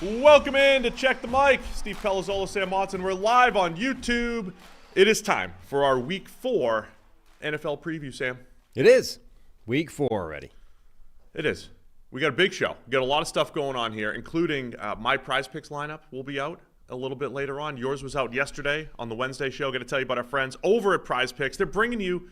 Welcome in to Check the Mic. Steve Palazzolo and Sam Monson. We're live on YouTube. It is time for our Week 4 NFL preview, Sam. It is. Week 4 already. It is. We got a big show. We got a lot of stuff going on here, including my PrizePicks lineup will be out a little bit later on. Yours was out yesterday on the Wednesday show. Got to tell you about our friends over at PrizePicks. They're bringing you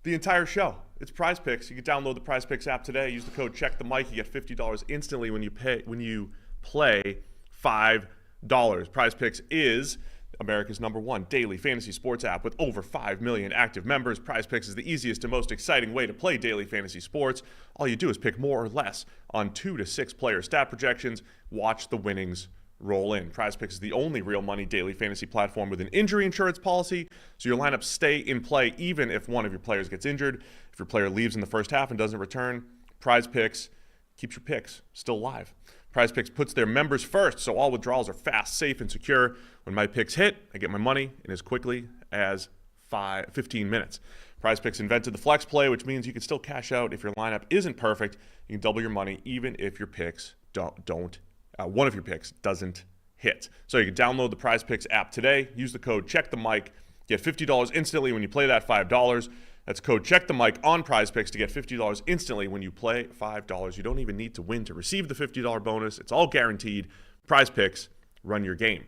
the entire show. It's PrizePicks. You can download the PrizePicks app today. Use the code CheckTheMic. You get $50 instantly when you play $5. PrizePicks is America's #1 daily fantasy sports app with over 5 million active members. PrizePicks is the easiest and most exciting way to play daily fantasy sports. All you do is pick more or less on 2 to 6 player stat projections. Watch the winnings roll in. PrizePicks is the only real money daily fantasy platform with an injury insurance policy, so your lineups stay in play even if one of your players gets injured. If your player leaves in the first half and doesn't return, PrizePicks keeps your picks still live. PrizePicks puts their members first, so all withdrawals are fast, safe, and secure. When my picks hit, I get my money in as quickly as 15 minutes. PrizePicks invented the flex play, which means you can still cash out if your lineup isn't perfect. You can double your money even if your picks one of your picks doesn't hit. So you can download the PrizePicks app today. Use the code CheckTheMic. Get $50 instantly when you play that $5. That's code CheckTheMic on PrizePicks to get $50 instantly when you play $5. You don't even need to win to receive the $50 bonus. It's all guaranteed. PrizePicks, run your game.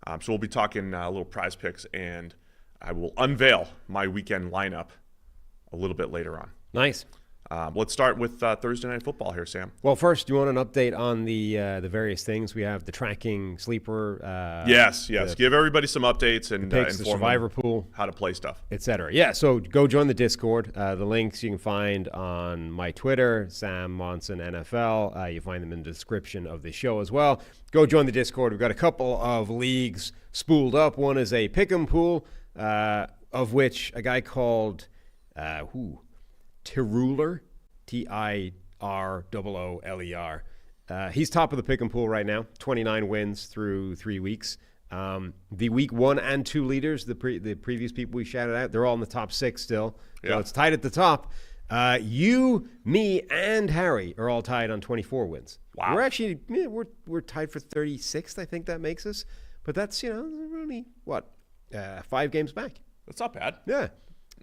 So we'll be talking a little PrizePicks, and I will unveil my weekend lineup a little bit later on. Nice. Let's start with Thursday Night Football here, Sam. Well, first, do you want an update on the various things? We have the tracking sleeper. Yes. Give everybody some updates and the survivor pool, how to play stuff, etc. Yeah, so go join the Discord. The links you can find on my Twitter, Sam Monson NFL. You find them in the description of the show as well. Go join the Discord. We've got a couple of leagues spooled up. One is a pick'em pool, of which a guy called Tiruler, Tirooler. He's top of the pick and pool right now, 29 wins through 3 weeks. The week 1 and 2 leaders, the previous people we shouted out, they're all in the top 6 still. So it's tied at the top. You, me, and Harry are all tied on 24 wins. Wow. We're actually we're tied for 36th. I think that makes us. But that's only 5 games back. That's not bad. Yeah.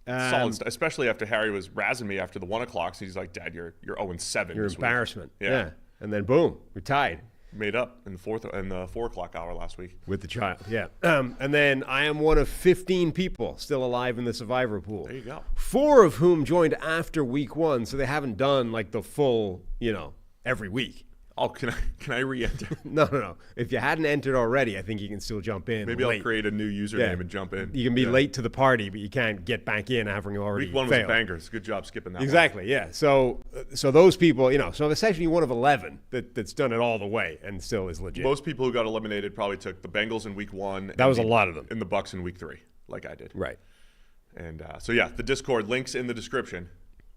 Solid, especially after Harry was razzing me after the 1 o'clock. So he's like, "Dad, you're 0-7. You're embarrassment." Week." Yeah. And then boom, we're tied. Made up in the 4 o'clock hour last week with the child. Yeah. And then I am one of 15 people still alive in the survivor pool. There you go. 4 of whom joined after week 1, so they haven't done like the full, every week. Oh, can I re-enter? No. If you hadn't entered already, I think you can still jump in. Maybe late. I'll create a new username and jump in. You can be late to the party, but you can't get back in having already Week 1 failed. was a banger. Good job skipping that Exactly, one. Yeah. So those people, so essentially one of 11 that's done it all the way and still is legit. Most people who got eliminated probably took the Bengals in week 1. That was a lot of them. And the Bucks in week 3, like I did. Right. And the Discord links in the description.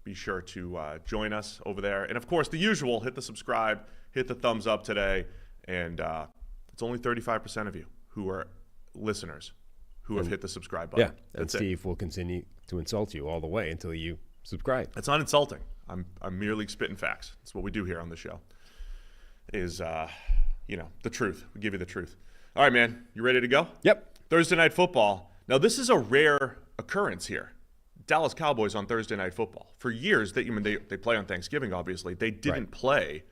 Be sure to join us over there. And of course, the usual, hit the subscribe, hit the thumbs up today. And it's only 35% of you who are listeners who have hit the subscribe button. Yeah, and That's Steve will continue to insult you all the way until you subscribe. It's not insulting. I'm merely spitting facts. That's what we do here on the show. Is the truth. We give you the truth. All right, man. You ready to go? Yep. Thursday Night Football. Now, this is a rare occurrence here. Dallas Cowboys on Thursday Night Football. For years, they play on Thanksgiving, obviously. They didn't play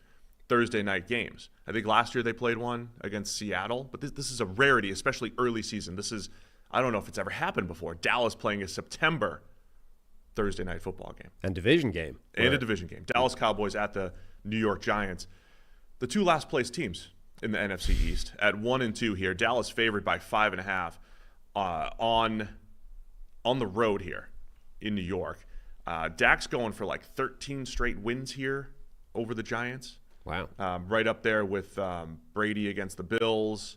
Thursday night games. I think last year they played one against Seattle, but this is a rarity, especially early season. I don't know if it's ever happened before. Dallas playing a September Thursday Night Football game. And division game. And a division game. Dallas Cowboys at the New York Giants. The 2 last place teams in the NFC East at 1 and 2 here. Dallas favored by 5.5 on the road here in New York. Dak's going for like 13 straight wins here over the Giants. Wow. Right up there with Brady against the Bills.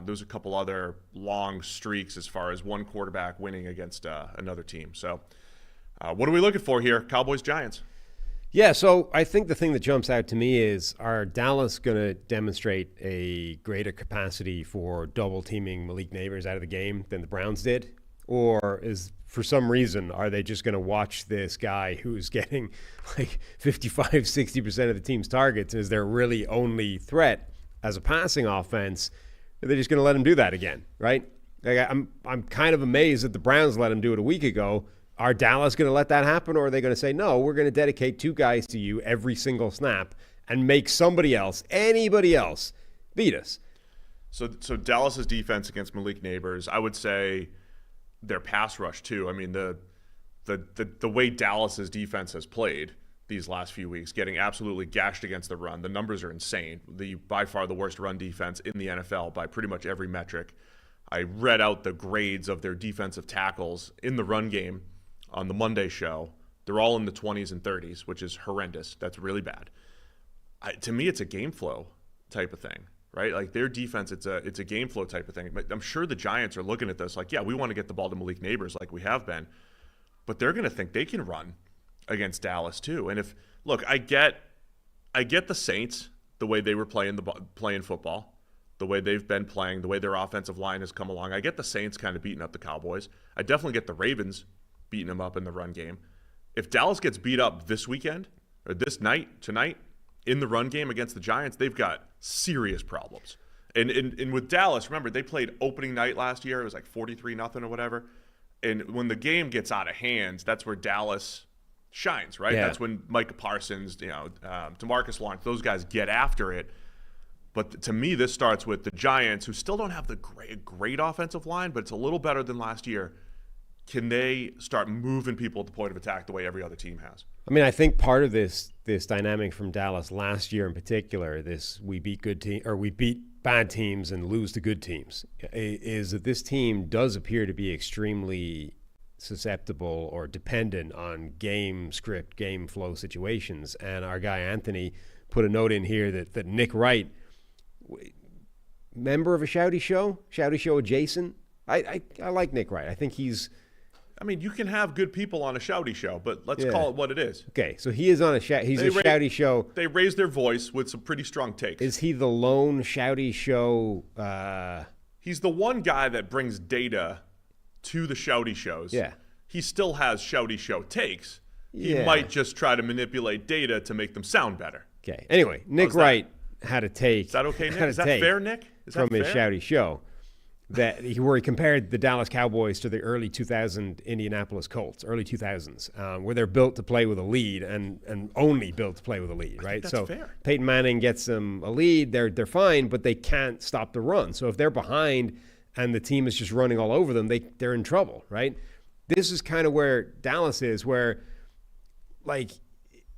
There's a couple other long streaks as far as one quarterback winning against another team. So what are we looking for here? Cowboys-Giants. Yeah, so I think the thing that jumps out to me is, are Dallas going to demonstrate a greater capacity for double teaming Malik Neighbors out of the game than the Browns did? Or for some reason, are they just going to watch this guy who's getting like 55, 60% of the team's targets as their really only threat as a passing offense, they're just going to let him do that again, right? Like I'm kind of amazed that the Browns let him do it a week ago. Are Dallas going to let that happen, or are they going to say, no, we're going to dedicate 2 guys to you every single snap and make somebody else, anybody else, beat us? So Dallas's defense against Malik Neighbors, I would say their pass rush too. I mean, the way Dallas's defense has played these last few weeks, getting absolutely gashed against the run. The numbers are insane. By far the worst run defense in the NFL by pretty much every metric. I read out the grades of their defensive tackles in the run game on the Monday show. They're all in the 20s and 30s, which is horrendous. That's really bad. To me, it's a game flow type of thing, right? Like their defense, it's a game flow type of thing. But I'm sure the Giants are looking at this like, yeah, we want to get the ball to Malik Neighbors like we have been. But they're going to think they can run against Dallas too. And I get the Saints, the way they were playing football, the way they've been playing, the way their offensive line has come along. I get the Saints kind of beating up the Cowboys. I definitely get the Ravens beating them up in the run game. If Dallas gets beat up this weekend or tonight in the run game against the Giants, they've got serious problems. And with Dallas, remember, they played opening night last year. It was like 43-0 or whatever. And when the game gets out of hand, that's where Dallas shines, right? Yeah. That's when Micah Parsons, DeMarcus Lawrence, those guys get after it. But to me, this starts with the Giants, who still don't have the great offensive line, but it's a little better than last year. Can they start moving people at the point of attack the way every other team has? I mean, I think part of this dynamic from Dallas last year in particular, we beat bad teams and lose to good teams, is that this team does appear to be extremely susceptible or dependent on game script, game flow situations. And our guy Anthony put a note in here that Nick Wright, member of a Shouty Show adjacent. I like Nick Wright. I think he's... I mean, you can have good people on a Shouty Show, but let's call it what it is. Okay, so he is on Shouty Show. They raise their voice with some pretty strong takes. Is he the lone Shouty Show? He's the one guy that brings data to the Shouty Shows. Yeah. He still has Shouty Show takes. He might just try to manipulate data to make them sound better. Okay. Anyway, Nick Wright had a take. Is that okay, Nick? Is that fair, Nick? From his Shouty Show. Where he compared the Dallas Cowboys to the early 2000 Indianapolis Colts, early 2000s, where they're built to play with a lead and only built to play with a lead, right? That's fair. Peyton Manning gets them a lead, they're fine, but they can't stop the run. So if they're behind and the team is just running all over them, they're in trouble, right? This is kind of where Dallas is, where like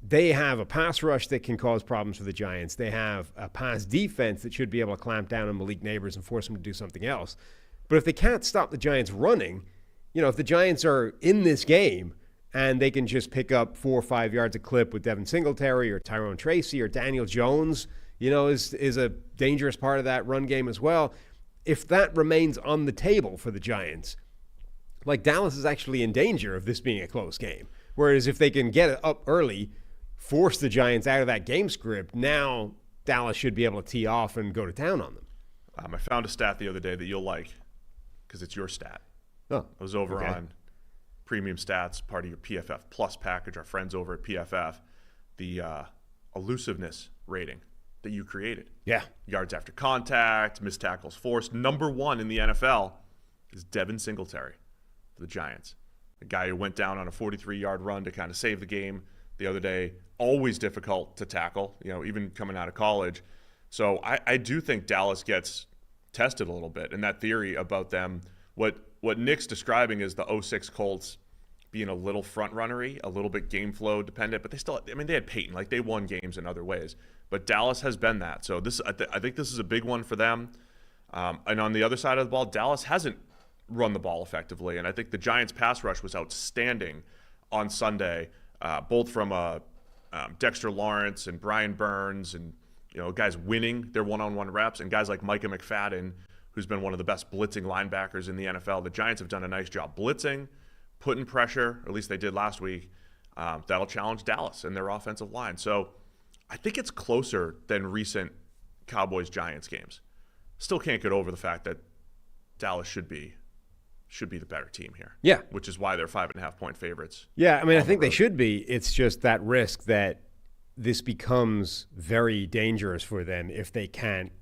they have a pass rush that can cause problems for the Giants. They have a pass defense that should be able to clamp down on Malik Neighbors and force them to do something else. But if they can't stop the Giants running, if the Giants are in this game and they can just pick up 4 or 5 yards a clip with Devin Singletary or Tyrone Tracy or Daniel Jones, is a dangerous part of that run game as well. If that remains on the table for the Giants, like Dallas is actually in danger of this being a close game. Whereas if they can get it up early, force the Giants out of that game script, now Dallas should be able to tee off and go to town on them. I found a stat the other day that you'll like because it's your stat. Oh, I was over on Premium Stats, part of your PFF Plus package, our friends over at PFF, the elusiveness rating that you created. Yeah. Yards after contact, missed tackles forced. Number 1 in the NFL is Devin Singletary for the Giants. The guy who went down on a 43-yard run to kind of save the game the other day. Always difficult to tackle, even coming out of college. So I do think Dallas gets tested a little bit. And that theory about them, what Nick's describing is the 06 Colts being a little front-runnery, a little bit game flow dependent, but they had Peyton. Like, they won games in other ways. But Dallas has been that. So I think this is a big one for them. And on the other side of the ball, Dallas hasn't run the ball effectively. And I think the Giants' pass rush was outstanding on Sunday, both from Dexter Lawrence and Brian Burns and guys winning their one-on-one reps, and guys like Micah McFadden, who's been one of the best blitzing linebackers in the NFL. The Giants have done a nice job blitzing, putting pressure, or at least they did last week. That'll challenge Dallas and their offensive line. So I think it's closer than recent Cowboys-Giants games. Still can't get over the fact that Dallas should be the better team here. Yeah. Which is why they're 5.5-point favorites. Yeah, I mean, I think they should be. It's just that risk that this becomes very dangerous for them if they can't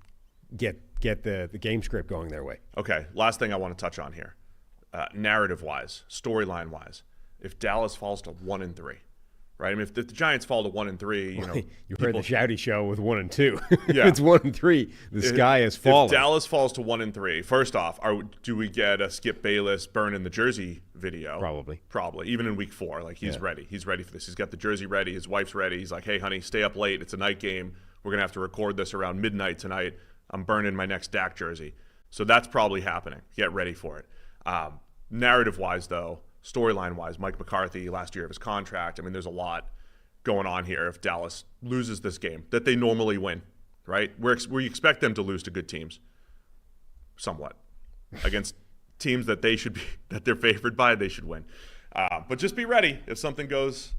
get the game script going their way. Okay, last thing I want to touch on here, narrative-wise, storyline-wise, if Dallas falls to 1-3, right? I mean, if the Giants fall to 1-3, you heard the Shouty show with 1-2. Yeah. It's 1-3. The sky is falling. If Dallas falls to 1-3, first off, do we get a Skip Bayless burning the jersey video? Probably. Even in week 4, like he's ready. He's ready for this. He's got the jersey ready. His wife's ready. He's like, hey, honey, stay up late. It's a night game. We're gonna have to record this around midnight tonight. I'm burning my next Dak jersey. So that's probably happening. Get ready for it. Narrative-wise, though, storyline-wise, Mike McCarthy, last year of his contract, I mean, there's a lot going on here if Dallas loses this game that they normally win, right? We expect them to lose to good teams, somewhat. Against teams that they're favored by, they should win. But just be ready if something goes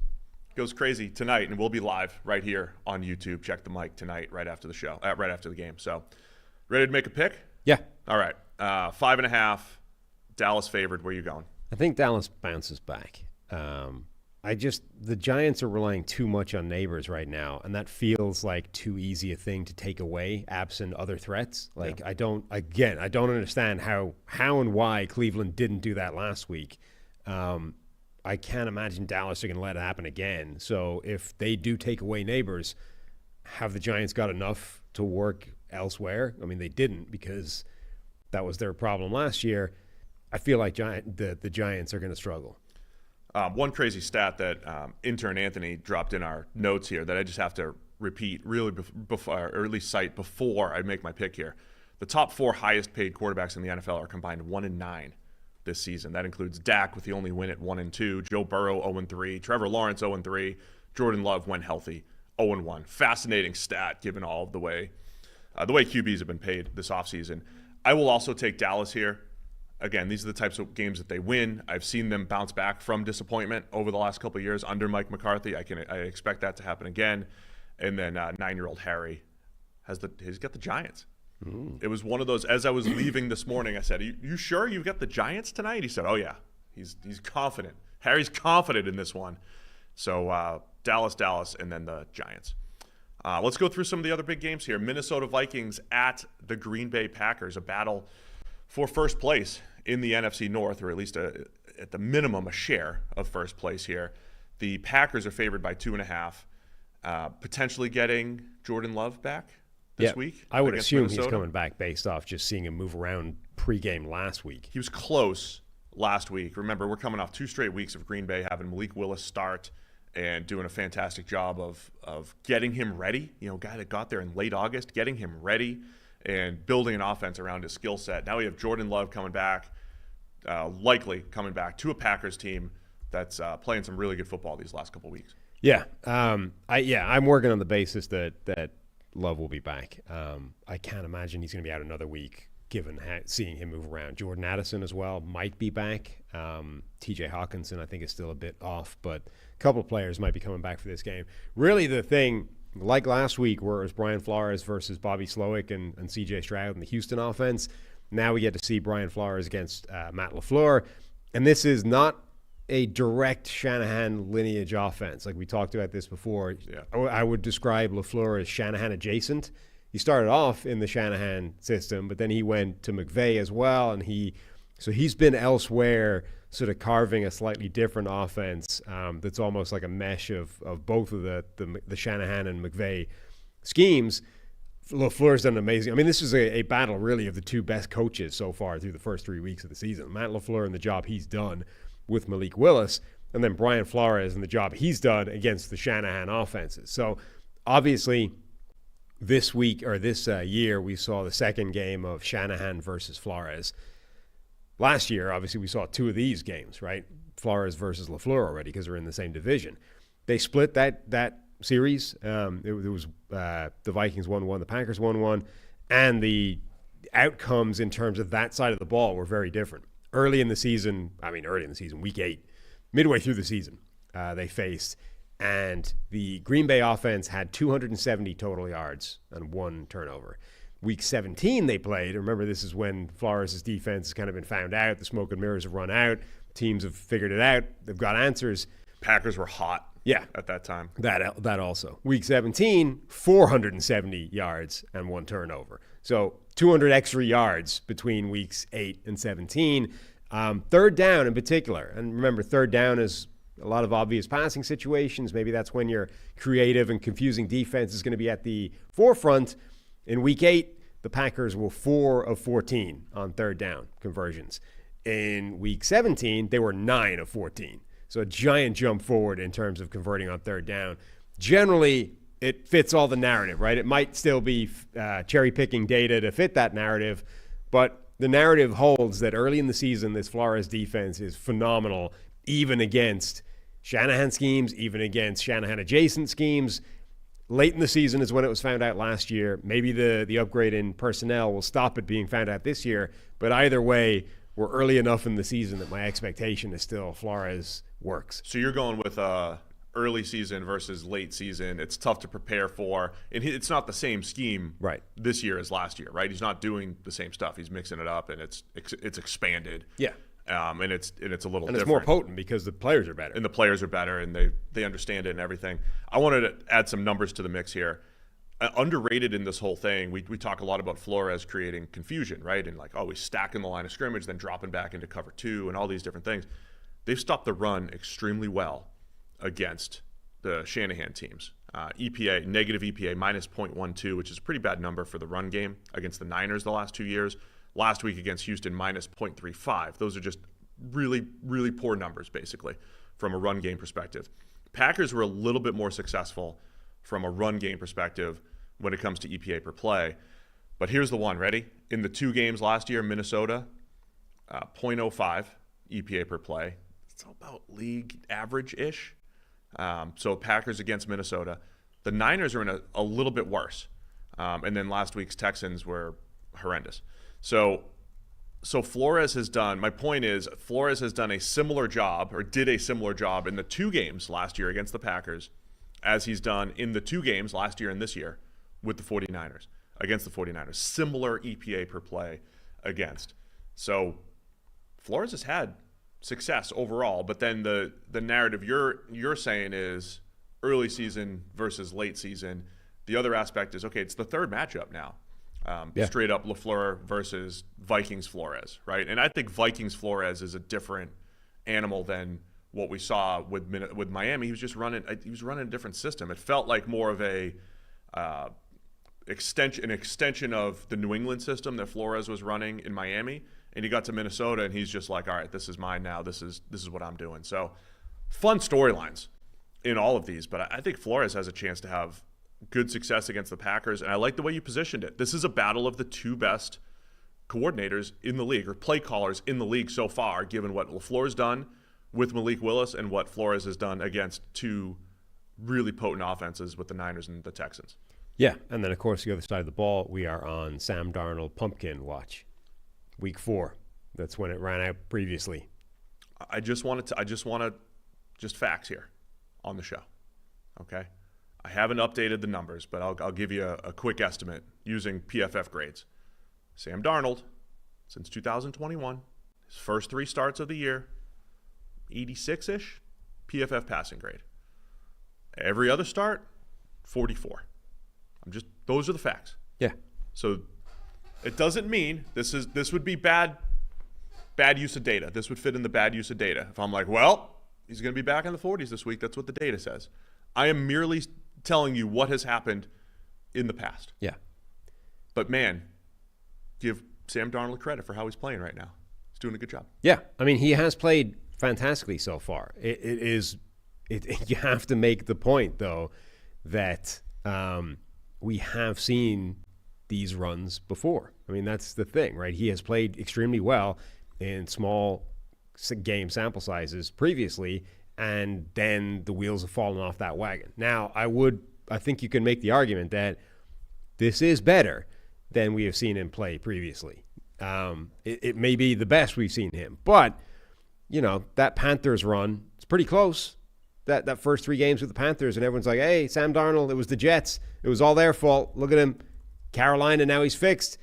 crazy tonight, and we'll be live right here on YouTube. Check the mic tonight, right after the show, right after the game. So, ready to make a pick? Yeah. All right. 5.5. Dallas favored. Where are you going? I think Dallas bounces back. The Giants are relying too much on Neighbors right now, and that feels like too easy a thing to take away, absent other threats. I don't understand how and why Cleveland didn't do that last week. I can't imagine Dallas are going to let it happen again. So if they do take away Neighbors, have the Giants got enough to work elsewhere? I mean, they didn't, because that was their problem last year. I feel like the Giants are going to struggle. One crazy stat that intern Anthony dropped in our notes here that I just have to repeat really before, or at least cite before I make my pick here. The top 4 highest paid quarterbacks in the NFL are combined 1-9 this season. That includes Dak with the only win at 1-2, Joe Burrow 0-3, Trevor Lawrence 0-3, Jordan Love, when healthy, 0-1. Fascinating stat given all of the way QBs have been paid this offseason. I will also take Dallas here. Again, these are the types of games that they win. I've seen them bounce back from disappointment over the last couple of years under Mike McCarthy. I expect that to happen again. And then 9-year-old Harry he's got the Giants. Ooh. It was one of those, as I was leaving this morning, I said, are you sure you've got the Giants tonight? He said, oh yeah, he's confident. Harry's confident in this one. So Dallas, and then the Giants. Let's go through some of the other big games here. Minnesota Vikings at the Green Bay Packers, a battle for first place in the NFC North, or at least at the minimum a share of first place here. The Packers are favored by 2.5, potentially getting Jordan Love back this week. I would assume Minnesota. He's coming back based off just seeing him move around pregame last week. He was close last week. Remember, we're coming off 2 straight weeks of Green Bay having Malik Willis start and doing a fantastic job of getting him ready. Guy that got there in late August, getting him ready and building an offense around his skill set. Now we have Jordan Love coming back, likely coming back to a Packers team that's playing some really good football these last couple of weeks. Yeah, I'm working on the basis that Love will be back. I can't imagine he's going to be out another week, given seeing him move around. Jordan Addison as well might be back. T.J. Hawkinson, I think, is still a bit off, but a couple of players might be coming back for this game. Really, the thing, like last week, where it was Brian Flores versus Bobby Slowick and C.J. Stroud in the Houston offense, now we get to see Brian Flores against Matt LaFleur, and this is not a direct Shanahan lineage offense. Like we talked about this before. Yeah. I would describe LaFleur as Shanahan adjacent. He started off in the Shanahan system, but then he went to McVay as well, and he's been elsewhere, sort of carving a slightly different offense that's almost like a mesh of both of the Shanahan and McVay schemes. LaFleur's done amazing. I mean, this is a battle really of the 2 best coaches so far through the first 3 weeks of the season. Matt LaFleur and the job he's done with Malik Willis, and then Brian Flores and the job he's done against the Shanahan offenses. So obviously this week, or this year, we saw the second game of Shanahan versus Flores. Last year, obviously, we saw 2 of these games, right? Flores versus LaFleur already, because they're in the same division. They split that series. It was the Vikings 1-1, the Packers 1-1, and the outcomes in terms of that side of the ball were very different. Early in the season, week 8, midway through the season, they faced, and the Green Bay offense had 270 total yards and 1 turnover. Week 17 they played. Remember, this is when Flores' defense has kind of been found out. The smoke and mirrors have run out. Teams have figured it out. They've got answers. Packers were hot. Yeah, at that time. That also. Week 17, 470 yards and 1 turnover. So 200 extra yards between weeks 8 and 17. Third down in particular. And remember, third down is a lot of obvious passing situations. Maybe that's when your creative and confusing defense is going to be at the forefront. In week 8, the Packers were 4 of 14 on third down conversions. In week 17, they were 9 of 14. So a giant jump forward in terms of converting on third down. Generally, it fits all the narrative, right? It might still be cherry-picking data to fit that narrative, but the narrative holds that early in the season, this Flores defense is phenomenal, even against Shanahan schemes, even against Shanahan-adjacent schemes. Late in the season is when it was found out last year. Maybe the upgrade in personnel will stop it being found out this year, but either way, we're early enough in the season that my expectation is still Flores works. So you're going with early season versus late season. It's tough to prepare for, and it's not the same scheme this year as last year, right? He's not doing the same stuff. He's mixing it up, and it's expanded. Yeah. And it's a little different. And it's more potent because the players are better. And the players are better, and they understand it and everything. I wanted to add some numbers to the mix here. Underrated in this whole thing, we talk a lot about Flores creating confusion, right? And he's stacking the line of scrimmage, then dropping back into cover 2 and all these different things. They've stopped the run extremely well against the Shanahan teams. negative EPA, minus 0.12, which is a pretty bad number for the run game against the Niners the last 2 years. Last week against Houston, minus 0.35. Those are just really, really poor numbers, basically, from a run game perspective. Packers were a little bit more successful from a run game perspective when it comes to EPA per play. But here's the one, ready? In the 2 games last year, Minnesota, 0.05 EPA per play. It's about league average-ish. So Packers against Minnesota. The Niners are in a little bit worse. And then last week's Texans were horrendous. So Flores has done, my point is, Flores has done a similar job, or did a similar job in the 2 games last year against the Packers as he's done in the 2 games last year and this year with the 49ers, against the 49ers. Similar EPA per play against. So Flores has had success overall, but then the narrative you're saying is early season versus late season. The other aspect is, okay, it's the third matchup now. Straight up LaFleur versus Vikings Flores, right? And I think Vikings Flores is a different animal than what we saw with Miami. He was just running a different system. It felt like more of an extension of the New England system that Flores was running in Miami. And he got to Minnesota, and he's just like, all right, this is mine now. This is what I'm doing. So fun storylines in all of these, but I think Flores has a chance to have good success against the Packers, and I like the way you positioned it. This is a battle of the 2 best coordinators in the league, or play callers in the league so far, given what LaFleur's done with Malik Willis and what Flores has done against 2 really potent offenses with the Niners and the Texans. Yeah, and then, of course, the other side of the ball, we are on Sam Darnold pumpkin watch. Week 4. That's when it ran out previously. I just want facts here on the show, okay? I haven't updated the numbers, but I'll give you a quick estimate using PFF grades. Sam Darnold, since 2021, his first 3 starts of the year, 86-ish PFF passing grade. Every other start, 44. Those are the facts. Yeah. So it doesn't mean this would be bad use of data. This would fit in the bad use of data. If I'm like, well, he's going to be back in the 40s this week, that's what the data says. I am merely telling you what has happened in the past. Yeah. But man, give Sam Darnold credit for how he's playing right now. He's doing a good job. Yeah. I mean, he has played fantastically so far. You have to make the point, though, that we have seen these runs before. I mean, that's the thing, right? He has played extremely well in small game sample sizes previously, and then the wheels have fallen off that wagon. Now, I think you can make the argument that this is better than we have seen him play previously. It may be the best we've seen him, but that Panthers run, it's pretty close. That first 3 games with the Panthers, and everyone's like, hey, Sam Darnold, it was the Jets. It was all their fault. Look at him. Carolina, now he's fixed.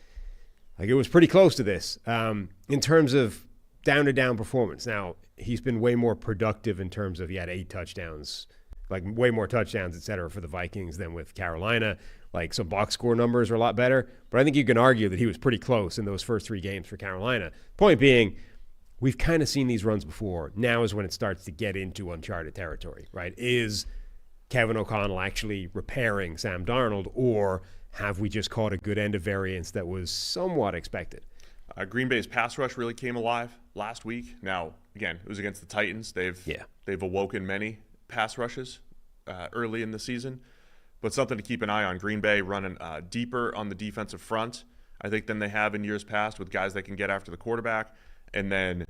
It was pretty close to this in terms of down-to-down performance. Now, he's been way more productive in terms of he had 8 touchdowns like way more touchdowns, et cetera, for the Vikings than with Carolina. Like some box score numbers are a lot better. But I think you can argue that he was pretty close in those first 3 games for Carolina. Point being, we've kind of seen these runs before. Now is when it starts to get into uncharted territory, right? Is Kevin O'Connell actually repairing Sam Darnold, or have we just caught a good end of variance that was somewhat expected? Green Bay's pass rush really came alive last week. Now, again, it was against the Titans. They've awoken many pass rushes early in the season, but something to keep an eye on. Green Bay running deeper on the defensive front, I think, than they have in years past, with guys that can get after the quarterback. And then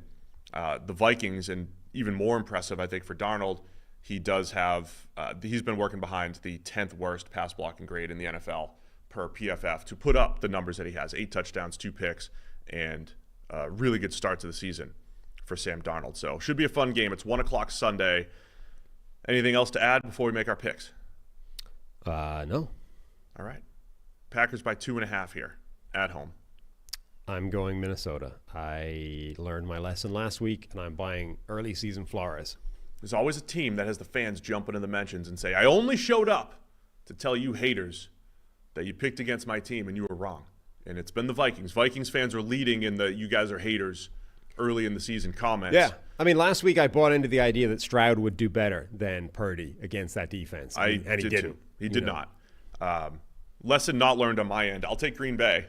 the Vikings, and even more impressive, I think, for Darnold, he does have he's been working behind the 10th worst pass blocking grade in the NFL per PFF to put up the numbers that he has: 8 touchdowns, 2 picks, and a really good start to the season for Sam Darnold. So should be a fun game. It's 1 o'clock Sunday. Anything else to add before we make our picks? No. All right. Packers by 2.5 here at home. I'm going Minnesota. I learned my lesson last week, and I'm buying early season Flores. There's always a team that has the fans jump into the mentions and say, I only showed up to tell you haters that you picked against my team and you were wrong. And it's been the Vikings. Vikings fans are leading in the "you guys are haters" early in the season comments. Yeah. I mean, last week I bought into the idea that Stroud would do better than Purdy against that defense. And he didn't. Too. He did not. Lesson not learned on my end. I'll take Green Bay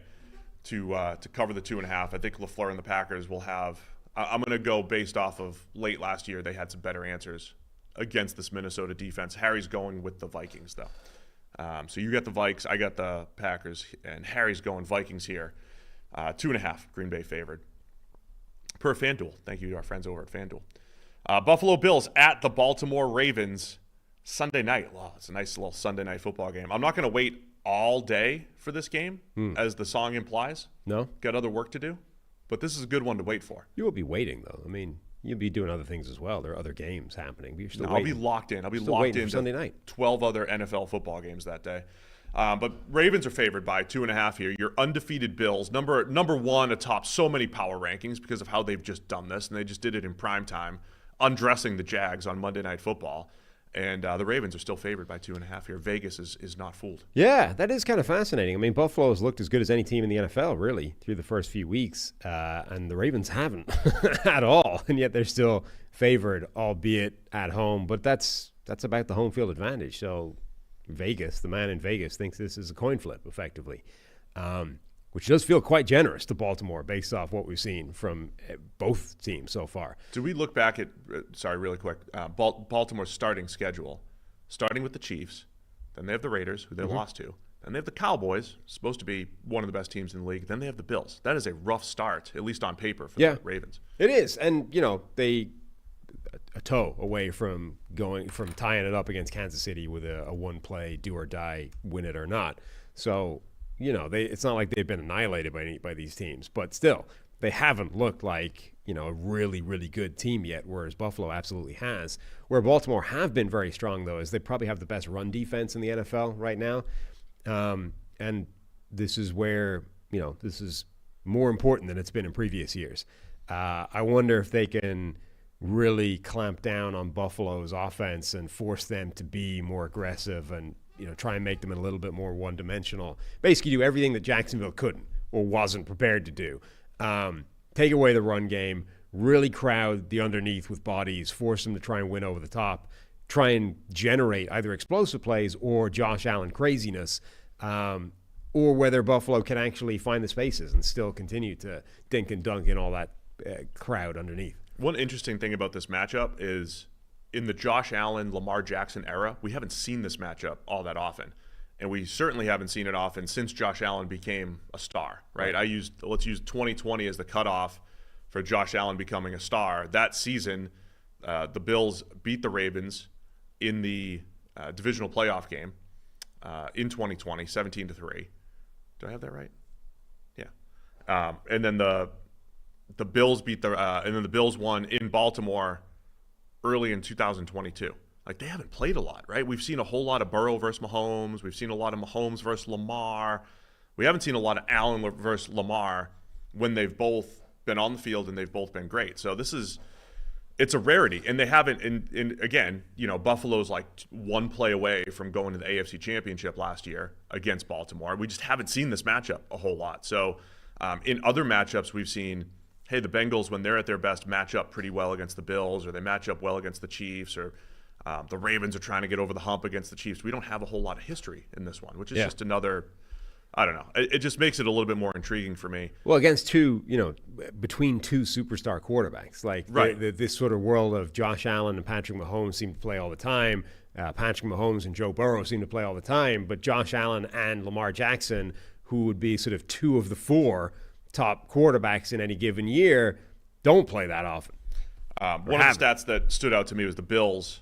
to cover the 2.5. I think LaFleur and the Packers will have – I'm going to go based off of late last year. They had some better answers against this Minnesota defense. Harry's going with the Vikings, though. So you got the Vikes, I got the Packers, and Harry's going Vikings here. 2.5, Green Bay favored. Per FanDuel. Thank you to our friends over at FanDuel. Buffalo Bills at the Baltimore Ravens Sunday night. Wow, it's a nice little Sunday night football game. I'm not going to wait all day for this game, as the song implies. No? Got other work to do. But this is a good one to wait for. You will be waiting, though. I mean, you'll be doing other things as well. There are other games happening. But you're still I'll be locked in. I'll be locked in Sunday night. 12 other NFL football games that day. But Ravens are favored by 2.5 here. Your undefeated Bills, number one atop so many power rankings because of how they've just done this, and they just did it in prime time, undressing the Jags on Monday Night Football. And the Ravens are still favored by 2.5 here. Vegas is not fooled. Yeah, that is kind of fascinating. I mean, Buffalo has looked as good as any team in the NFL, really, through the first few weeks. And the Ravens haven't at all. And yet they're still favored, albeit at home. But that's about the home field advantage. So Vegas, the man in Vegas, thinks this is a coin flip, effectively. Which does feel quite generous to Baltimore based off what we've seen from both teams so far. Do we look back at, really quick, Baltimore's starting schedule, starting with the Chiefs, then they have the Raiders, who they lost to, then they have the Cowboys, supposed to be one of the best teams in the league, then they have the Bills. That is a rough start, at least on paper, for the Ravens. It is, and, they a toe away from tying it up against Kansas City with a one-play, do-or-die, win it or not. So it's not like they've been annihilated by these teams, but still, they haven't looked like, a really, really good team yet, whereas Buffalo absolutely has. Where Baltimore have been very strong, though, is they probably have the best run defense in the NFL right now. And this is where, this is more important than it's been in previous years. I wonder if they can really clamp down on Buffalo's offense and force them to be more aggressive and try and make them a little bit more one-dimensional. Basically do everything that Jacksonville couldn't or wasn't prepared to do. Take away the run game, really crowd the underneath with bodies, force them to try and win over the top, try and generate either explosive plays or Josh Allen craziness, or whether Buffalo can actually find the spaces and still continue to dink and dunk in all that crowd underneath. One interesting thing about this matchup is in the Josh Allen, Lamar Jackson era, we haven't seen this matchup all that often. And we certainly haven't seen it often since Josh Allen became a star, right? Let's use 2020 as the cutoff for Josh Allen becoming a star. That season, the Bills beat the Ravens in the divisional playoff game in 2020, 17-3. Do I have that right? Yeah. And then the Bills the Bills won in Baltimore early in 2022. Like, they haven't played a lot, right? We've seen a whole lot of Burrow versus Mahomes. We've seen a lot of Mahomes versus Lamar. We haven't seen a lot of Allen versus Lamar when they've both been on the field and they've both been great. So it's it's a rarity, and they haven't. In again, Buffalo's like one play away from going to the AFC Championship last year against Baltimore. We just haven't seen this matchup a whole lot. So, in other matchups, we've seen, hey, the Bengals, when they're at their best, match up pretty well against the Bills, or they match up well against the Chiefs, or the Ravens are trying to get over the hump against the Chiefs. We don't have a whole lot of history in this one, which is just another. I don't know. It just makes it a little bit more intriguing for me. Well, against between two superstar quarterbacks, like this sort of world of Josh Allen and Patrick Mahomes seem to play all the time. Patrick Mahomes and Joe Burrow seem to play all the time, but Josh Allen and Lamar Jackson, who would be sort of two of the four top quarterbacks in any given year, don't play that often. One of the stats that stood out to me was the Bills.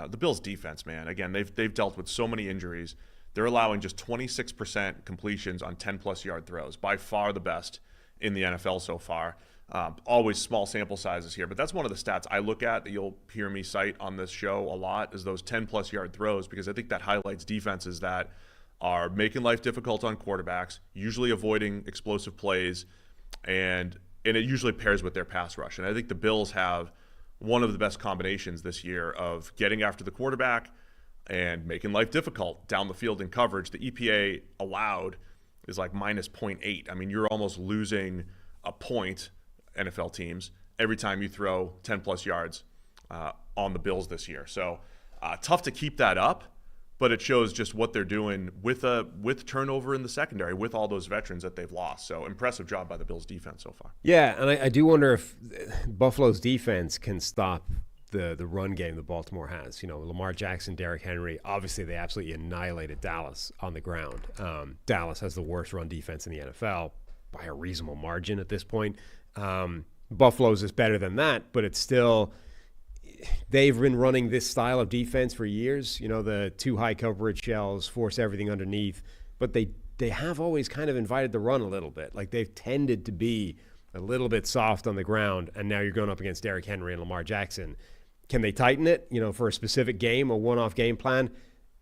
The Bills' defense, man. Again, they've dealt with so many injuries. They're allowing just 26% completions on 10-plus yard throws, by far the best in the NFL so far. Always small sample sizes here, but that's one of the stats I look at that you'll hear me cite on this show a lot, is those 10-plus yard throws, because I think that highlights defenses that are making life difficult on quarterbacks, usually avoiding explosive plays, and it usually pairs with their pass rush. And I think the Bills have one of the best combinations this year of getting after the quarterback and making life difficult down the field in coverage. The EPA allowed is like minus 0.8. I mean, you're almost losing a point, NFL teams, every time you throw 10-plus yards on the Bills this year. So tough to keep that up, but it shows just what they're doing with turnover in the secondary, with all those veterans that they've lost. So impressive job by the Bills defense so far. Yeah, and I do wonder if Buffalo's defense can stop the run game that Baltimore has. Lamar Jackson, Derrick Henry, obviously they absolutely annihilated Dallas on the ground. Dallas has the worst run defense in the NFL by a reasonable margin at this point. Buffalo's is better than that, but it's still, they've been running this style of defense for years. The two high coverage shells, force everything underneath, but they have always kind of invited the run a little bit. Like, they've tended to be a little bit soft on the ground, and now you're going up against Derrick Henry and Lamar Jackson. Can they tighten it, for a specific game, a one-off game plan?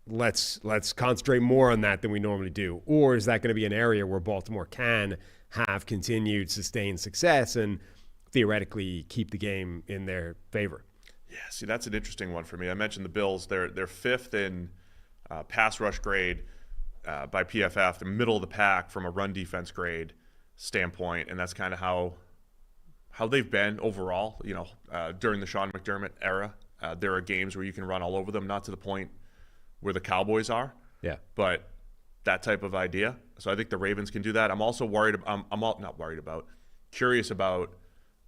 Let's concentrate more on that than we normally do. Or is that going to be an area where Baltimore can have continued sustained success and theoretically keep the game in their favor? Yeah, see, that's an interesting one for me. I mentioned the Bills. They're fifth in pass rush grade by PFF. They're middle of the pack from a run defense grade standpoint, and that's kind of how they've been overall, during the Sean McDermott era. There are games where you can run all over them, not to the point where the Cowboys are. Yeah. But that type of idea. So I think the Ravens can do that. I'm also curious about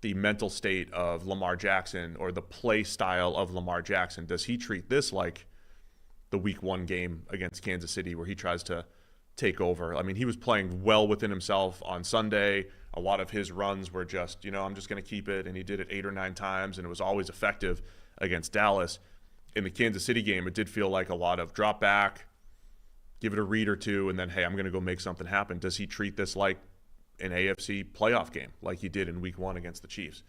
the mental state of Lamar Jackson, or the play style of Lamar Jackson. Does he treat this like the week one game against Kansas City where he tries to take over? I mean, he was playing well within himself on Sunday. A lot of his runs were just, I'm just going to keep it. And he did it 8 or 9 times, and it was always effective against Dallas. In the Kansas City game, it did feel like a lot of drop back, give it a read or two, and then, hey, I'm going to go make something happen. Does he treat this like an AFC playoff game, like he did in week 1 against the Chiefs?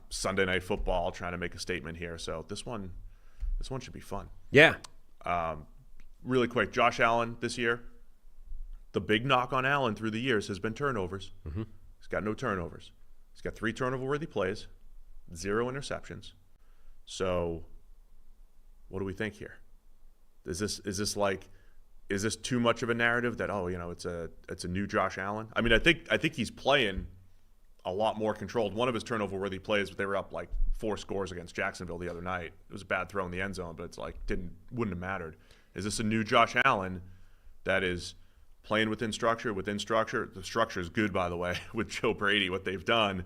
Sunday Night Football, trying to make a statement here. So this one should be fun. Yeah. Really quick, Josh Allen this year, the big knock on Allen through the years has been turnovers. Mm-hmm. He's got no turnovers. He's got 3 turnover-worthy plays, 0 interceptions. So what do we think here? Is this too much of a narrative that, it's a new Josh Allen? I mean, I think he's playing a lot more controlled. One of his turnover-worthy plays, they were up like 4 scores against Jacksonville the other night. It was a bad throw in the end zone, but it's like wouldn't have mattered. Is this a new Josh Allen that is playing within structure? The structure is good, by the way, with Joe Brady, what they've done.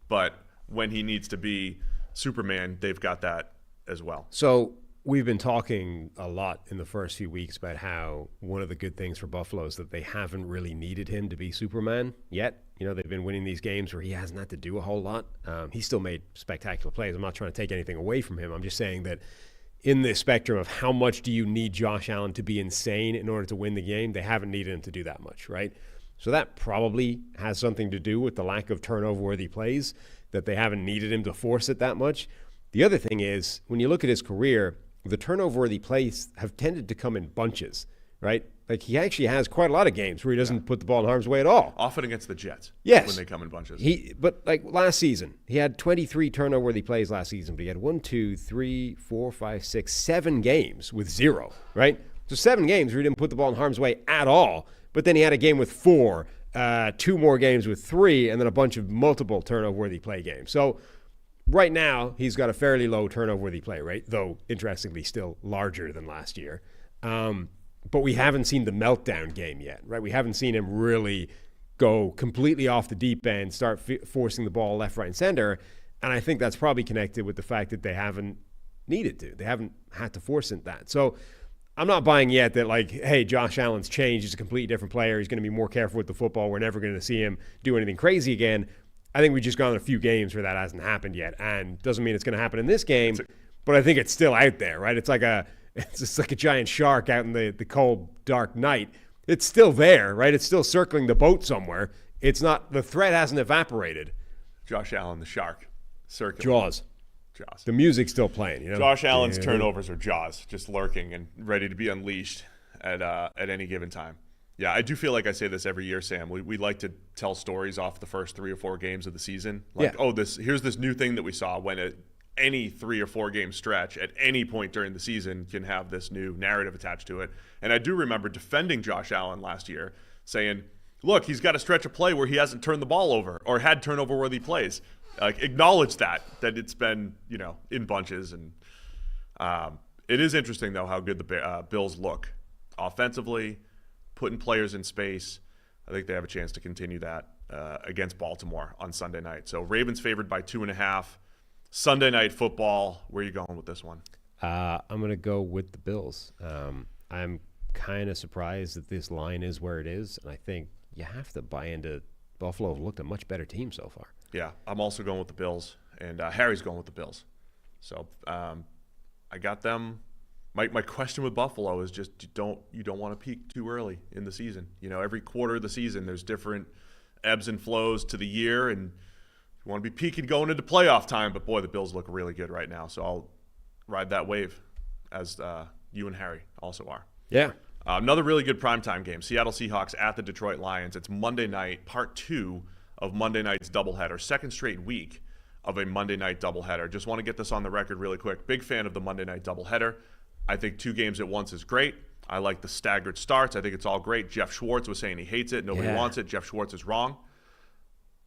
But when he needs to be Superman, they've got that as well. So we've been talking a lot in the first few weeks about how one of the good things for Buffalo is that they haven't really needed him to be Superman yet. They've been winning these games where he hasn't had to do a whole lot. He still made spectacular plays. I'm not trying to take anything away from him. I'm just saying that in the spectrum of how much do you need Josh Allen to be insane in order to win the game, they haven't needed him to do that much, right? So that probably has something to do with the lack of turnover-worthy plays, that they haven't needed him to force it that much. The other thing is, when you look at his career, the turnover-worthy plays have tended to come in bunches, right? Like, he actually has quite a lot of games where he doesn't put the ball in harm's way at all. Often against the Jets. Yes. When they come in bunches. But like last season, he had 23 turnover-worthy plays last season, but he had 7 games with 0, right? So 7 games where he didn't put the ball in harm's way at all, but then he had a game with 4, 2 more games with 3, and then a bunch of multiple turnover-worthy play games. So right now, he's got a fairly low turnover-worthy play rate, though, interestingly, still larger than last year. But we haven't seen the meltdown game yet, right? We haven't seen him really go completely off the deep end, start forcing the ball left, right, and center. And I think that's probably connected with the fact that they haven't needed to. They haven't had to force that. So I'm not buying yet that, like, hey, Josh Allen's changed. He's a completely different player. He's going to be more careful with the football. We're never going to see him do anything crazy again. I think we've just gone a few games where that hasn't happened yet. And doesn't mean it's going to happen in this game, but I think it's still out there, right? It's just like a giant shark out in the cold, dark night. It's still there, right? It's still circling the boat somewhere. It's not, the threat hasn't evaporated. Josh Allen, the shark, circling. Jaws. The music's still playing, you know? Josh Allen's turnovers are Jaws, just lurking and ready to be unleashed at any given time. Yeah, I do feel like I say this every year, Sam. We like to tell stories off the first 3 or 4 games of the season. Like, here's this new thing that we saw when any 3 or 4 game stretch at any point during the season can have this new narrative attached to it. And I do remember defending Josh Allen last year, saying, look, he's got a stretch of play where he hasn't turned the ball over or had turnover-worthy plays. Acknowledge that it's been, in bunches. And it is interesting, though, how good the Bills look offensively, putting players in space. I think they have a chance to continue that against Baltimore on Sunday night. So Ravens favored by 2.5. Sunday night football. Where are you going with this one? I'm going to go with the Bills. I'm kind of surprised that this line is where it is, and I think you have to buy into Buffalo. Have looked a much better team so far. Yeah, I'm also going with the Bills, and Harry's going with the Bills. So I got them. My question with Buffalo is just you don't want to peak too early in the season. Every quarter of the season there's different ebbs and flows to the year, and you want to be peaking going into playoff time, but boy, the Bills look really good right now. So I'll ride that wave, as you and Harry also are. Yeah. Another really good primetime game, Seattle Seahawks at the Detroit Lions. It's Monday night, part 2 of Monday night's doubleheader, second straight week of a Monday night doubleheader. Just want to get this on the record really quick. Big fan of the Monday night doubleheader. I think 2 games at once is great. I like the staggered starts. I think it's all great. Jeff Schwartz was saying he hates it. Nobody wants it. Jeff Schwartz is wrong.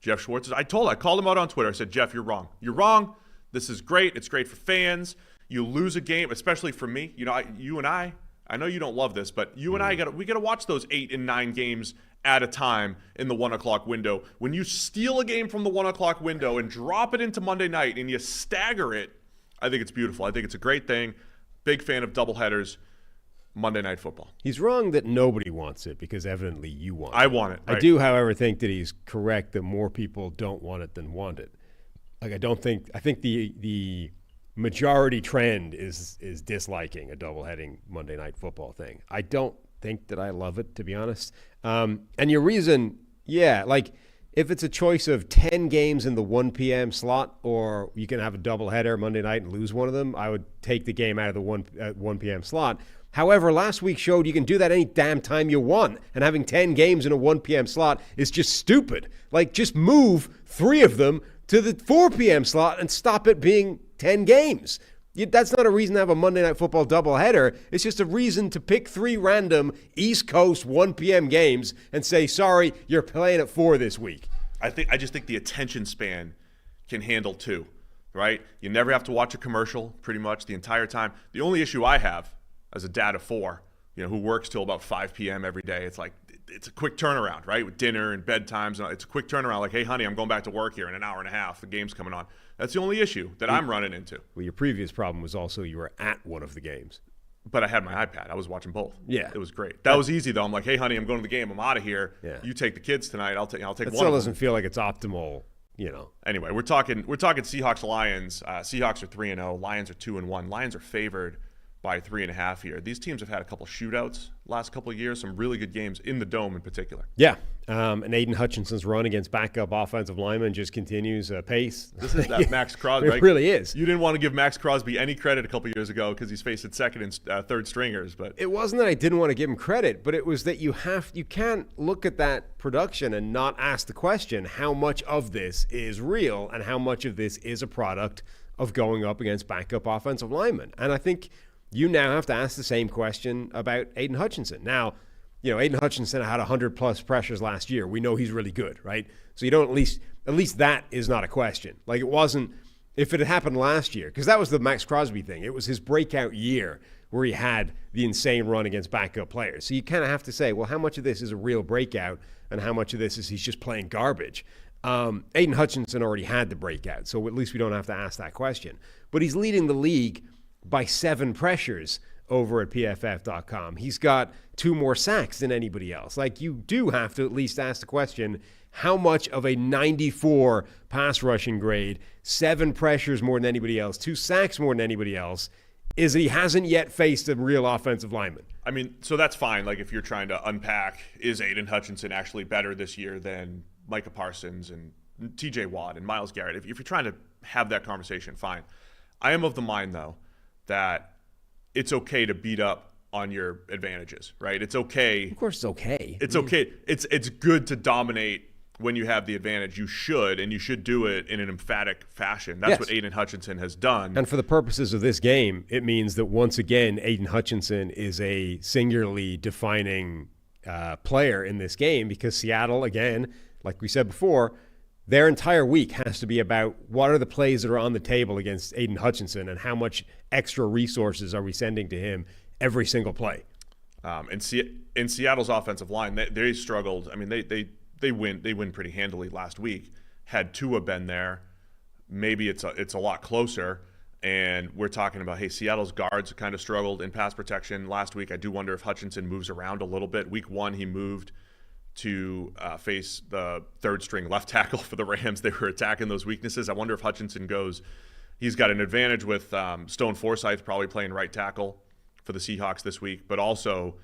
I called him out on Twitter. I said, Jeff, you're wrong. You're wrong. This is great. It's great for fans. You lose a game, especially for me. You and I know you don't love this, but you and I we got to watch those 8 and 9 games at a time in the 1 o'clock window. When you steal a game from the 1 o'clock window and drop it into Monday night and you stagger it, I think it's beautiful. I think it's a great thing. Big fan of doubleheaders. Monday Night Football. He's wrong that nobody wants it because evidently you want it. I want it. Right? I do, however, think that he's correct that more people don't want it than want it. I think the majority trend is disliking a doubleheading Monday Night Football thing. I don't think that I love it, to be honest. And your reason, if it's a choice of 10 games in the 1 p.m. slot, or you can have a doubleheader Monday night and lose one of them, I would take the game out of the 1 p.m. slot. However, last week showed you can do that any damn time you want, and having 10 games in a 1 p.m. slot is just stupid. Just move 3 of them to the 4 p.m. slot and stop it being 10 games. That's not a reason to have a Monday Night Football doubleheader. It's just a reason to pick 3 random East Coast 1 p.m. games and say, sorry, you're playing at 4 this week. I just think the attention span can handle 2, right? You never have to watch a commercial pretty much the entire time. The only issue I have as a dad of 4, who works till about 5 p.m. every day, it's a quick turnaround, right? With dinner and bedtimes, it's a quick turnaround. Like, hey, honey, I'm going back to work here in an hour and a half. The game's coming on. That's the only issue that I'm running into. Well, your previous problem was also you were at one of the games. But I had my iPad. I was watching both. Yeah. It was great. That was easy, though. I'm like, hey, honey, I'm going to the game. I'm out of here. Yeah. You take the kids tonight. I'll take one of them. It still doesn't feel like it's optimal, Anyway, we're talking Seahawks-Lions. Seahawks are 3-0. Lions are 2-1. Lions are favored by 3.5 here. These teams have had a couple shootouts last couple of years, some really good games in the Dome in particular. Yeah, and Aiden Hutchinson's run against backup offensive linemen just continues pace. This is that Max Crosby. It really is. You didn't want to give Max Crosby any credit a couple of years ago because he's facing second and third stringers. But it wasn't that I didn't want to give him credit, but it was that you can't look at that production and not ask the question, how much of this is real and how much of this is a product of going up against backup offensive linemen. And I think you now have to ask the same question about Aiden Hutchinson. Now, Aiden Hutchinson had 100-plus pressures last year. We know he's really good, right? So you don't at least that is not a question. Like, it wasn't, if it had happened last year, because that was the Max Crosby thing. It was his breakout year where he had the insane run against backup players. So you kind of have to say, well, how much of this is a real breakout and how much of this is he's just playing garbage? Aiden Hutchinson already had the breakout, so at least we don't have to ask that question. But he's leading the league by 7 pressures over at PFF.com. He's got 2 more sacks than anybody else. Like, you do have to at least ask the question, how much of a 94 pass rushing grade, 7 pressures more than anybody else, 2 sacks more than anybody else, is he hasn't yet faced a real offensive lineman? I mean, so that's fine. Like, if you're trying to unpack, is Aiden Hutchinson actually better this year than Micah Parsons and TJ Watt and Myles Garrett? If you're trying to have that conversation, fine. I am of the mind, though, that it's okay to beat up on your advantages, right? It's okay. Of course it's okay. It's okay. It's good to dominate when you have the advantage. You should, and you should do it in an emphatic fashion. That's what Aiden Hutchinson has done. And for the purposes of this game, it means that once again, Aiden Hutchinson is a singularly defining player in this game, because Seattle, again, like we said before, their entire week has to be about what are the plays that are on the table against Aiden Hutchinson and how much extra resources are we sending to him every single play. In Seattle's offensive line, they struggled. I mean, they win pretty handily last week. Had Tua been there, maybe it's a lot closer. And we're talking about, hey, Seattle's guards kind of struggled in pass protection last week. I do wonder if Hutchinson moves around a little bit. Week 1, he moved to face the third-string left tackle for the Rams. They were attacking those weaknesses. I wonder if Hutchinson goes. He's got an advantage with Stone Forsythe probably playing right tackle for the Seahawks this week, but also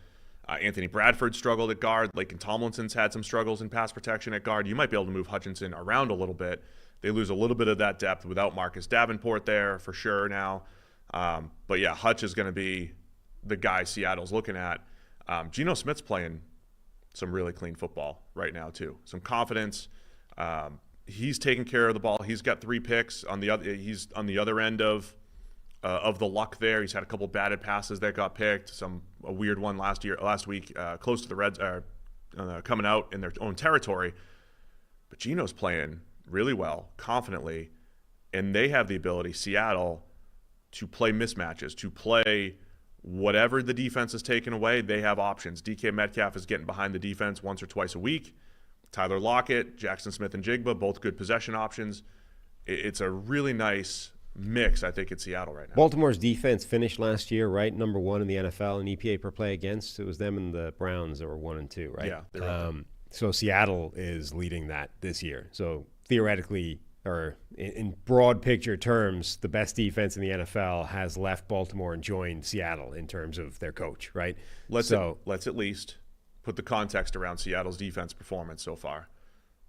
Anthony Bradford struggled at guard. Laken Tomlinson's had some struggles in pass protection at guard. You might be able to move Hutchinson around a little bit. They lose a little bit of that depth without Marcus Davenport there for sure now. But yeah, Hutch is going to be the guy Seattle's looking at. Geno Smith's playing some really clean football right now too. Some confidence. He's taking care of the ball. He's got 3 picks on the other. He's on the other end of the luck there. He's had a couple batted passes that got picked. A weird one last week, close to the Reds, coming out in their own territory. But Geno's playing really well, confidently, and they have the ability, Seattle, to play mismatches, to play whatever the defense is taking away. They have options. DK Metcalf is getting behind the defense once or twice a week. Tyler Lockett, Jackson Smith and Jigba, both good possession options. It's a really nice mix, I think, in Seattle right now. Baltimore's defense finished last year, right? Number 1 in the NFL in EPA per play against. It was them and the Browns that were 1 and 2, right? Yeah, they're right. So Seattle is leading that this year. So theoretically, or in broad picture terms, the best defense in the NFL has left Baltimore and joined Seattle in terms of their coach, right? Let's at least put the context around Seattle's defense performance so far.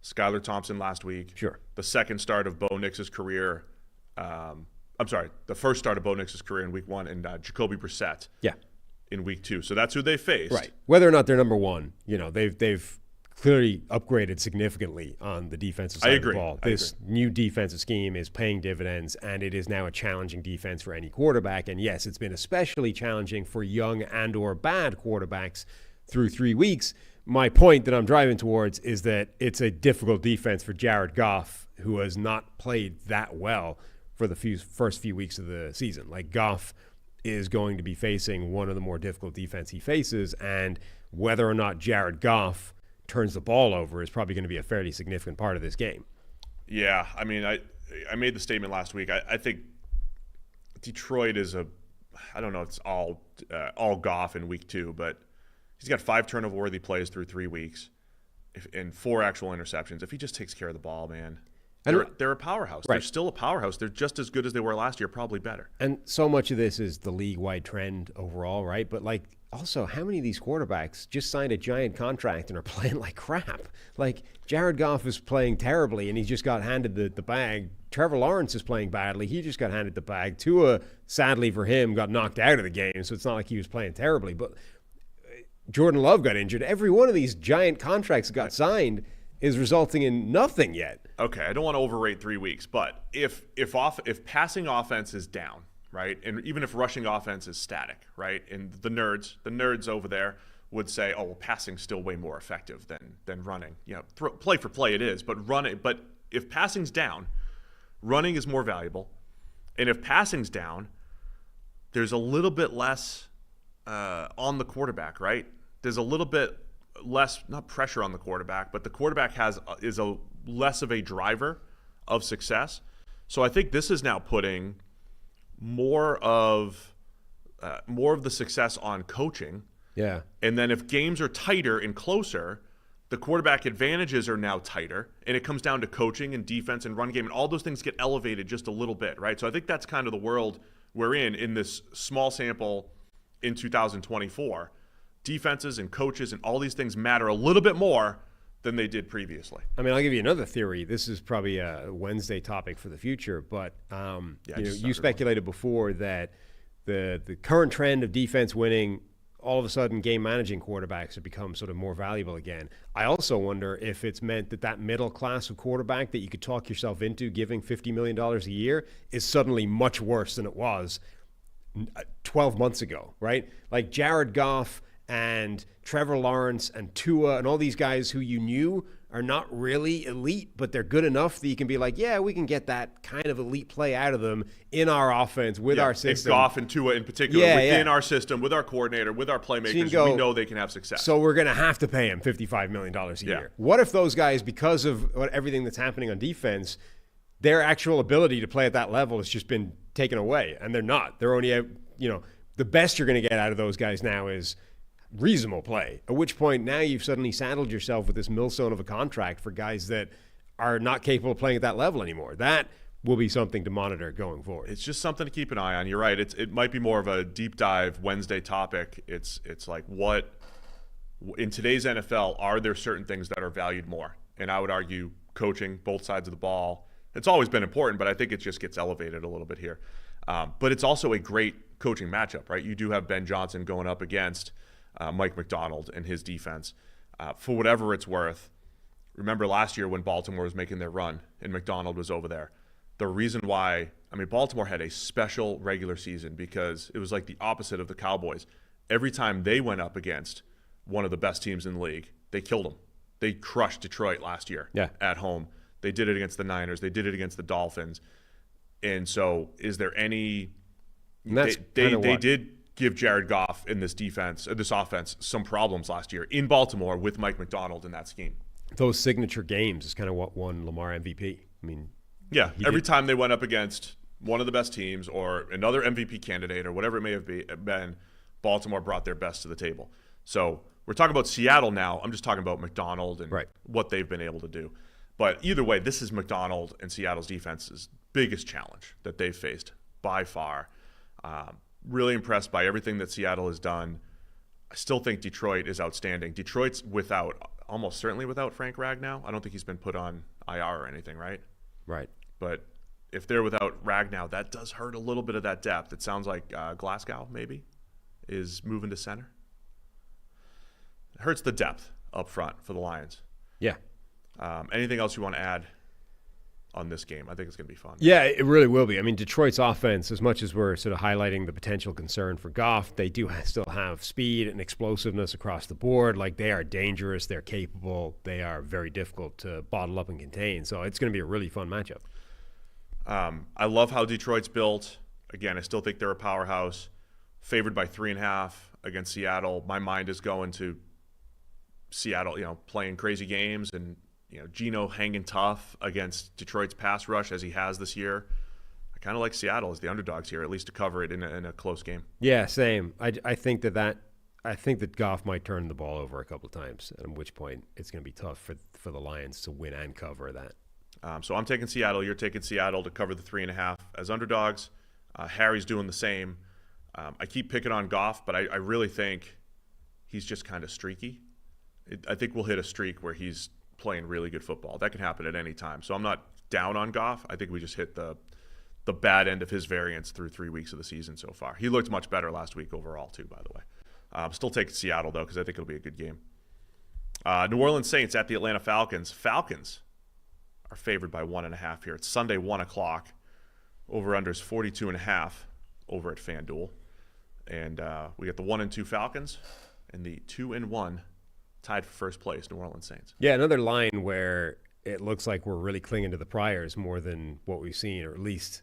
Skylar Thompson last week. Sure. The second start of Bo Nix's career. The first start of Bo Nix's career in week 1, and Jacoby Brissett. Yeah. In week 2. So that's who they faced. Right. Whether or not they're number 1, they've clearly upgraded significantly on the defensive side of the ball. This new defensive scheme is paying dividends, and it is now a challenging defense for any quarterback. And yes, it's been especially challenging for young and or bad quarterbacks through 3 weeks. My point that I'm driving towards is that it's a difficult defense for Jared Goff, who has not played that well for the first few weeks of the season. Like, Goff is going to be facing one of the more difficult defense he faces, and whether or not Jared Goff turns the ball over is probably going to be a fairly significant part of this game. Yeah, I mean, I made the statement last week. I think Detroit is I don't know if it's all Goff in week 2, but he's got 5 turnover-worthy plays through 3 weeks and 4 actual interceptions. If he just takes care of the ball, man. They're a powerhouse. Right. They're still a powerhouse. They're just as good as they were last year, probably better. And so much of this is the league-wide trend overall, right? But like, also, how many of these quarterbacks just signed a giant contract and are playing like crap? Like, Jared Goff is playing terribly, and he just got handed the bag. Trevor Lawrence is playing badly. He just got handed the bag. Tua, sadly for him, got knocked out of the game, so it's not like he was playing terribly. But Jordan Love got injured. Every one of these giant contracts that got signed is resulting in nothing yet. Okay, I don't want to overrate 3 weeks, but if passing offense is down, right, and even if rushing offense is static, right, and the nerds over there would say, oh, well, passing's still way more effective than running. Play for play it is, but if passing's down, running is more valuable, and if passing's down, there's a little bit less on the quarterback, right? There's a little bit less, not pressure on the quarterback, but the quarterback is a less of a driver of success. So I think this is now putting more of the success on coaching. Yeah. And then if games are tighter and closer, the quarterback advantages are now tighter, and it comes down to coaching and defense and run game, and all those things get elevated just a little bit, right? So I think that's kind of the world we're in this small sample in 2024. Defenses and coaches and all these things matter a little bit more than they did previously. I mean, I'll give you another theory. This is probably a Wednesday topic for the future, but you speculated before that the current trend of defense winning, all of a sudden game managing quarterbacks have become sort of more valuable again. I also wonder if it's meant that middle class of quarterback that you could talk yourself into giving $50 million a year is suddenly much worse than it was 12 months ago, right? Like Jared Goff and Trevor Lawrence and Tua and all these guys who you knew are not really elite, but they're good enough that you can be like, yeah, we can get that kind of elite play out of them in our offense with our system. And Goff and Tua in particular, within our system, with our coordinator, with our playmakers, we know they can have success. So we're going to have to pay him $55 million a year. What if those guys, because of everything that's happening on defense, their actual ability to play at that level has just been taken away, and they're not. They're only, the best you're going to get out of those guys now is reasonable play, at which point now you've suddenly saddled yourself with this millstone of a contract for guys that are not capable of playing at that level anymore. That will be something to monitor going forward. It's just something to keep an eye on. You're right. It might be more of a deep dive Wednesday topic. It's like, what in today's NFL are there certain things that are valued more? And I would argue coaching, both sides of the ball. It's always been important, but I think it just gets elevated a little bit here. But it's also a great coaching matchup, right? You do have Ben Johnson going up against Mike McDonald and his defense. For whatever it's worth, remember last year when Baltimore was making their run and McDonald was over there. The reason why, Baltimore had a special regular season because it was like the opposite of the Cowboys. Every time they went up against one of the best teams in the league, they killed them. They crushed Detroit last year at home. They did it against the Niners. They did it against the Dolphins. And so is there any – they did give Jared Goff in this offense, some problems last year in Baltimore with Mike McDonald in that scheme. Those signature games is kind of what won Lamar MVP. Every time they went up against one of the best teams or another MVP candidate or whatever it may have been, Baltimore brought their best to the table. So we're talking about Seattle now. I'm just talking about McDonald and what they've been able to do. But either way, this is McDonald and Seattle's defense's biggest challenge that they've faced by far. Really impressed by everything that Seattle has done. I still think Detroit is outstanding. Detroit's almost certainly without Frank Ragnow. I don't think he's been put on IR or anything, right? Right. But if they're without Ragnow, that does hurt a little bit of that depth. It sounds like Glasgow maybe is moving to center. It hurts the depth up front for the Lions. Yeah. Anything else you want to add on this game? I think it's going to be fun. Yeah, it really will be. Detroit's offense, as much as we're sort of highlighting the potential concern for Goff, they do still have speed and explosiveness across the board. Like, they are dangerous. They're capable. They are very difficult to bottle up and contain. So it's going to be a really fun matchup. I love how Detroit's built. Again, I still think they're a powerhouse. Favored by 3.5 against Seattle. My mind is going to Seattle, playing crazy games and Geno hanging tough against Detroit's pass rush as he has this year. I kind of like Seattle as the underdogs here, at least to cover it in a close game. Yeah, same. I think that Goff might turn the ball over a couple of times, at which point it's going to be tough for the Lions to win and cover that. So I'm taking Seattle. You're taking Seattle to cover the 3.5 as underdogs. Harry's doing the same. I keep picking on Goff, but I really think he's just kind of streaky. I think we'll hit a streak where he's playing really good football. That can happen at any time. So I'm not down on Goff. I think we just hit the bad end of his variance through 3 weeks of the season so far. He looked much better last week overall too, by the way. Still taking Seattle, though, because I think it'll be a good game. New Orleans Saints at the Atlanta Falcons. Falcons are favored by 1.5 here. It's Sunday, 1 o'clock. Over-under is 42.5 over at FanDuel. And we got the 1-2 Falcons and the 2-1 tied for first place New Orleans Saints. Yeah, another line where it looks like we're really clinging to the priors more than what we've seen, or at least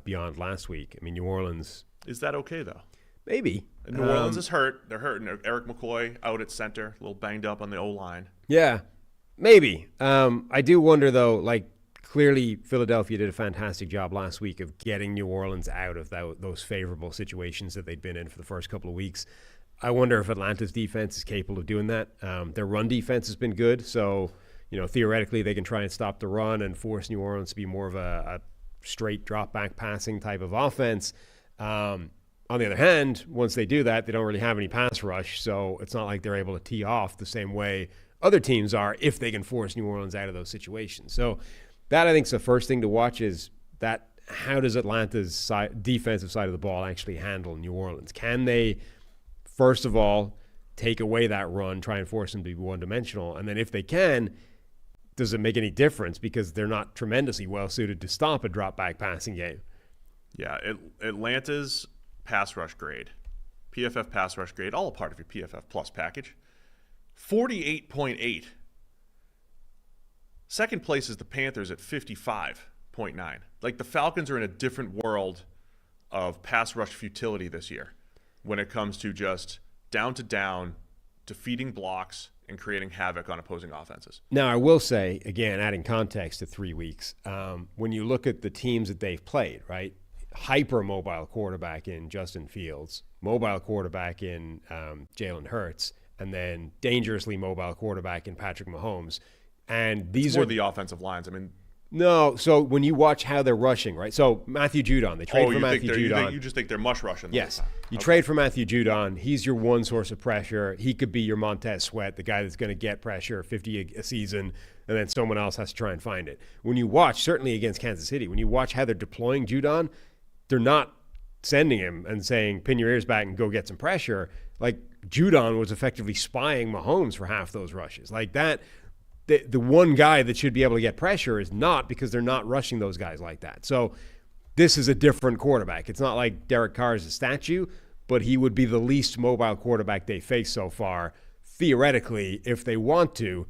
beyond last week. I mean, New Orleans. Is that okay, though? Maybe. New Orleans is hurt. They're hurting. Eric McCoy out at center, a little banged up on the O-line. Yeah, maybe. I do wonder, though, like, clearly Philadelphia did a fantastic job last week of getting New Orleans out of those favorable situations that they'd been in for the first couple of weeks. I wonder if Atlanta's defense is capable of doing that. Their run defense has been good, so theoretically they can try and stop the run and force New Orleans to be more of a straight drop-back passing type of offense. On the other hand, once they do that, they don't really have any pass rush, so it's not like they're able to tee off the same way other teams are if they can force New Orleans out of those situations. So that, I think, is the first thing to watch, is that how does Atlanta's defensive side of the ball actually handle New Orleans? Can they, first of all, take away that run, try and force them to be one-dimensional? And then if they can, does it make any difference? Because they're not tremendously well-suited to stop a drop-back passing game. Yeah, Atlanta's pass rush grade, PFF pass rush grade, all a part of your PFF Plus package, 48.8. Second place is the Panthers at 55.9. Like, the Falcons are in a different world of pass rush futility this year when it comes to just down-to-down, defeating blocks, and creating havoc on opposing offenses. Now, I will say, again, adding context to 3 weeks, when you look at the teams that they've played, right, hyper-mobile quarterback in Justin Fields, mobile quarterback in Jalen Hurts, and then dangerously mobile quarterback in Patrick Mahomes. And these are the offensive lines. I mean, no. So when you watch how they're rushing, right? So Matthew Judon, they trade for Matthew Judon. You just think they're mush rushing? Yes. You trade for Matthew Judon. He's your one source of pressure. He could be your Montez Sweat, the guy that's going to get pressure, 50 a season, and then someone else has to try and find it. When you watch, certainly against Kansas City, when you watch how they're deploying Judon, they're not sending him and saying, pin your ears back and go get some pressure. Like, Judon was effectively spying Mahomes for half those rushes. Like that, the one guy that should be able to get pressure is not, because they're not rushing those guys like that. So this is a different quarterback. It's not like Derek Carr is a statue, but he would be the least mobile quarterback they face so far. Theoretically, if they want to,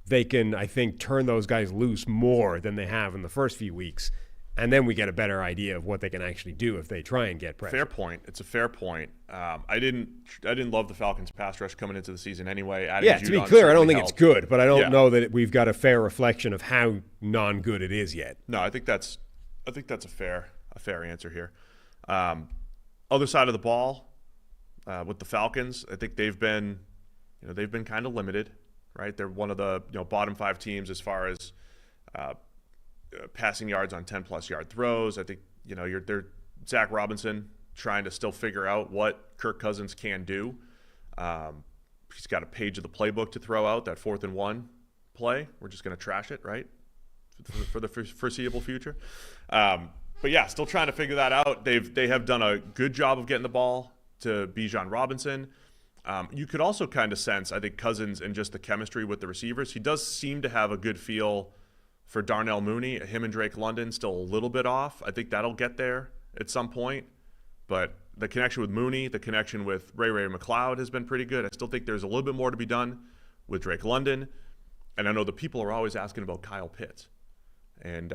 they can, I think, turn those guys loose more than they have in the first few weeks. And then we get a better idea of what they can actually do if they try and get pressure. Fair point. It's a fair point. I didn't love the Falcons' pass rush coming into the season anyway. Yeah, to be clear, I don't think it's good, but I don't know that we've got a fair reflection of how non-good it is yet. No, I think that's a fair answer here. Other side of the ball, with the Falcons, I think they've been kind of limited, right? They're one of the bottom 5 teams as far as passing yards on 10-plus yard throws. I think they're Zach Robinson trying to still figure out what Kirk Cousins can do. He's got a page of the playbook to throw out, that 4th and 1 play. We're just going to trash it, right, for the foreseeable future. But yeah, still trying to figure that out. They have done a good job of getting the ball to Bijan Robinson. You could also kind of sense, I think, Cousins and just the chemistry with the receivers. He does seem to have a good feel for Darnell Mooney. Him and Drake London still a little bit off. I think that'll get there at some point. But the connection with Mooney, the connection with Ray McLeod has been pretty good. I still think there's a little bit more to be done with Drake London. And I know the people are always asking about Kyle Pitts. And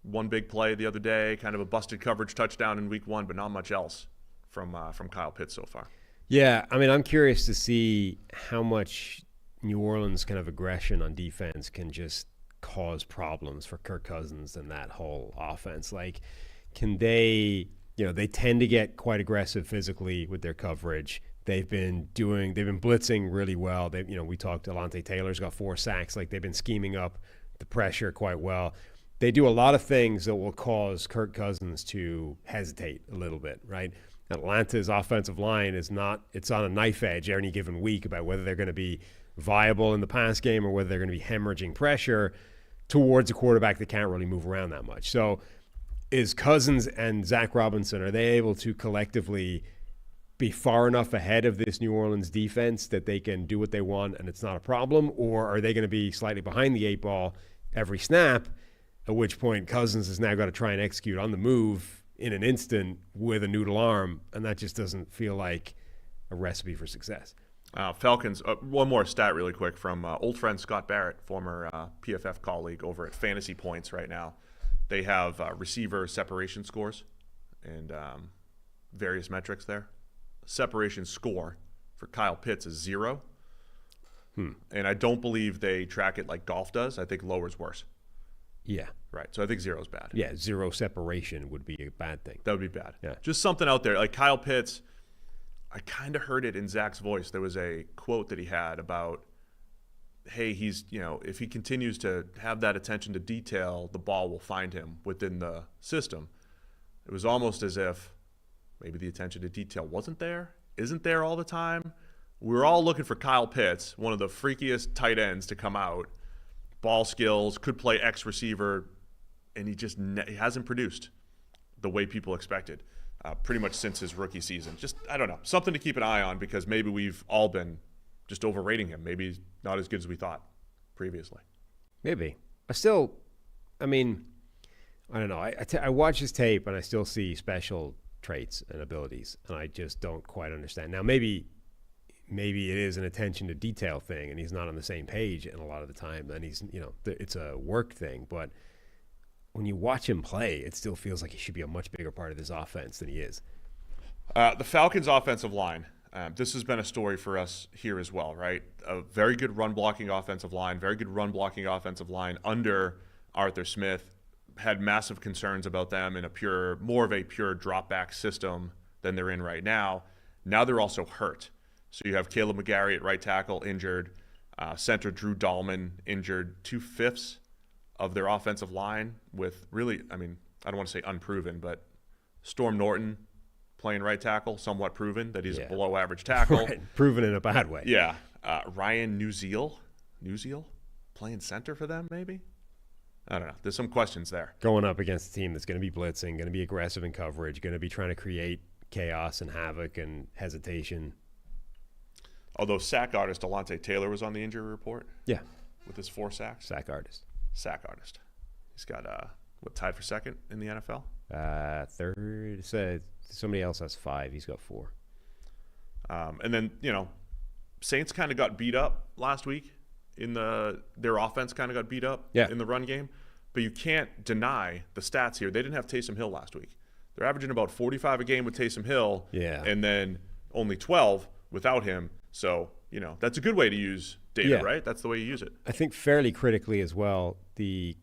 one big play the other day, kind of a busted coverage touchdown in week 1, but not much else from Kyle Pitts so far. Yeah, I mean, I'm curious to see how much New Orleans' kind of aggression on defense can just cause problems for Kirk Cousins and that whole offense. Like, can they tend to get quite aggressive physically with their coverage. They've been blitzing really well. We talked, Alontae Taylor's got 4 sacks. Like, they've been scheming up the pressure quite well. They do a lot of things that will cause Kirk Cousins to hesitate a little bit, right? Atlanta's offensive line it's on a knife edge any given week about whether they're going to be viable in the pass game or whether they're going to be hemorrhaging pressure towards a quarterback that can't really move around that much. So is Cousins and Zach Robinson, are they able to collectively be far enough ahead of this New Orleans defense that they can do what they want and it's not a problem? Or are they going to be slightly behind the eight ball every snap, at which point Cousins has now got to try and execute on the move in an instant with a noodle arm, and that just doesn't feel like a recipe for success. Falcons, one more stat really quick from old friend Scott Barrett, former PFF colleague over at Fantasy Points right now. They have receiver separation scores and various metrics there. Separation score for Kyle Pitts is 0. And I don't believe they track it like golf does. I think lower is worse. Yeah. Right. So I think 0 is bad. Yeah, 0 separation would be a bad thing. That would be bad. Yeah. Just something out there. Like Kyle Pitts, I kind of heard it in Zach's voice. There was a quote that he had about, hey, he's, if he continues to have that attention to detail, the ball will find him within the system. It was almost as if maybe the attention to detail isn't there all the time. We're all looking for Kyle Pitts, one of the freakiest tight ends to come out. Ball skills, could play X receiver, and he hasn't produced the way people expected pretty much since his rookie season. Just, I don't know, something to keep an eye on because maybe we've all been just overrating him. Maybe he's not as good as we thought previously. Maybe. I don't know. I watch his tape and I still see special traits and abilities, and I just don't quite understand. Now, maybe it is an attention to detail thing and he's not on the same page and a lot of the time, and he's, it's a work thing, but when you watch him play, it still feels like he should be a much bigger part of this offense than he is. The Falcons offensive line, this has been a story for us here as well, right? A very good run blocking offensive line under Arthur Smith. Had massive concerns about them in more of a pure drop back system than they're in right now. Now they're also hurt. So you have Caleb McGarry at right tackle injured, center Drew Dahlman injured, 2/5 of their offensive line with really, I don't want to say unproven, but Storm Norton playing right tackle, somewhat proven that he's a below average tackle. Right. Proven in a bad way. Yeah. Ryan Newsiel playing center for them maybe? I don't know. There's some questions there. Going up against a team that's going to be blitzing, going to be aggressive in coverage, going to be trying to create chaos and havoc and hesitation. Although sack artist Alontae Taylor was on the injury report. Yeah. With his 4 sacks. Sack artist. He's got, tied for second in the NFL? Third. Somebody else has 5. He's got 4. And then, Saints kind of got beat up last week. Their offense kind of got beat up in the run game. But you can't deny the stats here. They didn't have Taysom Hill last week. They're averaging about 45 a game with Taysom Hill. Yeah. And then only 12 without him. So, that's a good way to use data, right? That's the way you use it. I think fairly critically as well, the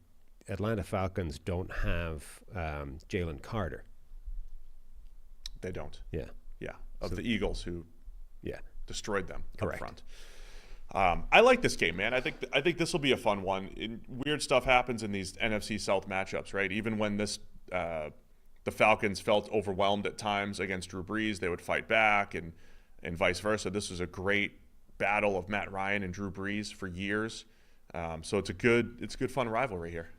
Atlanta Falcons don't have Jalen Carter. They don't. Yeah. Yeah. Of the Eagles who destroyed them Correct. up front. I like this game, man. I think this will be a fun one. Weird stuff happens in these NFC South matchups, right? Even when the Falcons felt overwhelmed at times against Drew Brees, they would fight back and vice versa. This was a great battle of Matt Ryan and Drew Brees for years. So it's a good fun rivalry here.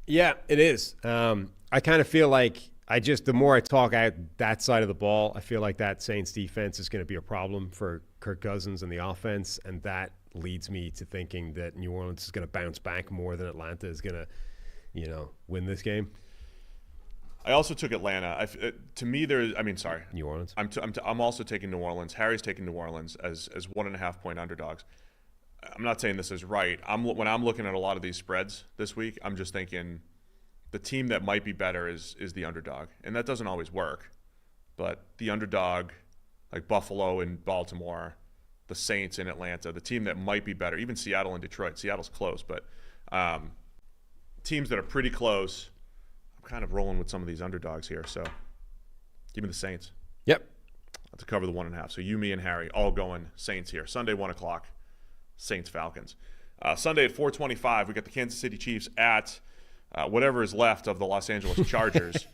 Yeah, it is. I kind of feel like the more I talk out that side of the ball, I feel like that Saints defense is going to be a problem for Kirk Cousins and the offense, and that leads me to thinking that New Orleans is going to bounce back more than Atlanta is going to, win this game. I also took Atlanta. New Orleans. I'm also taking New Orleans. Harry's taking New Orleans as 1.5 point underdogs. I'm not saying this is right. When I'm looking at a lot of these spreads this week, I'm just thinking the team that might be better is the underdog, and that doesn't always work. But the underdog, like Buffalo and Baltimore, the Saints in Atlanta, the team that might be better, even Seattle and Detroit. Seattle's close, but teams that are pretty close. Kind of rolling with some of these underdogs here, so give me the Saints. Yep. To cover the 1.5. So you, me, and Harry all going Saints here. Sunday, 1 o'clock, Saints Falcons. Sunday at 4:25, we got the Kansas City Chiefs at whatever is left of the Los Angeles Chargers.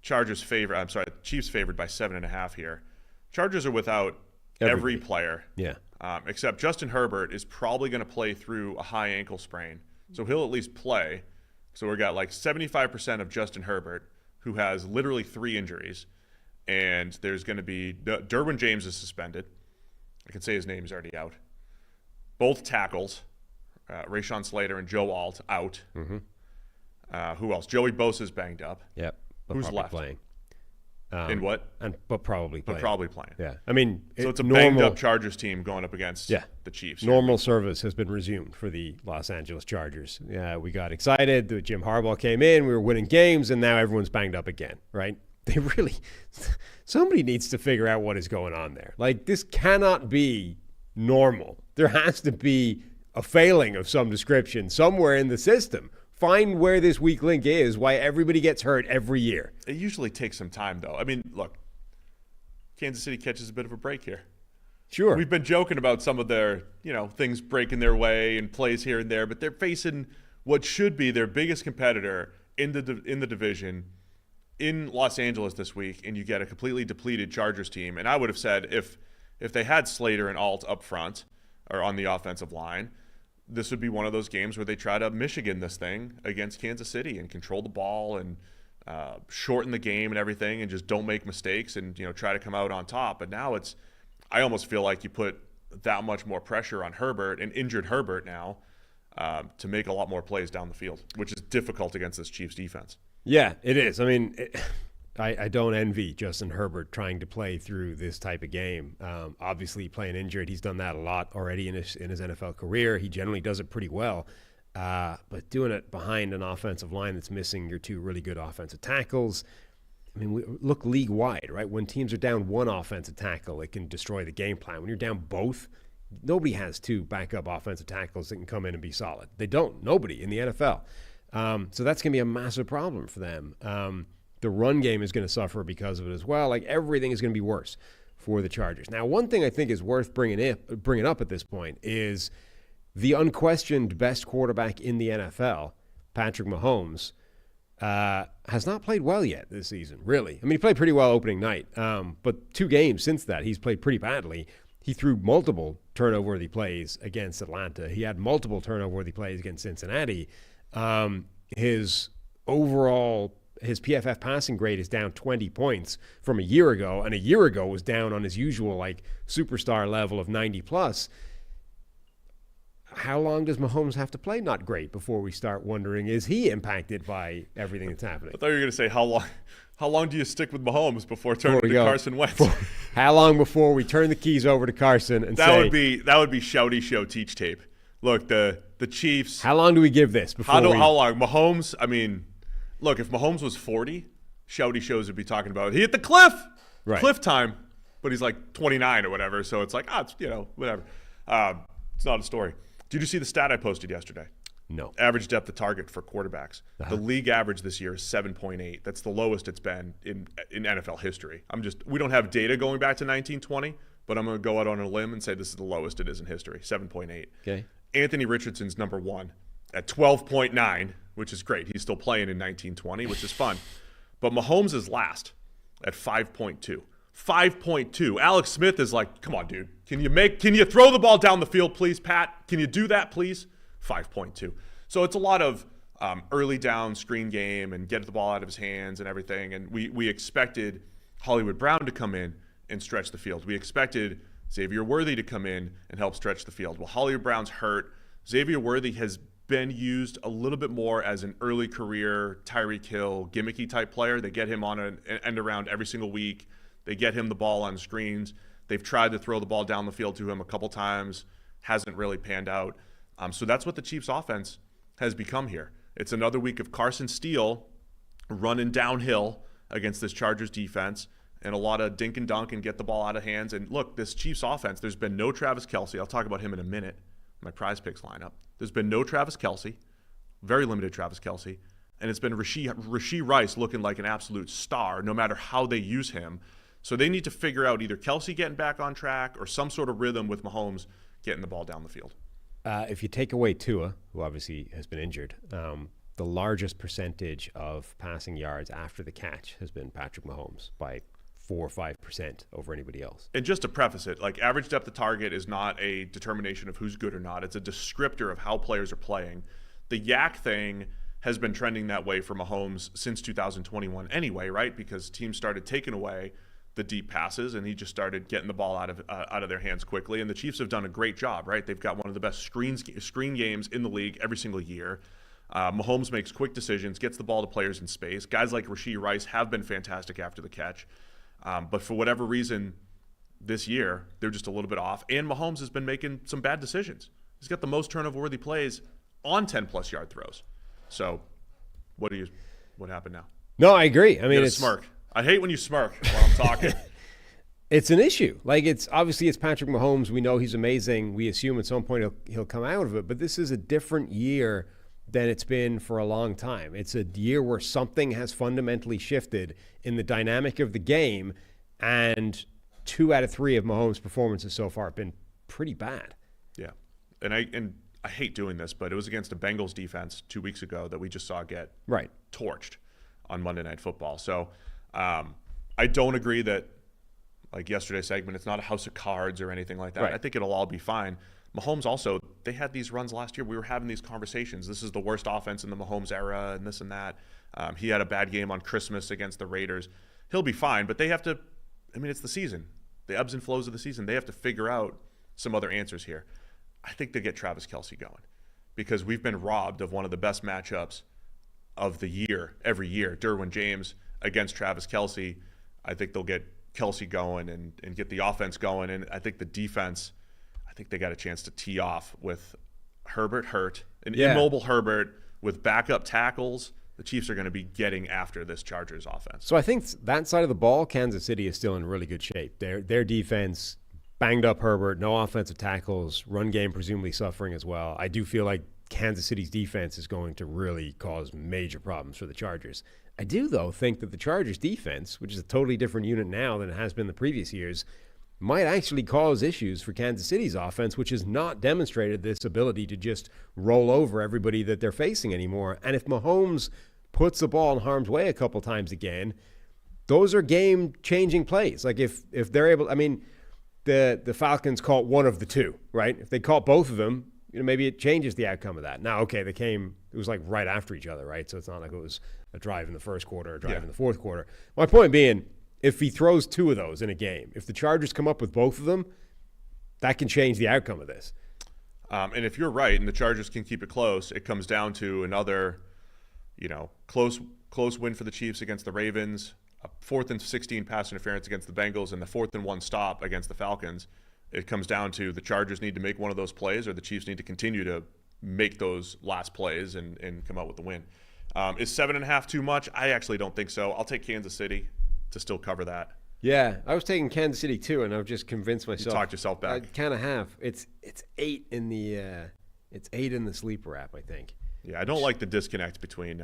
Chiefs favored by 7.5 here. Chargers are without every player. Yeah. Except Justin Herbert is probably going to play through a high ankle sprain. So he'll at least play. So we got like 75% of Justin Herbert, who has literally 3 injuries. And there's going to be Derwin James is suspended. I can say his name is already out. Both tackles, Rashawn Slater and Joe Alt, out. Mm-hmm. Who else? Joey Bosa's banged up. Yep. Who's left? Playing. In what? But probably playing. But probably playing. Yeah. I mean, so it's a banged-up Chargers team going up against the Chiefs. Normal service has been resumed for the Los Angeles Chargers. Yeah, we got excited. Jim Harbaugh came in. We were winning games, and now everyone's banged up again, right? They really – somebody needs to figure out what is going on there. Like, this cannot be normal. There has to be a failing of some description somewhere in the system. Find where this weak link is, why everybody gets hurt every year. It usually takes some time, though. I mean, look, Kansas City catches a bit of a break here. Sure. We've been joking about some of their, things breaking their way and plays here and there, but they're facing what should be their biggest competitor in the division in Los Angeles this week, and you get a completely depleted Chargers team. And I would have said if they had Slater and Alt up front or on the offensive line, this would be one of those games where they try to Michigan this thing against Kansas City and control the ball and shorten the game and everything and just don't make mistakes and try to come out on top. But now I almost feel like you put that much more pressure on Herbert and injured Herbert now to make a lot more plays down the field, which is difficult against this Chiefs defense. Yeah, it is. I mean, I don't envy Justin Herbert trying to play through this type of game. Obviously, playing injured, he's done that a lot already in his NFL career. He generally does it pretty well. But doing it behind an offensive line that's missing your 2 really good offensive tackles, I mean, we look league-wide, right? When teams are down 1 offensive tackle, it can destroy the game plan. When you're down both, nobody has 2 backup offensive tackles that can come in and be solid. They don't. Nobody in the NFL. So that's going to be a massive problem for them. The run game is going to suffer because of it as well. Like, everything is going to be worse for the Chargers. Now, one thing I think is worth bringing up at this point is the unquestioned best quarterback in the NFL, Patrick Mahomes, has not played well yet this season, really. I mean, he played pretty well opening night, but 2 games since that, he's played pretty badly. He threw multiple turnover-worthy plays against Atlanta. He had multiple turnover-worthy plays against Cincinnati. His PFF passing grade is down 20 points from a year ago, and a year ago was down on his usual superstar level of 90+. How long does Mahomes have to play not great before we start wondering, is he impacted by everything that's happening? I thought you were going to say how long do you stick with Mahomes before turning to Carson Wentz? How long before we turn the keys over to Carson and that would be Shouty Show teach tape. Look, the Chiefs. How long do we give this before? How long? Mahomes. I mean, look, if Mahomes was 40, Shouty Shows would be talking about he hit the cliff, right. Cliff time. But he's like 29 or whatever, so it's like it's whatever. It's not a story. Did you see the stat I posted yesterday? No. Average depth of target for quarterbacks. The league average this year is 7.8. That's the lowest it's been in NFL history. We don't have data going back to 1920, but I'm going to go out on a limb and say this is the lowest it is in history, 7.8. Okay. Anthony Richardson's number 1 at 12.9, which is great. He's still playing in 1920, which is fun. But Mahomes is last at 5.2. 5.2. Alex Smith is like, come on, dude. Can you throw the ball down the field, please, Pat? Can you do that, please? 5.2. So it's a lot of early down screen game and get the ball out of his hands and everything. And we expected Hollywood Brown to come in and stretch the field. We expected Xavier Worthy to come in and help stretch the field. Well, Hollywood Brown's hurt. Xavier Worthy has been used a little bit more as an early career Tyreek Hill gimmicky type player. They get him on an end around every single week. They get him the ball on screens. They've tried to throw the ball down the field to him a couple times. Hasn't really panned out. So that's what the Chiefs offense has become here. It's another week of Carson Steele running downhill against this Chargers defense and a lot of dink and dunk and get the ball out of hands. And look, this Chiefs offense, there's been no Travis Kelce. I'll talk about him in a minute, my PrizePicks lineup. There's been no Travis Kelce, very limited Travis Kelce. And it's been Rashee Rice looking like an absolute star no matter how they use him. So they need to figure out either Kelce getting back on track or some sort of rhythm with Mahomes getting the ball down the field. If you take away Tua, who obviously has been injured, the largest percentage of passing yards after the catch has been Patrick Mahomes by 4 or 5% over anybody else. And just to preface it, like average depth of target is not a determination of who's good or not. It's a descriptor of how players are playing. The yak thing has been trending that way for Mahomes since 2021 anyway, right? Because teams started taking away the deep passes, and he just started getting the ball out of their hands quickly. And the Chiefs have done a great job, right? They've got one of the best screen games in the league every single year. Mahomes makes quick decisions, gets the ball to players in space. Guys like Rashee Rice have been fantastic after the catch. But for whatever reason, this year, they're just a little bit off. And Mahomes has been making some bad decisions. He's got the most turnover-worthy plays on 10-plus yard throws. So what happened now? No, I agree. I mean, it's smirk. I hate when you smirk while I'm talking. It's an issue. Like, it's Patrick Mahomes. We know he's amazing. We assume at some point he'll come out of it. But this is a different year than it's been for a long time. It's a year where something has fundamentally shifted in the dynamic of the game, and 2 out of 3 of Mahomes' performances so far have been pretty bad. Yeah, and I hate doing this, but it was against a Bengals defense 2 weeks ago that we just saw get torched on Monday Night Football. So I don't agree that, like yesterday's segment, it's not a house of cards or anything like that. Right. I think it'll all be fine. Mahomes also, they had these runs last year. We were having these conversations. This is the worst offense in the Mahomes era and this and that. He had a bad game on Christmas against the Raiders. He'll be fine, but they have to, I mean, it's the season. The ebbs and flows of the season. They have to figure out some other answers here. I think they get Travis Kelce going because we've been robbed of one of the best matchups of the year every year. Derwin James against Travis Kelce. I think they'll get Kelce going and get the offense going. And I think the defense, I think they got a chance to tee off with Herbert hurt, an immobile Herbert with backup tackles. The Chiefs are going to be getting after this Chargers offense. So I think that side of the ball, Kansas City is still in really good shape. Their defense banged up Herbert, no offensive tackles, run game presumably suffering as well. I do feel like Kansas City's defense is going to really cause major problems for the Chargers. I do, though, think that the Chargers defense, which is a totally different unit now than it has been the previous years, might actually cause issues for Kansas City's offense, which has not demonstrated this ability to just roll over everybody that they're facing anymore. And if Mahomes puts the ball in harm's way a couple times again, those are game-changing plays. Like if they're able, I mean, the Falcons caught one of the two, right? If they caught both of them, maybe it changes the outcome of that. Now, okay, it was like right after each other, right? So it's not like it was a drive in the first quarter, a drive in the fourth quarter. My point being, if he throws 2 of those in a game, if the Chargers come up with both of them, that can change the outcome of this. And if you're right and the Chargers can keep it close, it comes down to another, close win for the Chiefs against the Ravens, a 4th and 16 pass interference against the Bengals, and the 4th and 1 stop against the Falcons. It comes down to the Chargers need to make one of those plays, or the Chiefs need to continue to make those last plays and come out with the win. Is 7.5 too much? I actually don't think so. I'll take Kansas City to still cover that. Yeah, I was taking Kansas City too, and I've just convinced myself. You talked yourself back. I kind of have. It's 8 in the sleeper app, I think. Yeah, I don't like the disconnect between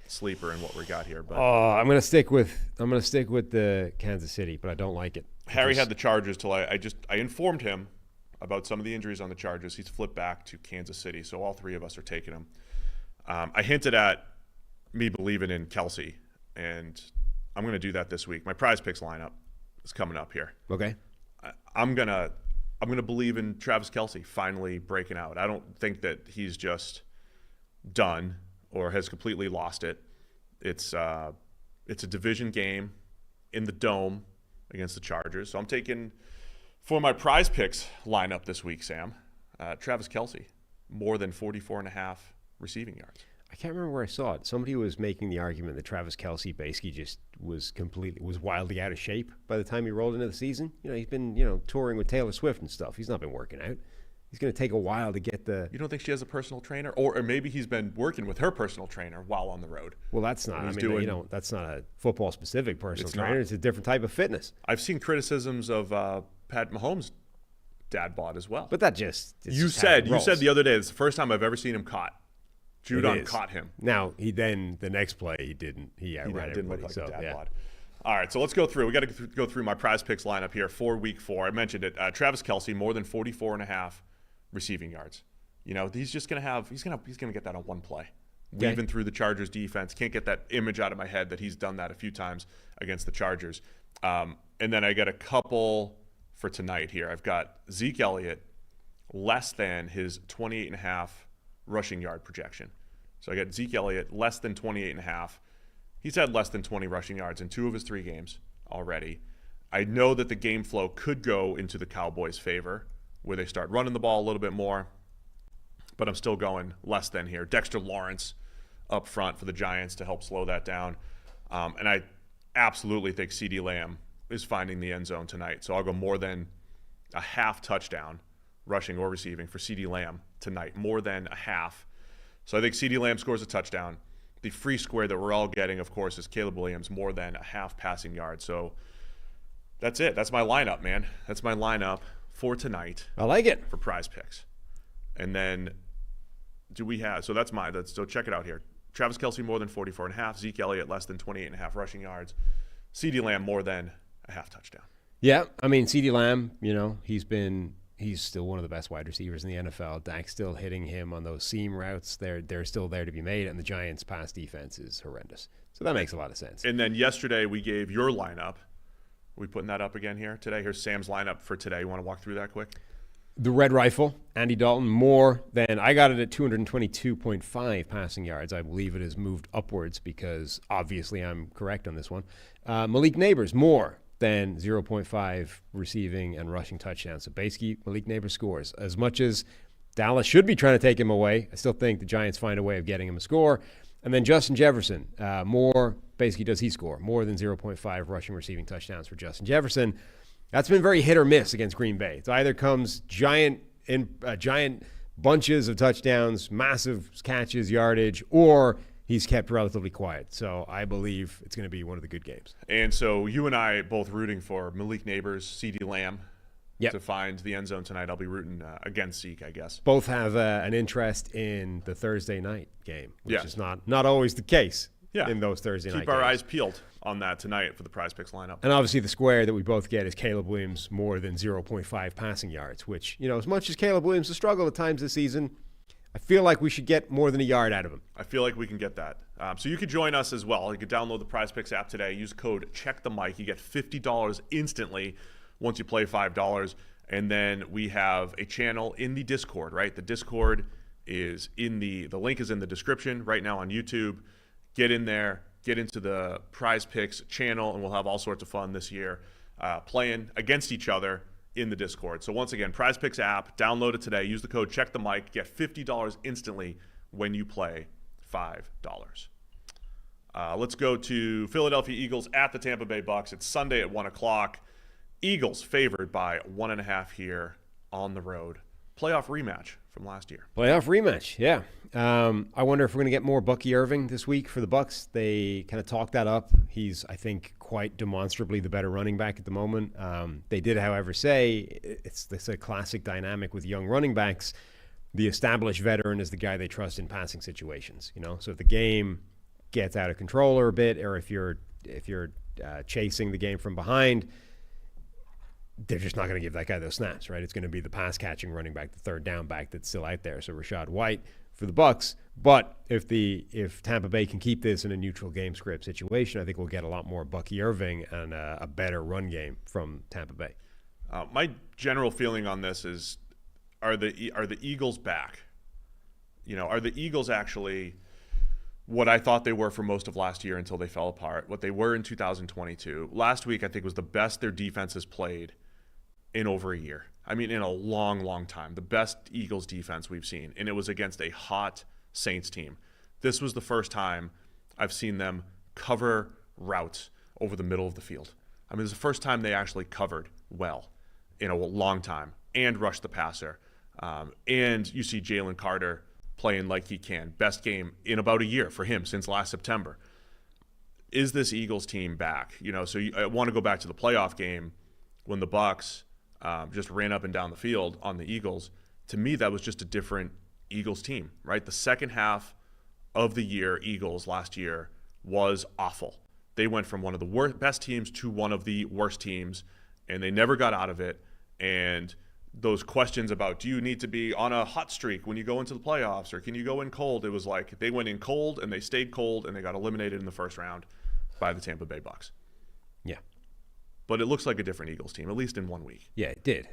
sleeper and what we got here. But I'm gonna stick with the Kansas City, but I don't like it. Harry had the Chargers till I informed him about some of the injuries on the Chargers. He's flipped back to Kansas City, so all 3 of us are taking him. I hinted at me believing in Kelce, and I'm going to do that this week. My PrizePicks lineup is coming up here. Okay. I'm gonna believe in Travis Kelce finally breaking out. I don't think that he's just done or has completely lost it. It's a division game in the Dome against the Chargers. So I'm taking, for my PrizePicks lineup this week, Sam, Travis Kelce, more than 44.5 receiving yards. I can't remember where I saw it. Somebody was making the argument that Travis Kelce basically just was wildly out of shape by the time he rolled into the season. He's been, touring with Taylor Swift and stuff. He's not been working out. He's going to take a while to get the... You don't think she has a personal trainer? Or maybe he's been working with her personal trainer while on the road. Well, that's not. That's not a football-specific personal trainer. It's a different type of fitness. I've seen criticisms of Pat Mahomes' dad bod as well. But that just... You said the other day, it's the first time I've ever seen him caught. Judon caught him. Now, the next play, he didn't. He didn't look like a dad bod. All right, so let's go through. We got to go through my PrizePicks lineup here for week 4. I mentioned it. Travis Kelce, more than 44.5 receiving yards. He's just gonna get that on one play. Okay. Weaving through the Chargers defense. Can't get that image out of my head that he's done that a few times against the Chargers. And then I got a couple for tonight here. I've got Zeke Elliott less than his 28.5 rushing yard projection. So I got Zeke Elliott less than 28.5. He's had less than 20 rushing yards in 2 of his 3 games already. I know that the game flow could go into the Cowboys' favor, where they start running the ball a little bit more, but I'm still going less than here. Dexter Lawrence up front for the Giants to help slow that down. And I absolutely think CeeDee Lamb is finding the end zone tonight. So I'll go more than a half touchdown, rushing or receiving, for CeeDee Lamb tonight, more than a half. So I think CeeDee Lamb scores a touchdown. The free square that we're all getting, of course, is Caleb Williams, more than a half passing yard. So that's it. That's my lineup, man. That's my lineup for tonight. I like it. For PrizePicks. And then do we have – so that's mine. So check it out here. Travis Kelce more than 44.5. Zeke Elliott less than 28.5 rushing yards. CeeDee Lamb more than a half touchdown. Yeah, I mean, CeeDee Lamb, he's still one of the best wide receivers in the NFL. Dak's still hitting him on those seam routes. They're still there to be made, and the Giants' pass defense is horrendous. So that makes a lot of sense. And then yesterday we gave your lineup. Are we putting that up again here today? Here's Sam's lineup for today. You want to walk through that quick? The Red Rifle, Andy Dalton, more than – I got it at 222.5 passing yards. I believe it has moved upwards because obviously I'm correct on this one. Malik Neighbors, more than 0.5 receiving and rushing touchdowns. So basically, Malik Neighbors scores. As much as Dallas should be trying to take him away, I still think the Giants find a way of getting him a score. And then Justin Jefferson, basically does he score? More than 0.5 rushing receiving touchdowns for Justin Jefferson. That's been very hit or miss against Green Bay. It either comes giant bunches of touchdowns, massive catches, yardage, or he's kept relatively quiet. So I believe it's going to be one of the good games. And so you and I both rooting for Malik Neighbors, CeeDee Lamb Yep. to find the end zone tonight. I'll be rooting against Zeke, I guess. Both have an interest in the Thursday night game, which Yeah. is not always the case Yeah. in those Thursday night Keep our games. eyes peeled on that tonight for the PrizePicks lineup. And obviously the square that we both get is Caleb Williams more than 0.5 passing yards, which, as much as Caleb Williams has struggled at times this season, I feel like we should get more than a yard out of him. I feel like we can get that. So you could join us as well. You could download the PrizePicks app today. Use code CheckTheMic. You get $50 instantly once you play $5. And then we have a channel in the Discord, right? The Discord is in the link is in the description right now on YouTube. Get in there, get into the PrizePicks channel, and we'll have all sorts of fun this year playing against each other in the Discord. So once again, PrizePicks app, download it today. Use the code CheckTheMic. Get $50 instantly when you play $5. Let's go to Philadelphia Eagles at the Tampa Bay Bucks. It's Sunday at 1 o'clock. Eagles favored by 1.5 here on the road. Playoff rematch from last year. Playoff rematch, yeah. I wonder if we're going to get more Bucky Irving this week for the Bucks. They kind of talked that up. He's, I think, quite demonstrably the better running back at the moment. They did, however, say it's a classic dynamic with young running backs. The established veteran is the guy they trust in passing situations. So if the game gets out of control a bit, or if you're chasing the game from behind, they're just not going to give that guy those snaps, right? It's going to be the pass-catching running back, the third down back that's still out there. So Rashad White for the Bucks. But if Tampa Bay can keep this in a neutral game script situation, I think we'll get a lot more Bucky Irving and a better run game from Tampa Bay. My general feeling on this is, are the Eagles back? Are the Eagles actually what I thought they were for most of last year until they fell apart? What they were in 2022. Last week, I think, was the best their defense has played in over a year. I mean, in a long, long time. The best Eagles defense we've seen. And it was against a hot Saints team. This was the first time I've seen them cover routes over the middle of the field. I mean, it's the first time they actually covered well in a long time and rushed the passer. And you see Jalen Carter playing like he can. Best game in about a year for him since last September. Is this Eagles team back? So I want to go back to the playoff game when the Bucks just ran up and down the field on the Eagles. To me, that was just a different Eagles team, right? The second half of the year, Eagles last year was awful. They went from one of the best teams to one of the worst teams, and they never got out of it. And those questions about, do you need to be on a hot streak when you go into the playoffs, or can you go in cold? It was like they went in cold and they stayed cold and they got eliminated in the first round by the Tampa Bay Bucks. Yeah. But it looks like a different Eagles team, at least in 1 week. Yeah, it did.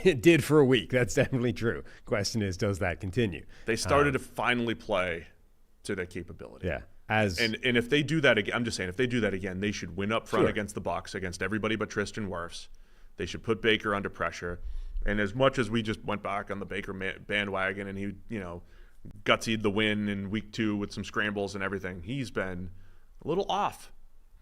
It did for a week. That's definitely true. Question is, does that continue? They started to finally play to their capability. Yeah. And if they do that again, I'm just saying, if they do that again, they should win up front Sure. against the Bucs, against everybody but Tristan Wirfs. They should put Baker under pressure. And as much as we just went back on the Baker bandwagon and he, gutsied the win in week 2 with some scrambles and everything, he's been a little off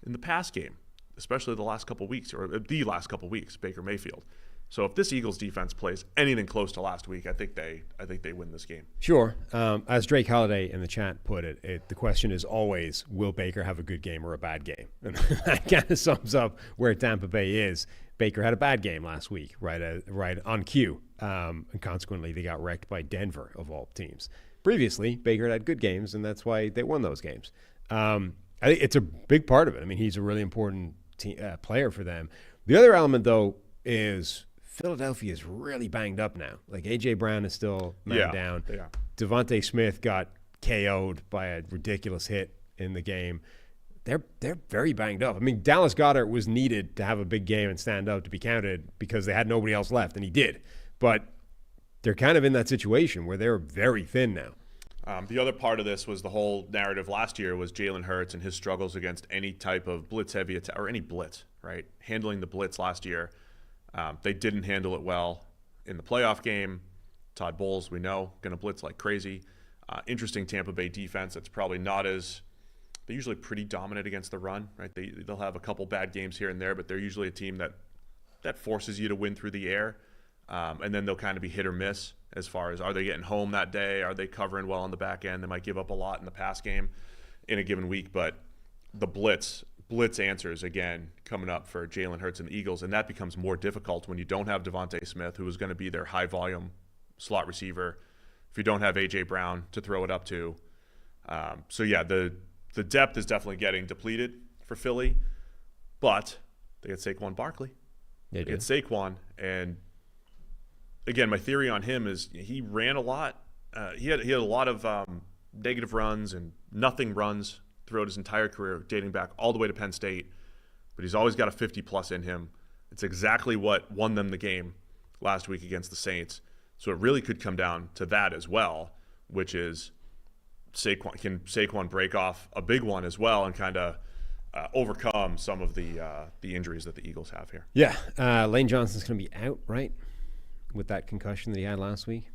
in the pass game, especially the last couple weeks, Baker Mayfield. So if this Eagles defense plays anything close to last week, I think they win this game. Sure. As Drake Holliday in the chat put it, the question is always, will Baker have a good game or a bad game? And that kind of sums up where Tampa Bay is. Baker had a bad game last week, right on cue. And consequently, they got wrecked by Denver, of all teams. Previously, Baker had good games, and that's why they won those games. I think it's a big part of it. I mean, he's a really important player for them. The other element, though, is Philadelphia is really banged up now. Like, A.J. Brown is still man down. Yeah. Devontae Smith got KO'd by a ridiculous hit in the game. They're very banged up. I mean, Dallas Goedert was needed to have a big game and stand up to be counted because they had nobody else left, and he did. But they're kind of in that situation where they're very thin now. The other part of this was the whole narrative last year was Jalen Hurts and his struggles against any type of blitz-heavy attack, or any blitz, right? Handling the blitz last year. They didn't handle it well in the playoff game. Todd Bowles, we know, going to blitz like crazy. Interesting Tampa Bay defense. It's probably not as – they're usually pretty dominant against the run, right? They'll have a couple bad games here and there, but they're usually a team that forces you to win through the air. And then they'll kind of be hit or miss as far as, are they getting home that day? Are they covering well on the back end? They might give up a lot in the pass game in a given week. But the blitz answers, again, coming up for Jalen Hurts and the Eagles. And that becomes more difficult when you don't have Devontae Smith, who is going to be their high-volume slot receiver, if you don't have A.J. Brown to throw it up to. The depth is definitely getting depleted for Philly. But they get Saquon Barkley. They get Saquon, and again, my theory on him is he ran a lot. He had a lot of negative runs and nothing runs throughout his entire career, dating back all the way to Penn State. But he's always got a 50-plus in him. It's exactly what won them the game last week against the Saints. So it really could come down to that as well, which is can Saquon break off a big one as well and kind of overcome some of the injuries that the Eagles have here. Yeah. Lane Johnson's going to be out, right? With that concussion that he had last week?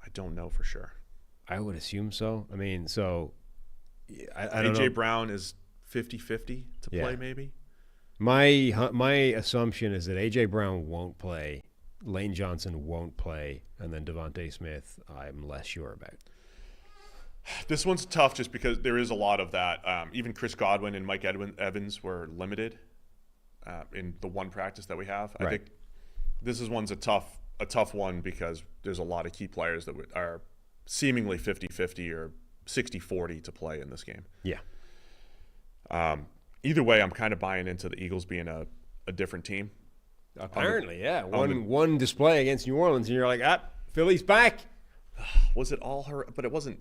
I don't know for sure. I would assume so. I mean, I don't know. A.J. Brown is 50-50 to play maybe? My assumption is that A.J. Brown won't play, Lane Johnson won't play, and then Devontae Smith I'm less sure about. This one's tough just because there is a lot of that. Even Chris Godwin and Mike Evans were limited in the one practice that we have. Right. I think this one's a tough one because there's a lot of key players that are seemingly 50-50 or 60-40 to play in this game. Yeah. Either way, I'm kind of buying into the Eagles being a different team. Apparently, yeah. One display against New Orleans, and you're like, Philly's back. Was it all her? But it wasn't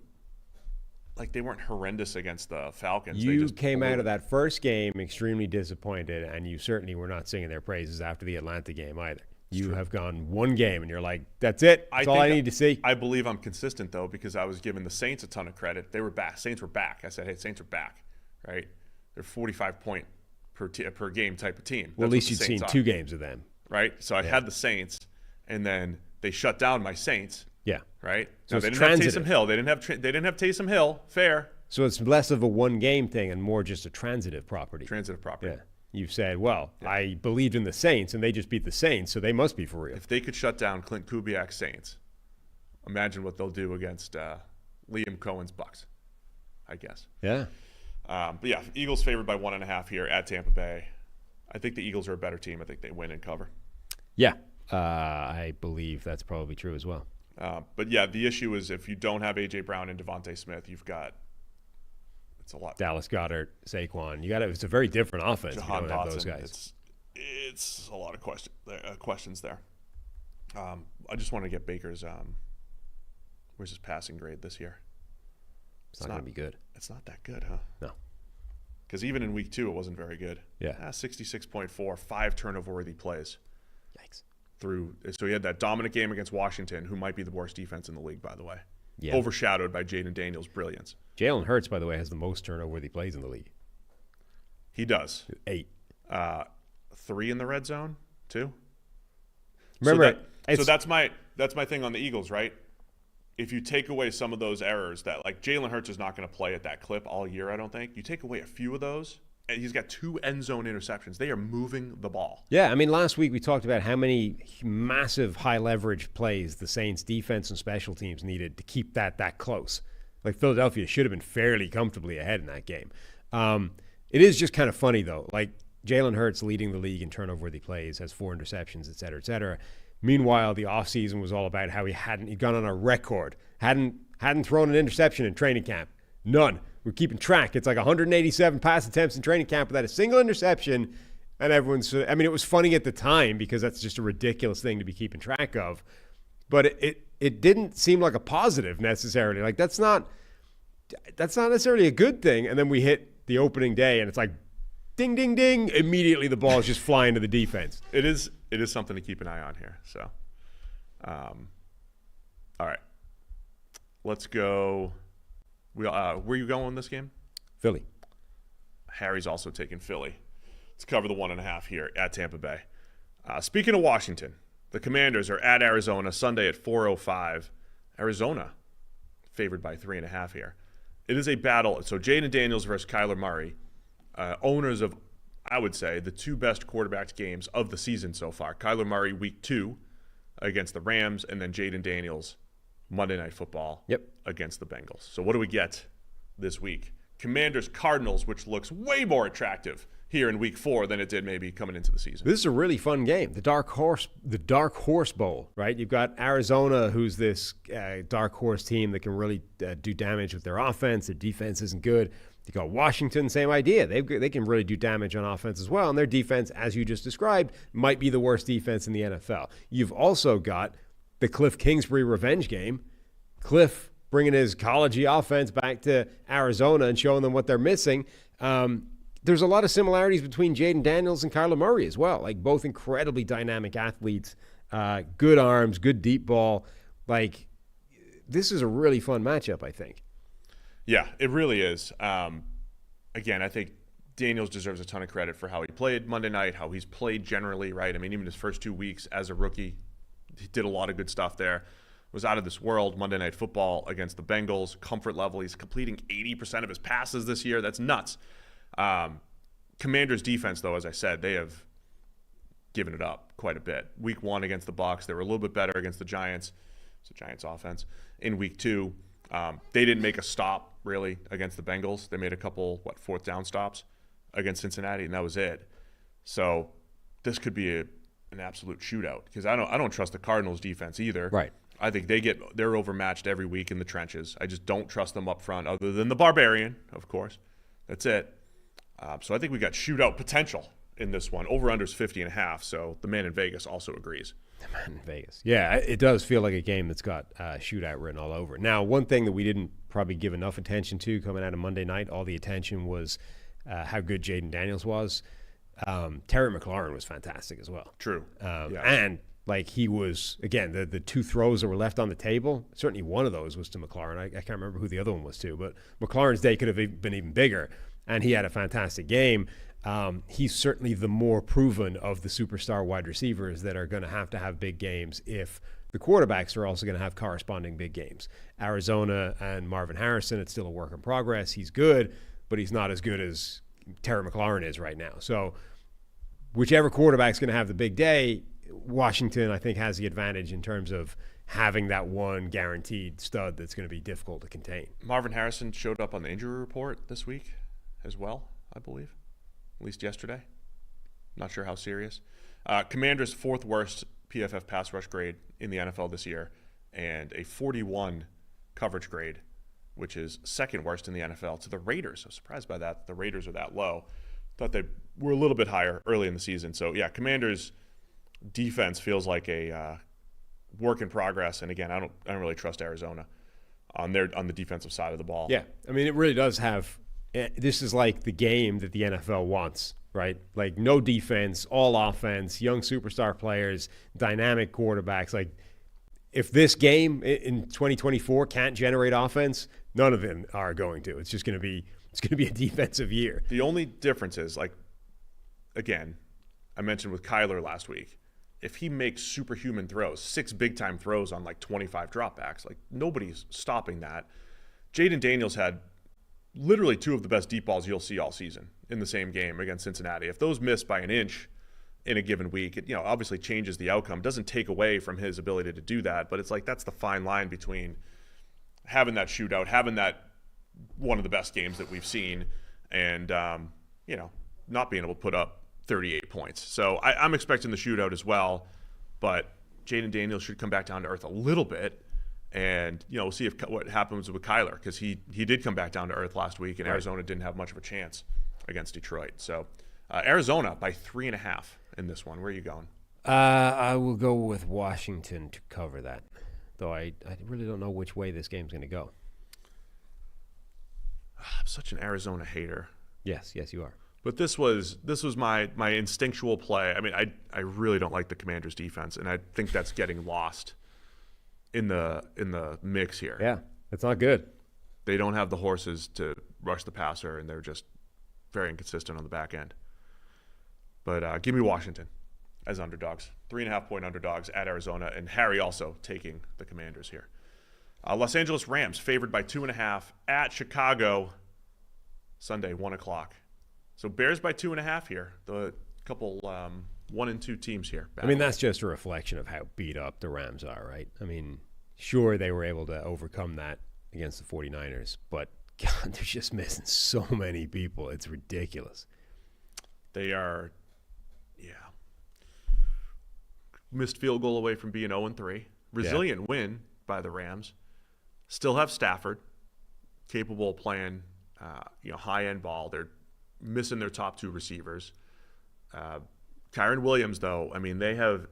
like they weren't horrendous against the Falcons. You came out of that first game extremely disappointed, and you certainly were not singing their praises after the Atlanta game either. You have gone one game, and you're like, that's it. That's all I need to see. I believe I'm consistent, though, because I was giving the Saints a ton of credit. They were back. Saints were back. I said, hey, Saints are back, right? They're 45-point per game type of team. Well, at least you'd seen 2 games of them. Right? So I had the Saints, and then they shut down my Saints. Yeah. Right? So now, they didn't have Taysom Hill. They didn't have Taysom Hill. Fair. So it's less of a one-game thing and more just a transitive property. Yeah. You've said, I believed in the Saints, and they just beat the Saints, so they must be for real. If they could shut down Clint Kubiak's Saints, imagine what they'll do against Liam Cohen's Bucks, I guess. Yeah. But yeah, Eagles favored by 1.5 here at Tampa Bay. I think the Eagles are a better team. I think they win and cover. Yeah. I believe that's probably true as well. But yeah, the issue is if you don't have A.J. Brown and Devontae Smith, it's a lot. Dallas Goedert, Saquon. It's a very different offense. Jahan if you don't Dotson, have those guys. It's a lot of questions there. I just want to get Baker's where's his passing grade this year? It's not going to be good. It's not that good, huh? No. Because even in week 2, it wasn't very good. Yeah. 66.4, 5 turnover-worthy plays. Yikes. So he had that dominant game against Washington, who might be the worst defense in the league, by the way. Yeah. Overshadowed by Jaden Daniels' brilliance. Jalen Hurts, by the way, has the most turnover-worthy plays in the league. He does. 8. 3 in the red zone, 2. Remember, so that's my thing on the Eagles, right? If you take away some of those errors that, like, Jalen Hurts is not going to play at that clip all year, I don't think. You take away a few of those, and he's got 2 end zone interceptions. They are moving the ball. Yeah, I mean, last week we talked about how many massive high leverage plays the Saints defense and special teams needed to keep that close. Like, Philadelphia should have been fairly comfortably ahead in that game. It is just kind of funny, though. Like, Jalen Hurts leading the league in turnover-worthy plays, has 4 interceptions, et cetera, et cetera. Meanwhile, the offseason was all about how he'd gone on a record, hadn't thrown an interception in training camp. None. We're keeping track. It's like 187 pass attempts in training camp without a single interception. And it was funny at the time because that's just a ridiculous thing to be keeping track of. But it didn't seem like a positive necessarily. Like, that's not necessarily a good thing. And then we hit the opening day and it's like, ding, ding, ding. Immediately the ball is just flying to the defense. It is something to keep an eye on here. So, all right. Let's go. Where are you going in this game? Philly. Harry's also taking Philly. Let's cover the 1.5 here at Tampa Bay. Speaking of Washington, the Commanders are at Arizona Sunday at 4:05. Arizona favored by 3.5 here. It is a battle. So Jaden Daniels versus Kyler Murray, owners of, I would say, the 2 best quarterback games of the season so far. Kyler Murray week 2 against the Rams, and then Jaden Daniels Monday Night Football against the Bengals. So what do we get this week? Commanders Cardinals, which looks way more attractive here in week 4 than it did maybe coming into the season. This is a really fun game. The Dark Horse Bowl, right? You've got Arizona, who's this dark horse team that can really do damage with their offense. Their defense isn't good. You got Washington, same idea. They can really do damage on offense as well. And their defense, as you just described, might be the worst defense in the NFL. You've also got the Cliff Kingsbury revenge game. Cliff bringing his college-y offense back to Arizona and showing them what they're missing. There's a lot of similarities between Jaden Daniels and Kyler Murray as well. Like, both incredibly dynamic athletes, good arms, good deep ball. Like, this is a really fun matchup, I think. Yeah, it really is. Again, I think Daniels deserves a ton of credit for how he played Monday night, how he's played generally, right? I mean, even his first 2 weeks as a rookie, he did a lot of good stuff there. Was out of this world. Monday Night Football against the Bengals. Comfort level. He's completing 80% of his passes this year. That's nuts. Commanders defense, though, as I said, they have given it up quite a bit. Week 1 against the Bucs, they were a little bit better against the Giants. It's the Giants offense. In week 2, they didn't make a stop, really, against the Bengals. They made a couple, 4th down stops against Cincinnati, and that was it. So this could be an absolute shootout because I don't trust the Cardinals defense either. Right. I think they're overmatched every week in the trenches. I just don't trust them up front, other than the Barbarian, of course. That's it. So I think we got shootout potential in this one. Over-under's 50.5, so the man in Vegas also agrees. The man in Vegas. Yeah, it does feel like a game that's got shootout written all over. Now, one thing that we didn't probably give enough attention to coming out of Monday night, all the attention was how good Jaden Daniels was. Terry McLaurin was fantastic as well. True. And like, he was, again, the 2 throws that were left on the table, certainly one of those was to McLaurin. I can't remember who the other one was to, but McLaurin's day could have been even bigger, and he had a fantastic game. He's certainly the more proven of the superstar wide receivers that are going to have big games if the quarterbacks are also going to have corresponding big games. Arizona and Marvin Harrison, it's still a work in progress. He's good, but he's not as good as Terry McLaurin is right now. So whichever quarterback's going to have the big day, Washington, I think, has the advantage in terms of having that one guaranteed stud that's going to be difficult to contain. Marvin Harrison showed up on the injury report this week as well, I believe, at least yesterday. Not sure how serious. Commanders' 4th worst PFF pass rush grade in the NFL this year, and a 41 coverage grade, which is 2nd worst in the NFL, to the Raiders. I was surprised by that. The Raiders are that low. Thought they were a little bit higher early in the season. So, yeah, Commanders' defense feels like a work in progress. And again, I don't really trust Arizona on the defensive side of the ball. Yeah, I mean, it really does have. This is like the game that the NFL wants, right? Like no defense, all offense, young superstar players, dynamic quarterbacks. Like if this game in 2024 can't generate offense, none of them are going to. It's going to be a defensive year. The only difference is, like, again, I mentioned with Kyler last week, if he makes superhuman throws, 6 big-time throws on, like, 25 dropbacks, like, nobody's stopping that. Jaden Daniels had literally 2 of the best deep balls you'll see all season in the same game against Cincinnati. If those miss by an inch in a given week, it, obviously changes the outcome. Doesn't take away from his ability to do that, but it's like that's the fine line between having that shootout, having that one of the best games that we've seen, and not being able to put up 38 points. So I'm expecting the shootout as well, but Jaden Daniels should come back down to earth a little bit, and we'll see what happens with Kyler, because he did come back down to earth last week, and right. Arizona didn't have much of a chance against Detroit. So Arizona by 3.5 in this one. Where are you going? I will go with Washington to cover that, though I really don't know which way this game's going to go. I'm such an Arizona hater. Yes, you are. But this was my instinctual play. I mean, I really don't like the Commanders' defense, and I think that's getting lost in the mix here. Yeah, it's not good. They don't have the horses to rush the passer, and they're just very inconsistent on the back end. But give me Washington as underdogs. 3.5-point underdogs at Arizona, and Harry also taking the Commanders here. Los Angeles Rams favored by 2.5 at Chicago Sunday, 1 o'clock. So Bears by 2.5 here. The couple 1 and 2 teams here. I mean, that's just a reflection of how beat up the Rams are, right? I mean, sure, they were able to overcome that against the 49ers, but God, they're just missing so many people. It's ridiculous. They are, missed field goal away from being 0-3. Resilient win by the Rams. Still have Stafford, capable of playing, high-end ball. They're missing their top 2 receivers. Kyren Williams, though, I mean, they have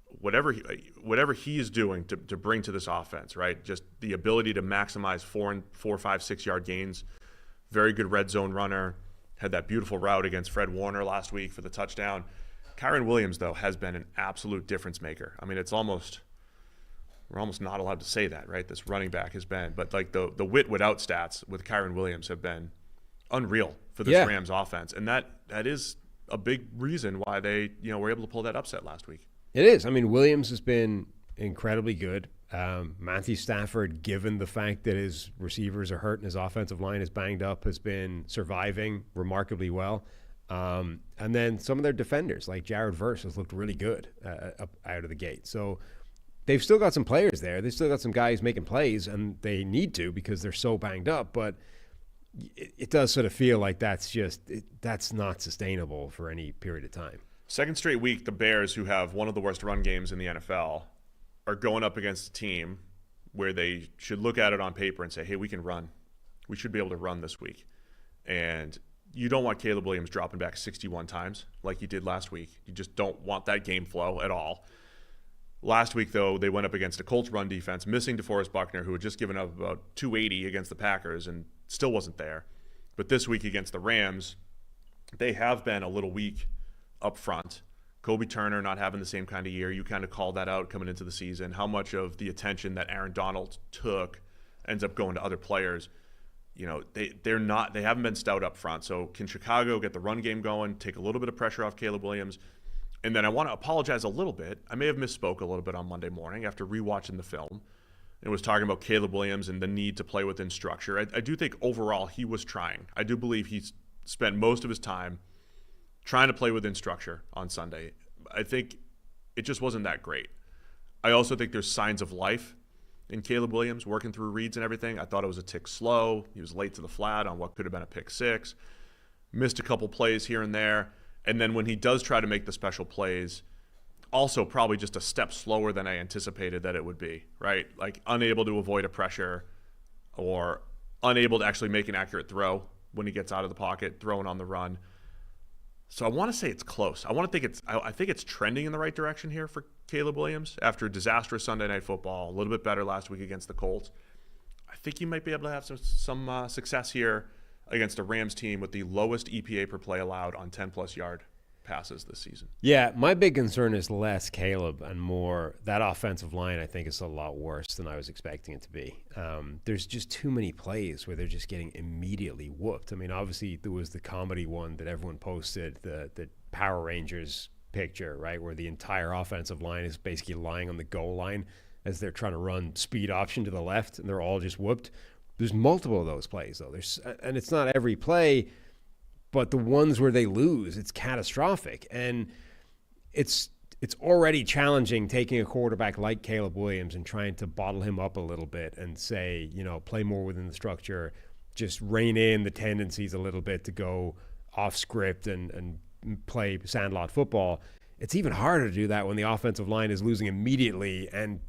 whatever he is doing to bring to this offense, right? Just the ability to maximize 4, 5, 6 yard gains. Very good red zone runner. Had that beautiful route against Fred Warner last week for the touchdown. Kyren Williams, though, has been an absolute difference maker. I mean, we're almost not allowed to say that, right? This running back has been, but like the wit without stats with Kyren Williams have been unreal for this Rams offense, and that is a big reason why they were able to pull that upset last week. It is. I mean, Williams has been incredibly good. Matthew Stafford, given the fact that his receivers are hurt and his offensive line is banged up, has been surviving remarkably well. And then some of their defenders, like Jared Verse, has looked really good up out of the gate. So they've still got some players there. They've still got some guys making plays, and they need to because they're so banged up. But it does sort of feel like that's not sustainable for any period of time. Second straight week, the Bears, who have one of the worst run games in the NFL, are going up against a team where they should look at it on paper and say, hey, we can run. We should be able to run this week. And you don't want Caleb Williams dropping back 61 times like he did last week. You just don't want that game flow at all. Last week, though, they went up against a Colts run defense, missing DeForest Buckner, who had just given up about 280 against the Packers and still wasn't there. But this week against the Rams, they have been a little weak up front. Kobe Turner not having the same kind of year. You kind of called that out coming into the season. How much of the attention that Aaron Donald took ends up going to other players. They haven't been stout up front. So can Chicago get the run game going, take a little bit of pressure off Caleb Williams? And then I want to apologize a little bit. I may have misspoke a little bit on Monday morning after rewatching the film. It was talking about Caleb Williams and the need to play within structure. I do think overall he was trying. I do believe he's spent most of his time trying to play within structure on Sunday. I think it just wasn't that great. I also think there's signs of life in Caleb Williams working through reads and everything. I thought it was a tick slow. He was late to the flat on what could have been a pick six. Missed a couple plays here and there. And then when he does try to make the special plays, also probably just a step slower than I anticipated that it would be, right? Like unable to avoid a pressure or unable to actually make an accurate throw when he gets out of the pocket, throwing on the run. So I want to say it's close. I think it's trending in the right direction here for Caleb Williams after a disastrous Sunday Night Football, a little bit better last week against the Colts. I think you might be able to have some success here against a Rams team with the lowest EPA per play allowed on 10-plus yard passes this season. Yeah, my big concern is less Caleb and more that offensive line. I think is a lot worse than I was expecting it to be. There's just too many plays where they're just getting immediately whooped. I mean, obviously there was the comedy one that everyone posted, the Power Rangers picture, right, where the entire offensive line is basically lying on the goal line as they're trying to run speed option to the left, and they're all just whooped. There's multiple of those plays though. And it's not every play. But the ones where they lose, it's catastrophic. And it's already challenging taking a quarterback like Caleb Williams and trying to bottle him up a little bit and say, play more within the structure, just rein in the tendencies a little bit to go off script and play sandlot football. It's even harder to do that when the offensive line is losing immediately and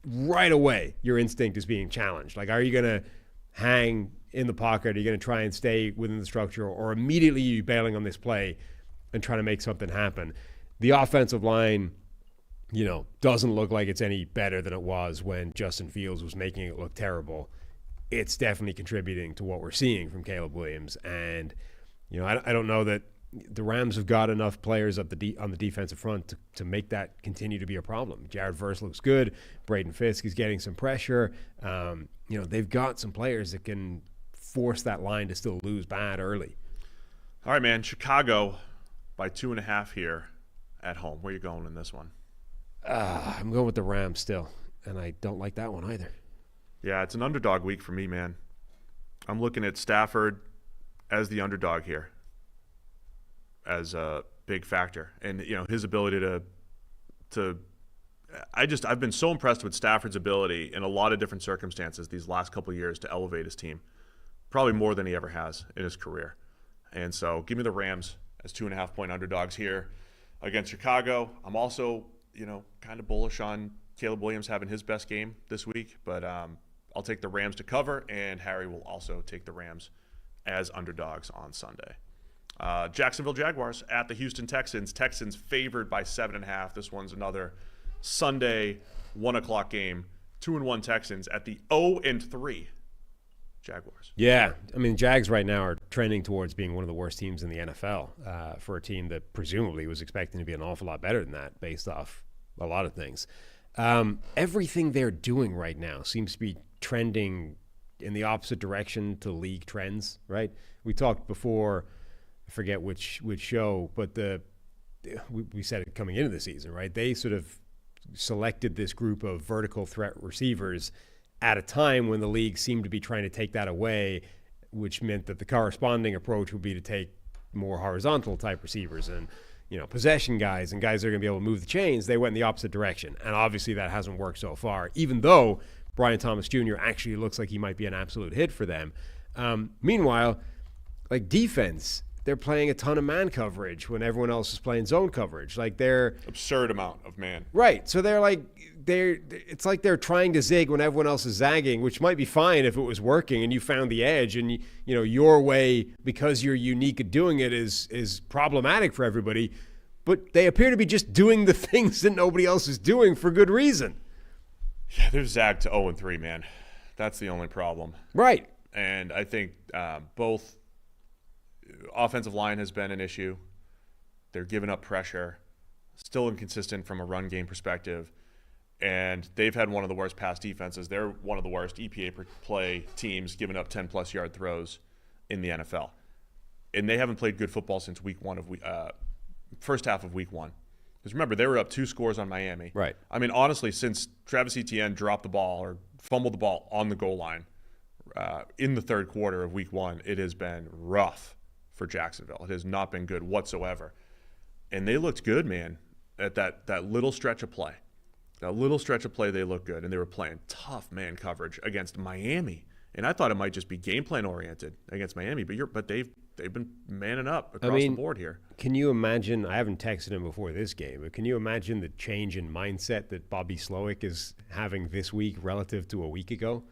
right away your instinct is being challenged. Like, are you going to hang in the pocket? Are you going to try and stay within the structure, or immediately you bailing on this play and trying to make something happen? The offensive line, doesn't look like it's any better than it was when Justin Fields was making it look terrible. It's definitely contributing to what we're seeing from Caleb Williams. And, I don't know that the Rams have got enough players on the defensive front to make that continue to be a problem. Jared Verse looks good. Braden Fisk is getting some pressure. They've got some players that can force that line to still lose bad early. All right, man. Chicago by 2.5 here at home. Where you going in this one? I'm going with the Rams still, and I don't like that one either. Yeah, it's an underdog week for me, man. I'm looking at Stafford as the underdog here, as a big factor, and his ability to. I've been so impressed with Stafford's ability in a lot of different circumstances these last couple of years to elevate his team, probably more than he ever has in his career. And so, give me the Rams as 2.5-point underdogs here against Chicago. I'm also, kind of bullish on Caleb Williams having his best game this week, but I'll take the Rams to cover, and Harry will also take the Rams as underdogs on Sunday. Jacksonville Jaguars at the Houston Texans. Texans favored by 7.5. This one's another Sunday 1:00 game. 2-1 Texans at the 0-3 Jaguars. Yeah, I mean, Jags right now are trending towards being one of the worst teams in the NFL for a team that presumably was expecting to be an awful lot better than that based off a lot of things. Everything they're doing right now seems to be trending in the opposite direction to league trends, right? We talked before, I forget which show, but we said it coming into the season, right? They sort of selected this group of vertical threat receivers at a time when the league seemed to be trying to take that away, which meant that the corresponding approach would be to take more horizontal type receivers and possession guys and guys that are going to be able to move the chains. They went in the opposite direction, and obviously that hasn't worked so far, even though Brian Thomas Jr. actually looks like he might be an absolute hit for them. Meanwhile, like defense, they're playing a ton of man coverage when everyone else is playing zone coverage. Like they're absurd amount of man. Right. So it's like they're trying to zig when everyone else is zagging, which might be fine if it was working and you found the edge, and your way, because you're unique at doing it, is problematic for everybody. But they appear to be just doing the things that nobody else is doing for good reason. Yeah, they've zagged to 0-3, man. That's the only problem. Right. And I think both offensive line has been an issue. They're giving up pressure, still inconsistent from a run game perspective, and they've had one of the worst pass defenses. They're one of the worst EPA per play teams, giving up 10-plus yard throws in the NFL. And they haven't played good football since first half of week 1. Because remember, they were up 2 scores on Miami. Right. I mean, honestly, since Travis Etienne dropped the ball or fumbled the ball on the goal line in the third quarter of week 1, it has been rough for Jacksonville. It has not been good whatsoever. And they looked good, man, at that little stretch of play. That little stretch of play, they looked good. And they were playing tough man coverage against Miami. And I thought it might just be game plan oriented against Miami, but they've been manning up across the board here. Can you imagine? I haven't texted him before this game, but can you imagine the change in mindset that Bobby Slowick is having this week relative to a week ago?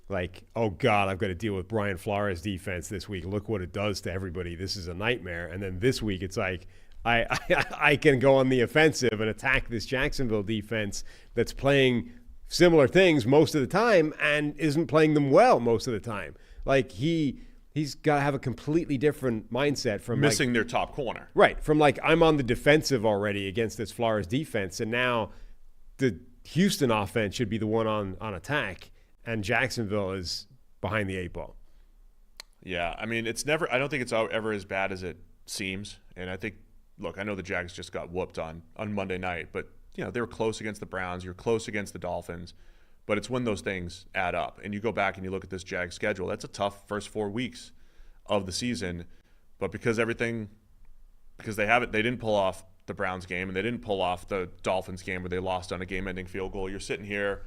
like, oh God, I've got to deal with Brian Flores' defense this week. Look what it does to everybody. This is a nightmare. And then this week, it's like, I can go on the offensive and attack this Jacksonville defense that's playing similar things most of the time and isn't playing them well most of the time. Like, he's got to have a completely different mindset from missing their top corner. Right. From like, I'm on the defensive already against this Flores defense, and now the Houston offense should be the one on attack, and Jacksonville is behind the 8 ball. Yeah, I mean, I don't think it's ever as bad as it seems. And I think, look, I know the Jags just got whooped on Monday night, but, they were close against the Browns. You're close against the Dolphins. But it's when those things add up. And you go back and you look at this Jags schedule. That's a tough first 4 weeks of the season. But because they didn't pull off the Browns game and they didn't pull off the Dolphins game where they lost on a game-ending field goal, you're sitting here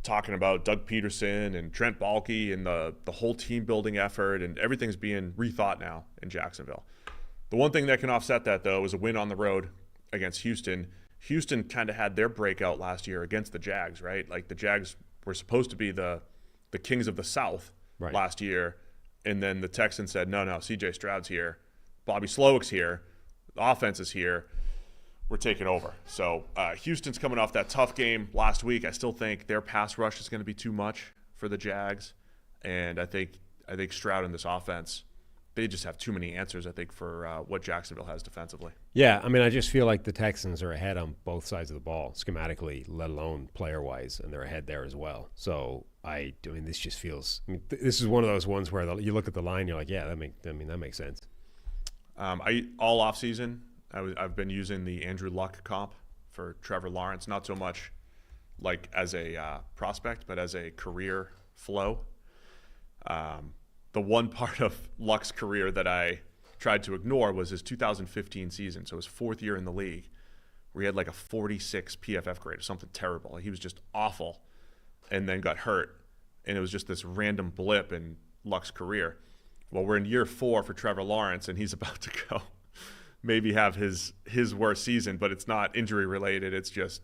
talking about Doug Peterson and Trent Baalke and the whole team-building effort, and everything's being rethought now in Jacksonville. The one thing that can offset that, though, is a win on the road against Houston. Houston kind of had their breakout last year against the Jags, right? Like, the Jags were supposed to be the kings of the South last year, and then the Texans said, no, C.J. Stroud's here, Bobby Slowick's here, the offense is here, we're taking over. So Houston's coming off that tough game last week. I still think their pass rush is going to be too much for the Jags, and I think Stroud in this offense, they just have too many answers, I think, for what Jacksonville has defensively. Yeah, I mean, I just feel like the Texans are ahead on both sides of the ball, schematically, let alone player-wise, and they're ahead there as well. So, I mean, this just feels this is one of those ones where you look at the line, you're like, yeah, that makes sense. All offseason, I've been using the Andrew Luck comp for Trevor Lawrence, not so much like as a prospect, but as a career flow. The one part of Luck's career that I tried to ignore was his 2015 season, so his 4th year in the league, where he had like a 46 PFF grade or something terrible. He was just awful and then got hurt, and it was just this random blip in Luck's career. Well, we're in year 4 for Trevor Lawrence, and he's about to go maybe have his worst season, but it's not injury-related. It's just,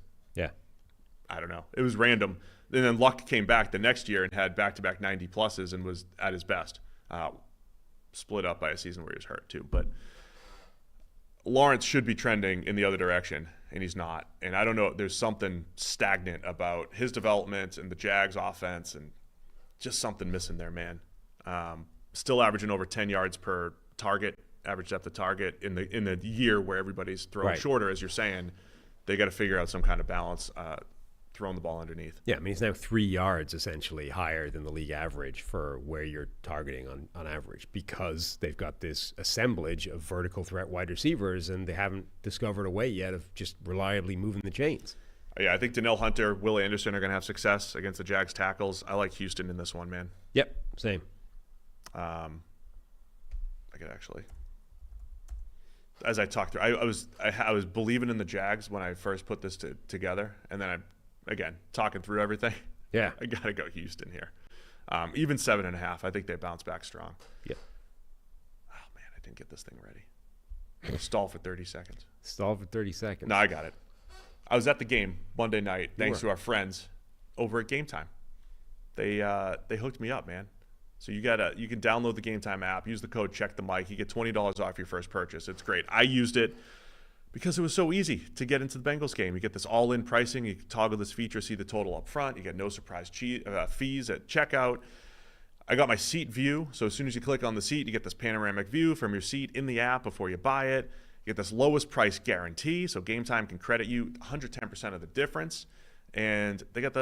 I don't know. It was random. And then Luck came back the next year and had back-to-back 90-pluses and was at his best. Split up by a season where he was hurt too. But Lawrence should be trending in the other direction, and he's not. And I don't know. There's something stagnant about his development and the Jags offense, and just something missing there, man. Still averaging over 10 yards per target, average depth of target in the year where everybody's throwing shorter, as you're saying. They got to figure out some kind of balance. Throwing the ball underneath. Yeah, I mean, he's now 3 yards essentially higher than the league average for where you're targeting on average, because they've got this assemblage of vertical threat wide receivers, and they haven't discovered a way yet of just reliably moving the chains. Yeah, I think Danielle Hunter, Will Anderson are going to have success against the Jags tackles. I like Houston in this one, man. Yep, same. I could actually, as I talked through, I was believing in the Jags when I first put this together, and then again, talking through everything. Yeah. I got to go Houston here. Even 7.5, I think they bounce back strong. Yeah. Oh, man, I didn't get this thing ready. Stall for 30 seconds. Stall for 30 seconds. No, I got it. I was at the game Monday night, thanks to our friends over at Game Time. They hooked me up, man. So you can download the Game Time app, use the code Check the Mic. You get $20 off your first purchase. It's great. I used it because it was so easy to get into the Bengals game. You get this all-in pricing. You can toggle this feature, see the total up front. You get no surprise fees at checkout. I got my seat view. So as soon as you click on the seat, you get this panoramic view from your seat in the app before you buy it. You get this lowest price guarantee. So Game Time can credit you 110% of the difference. And they got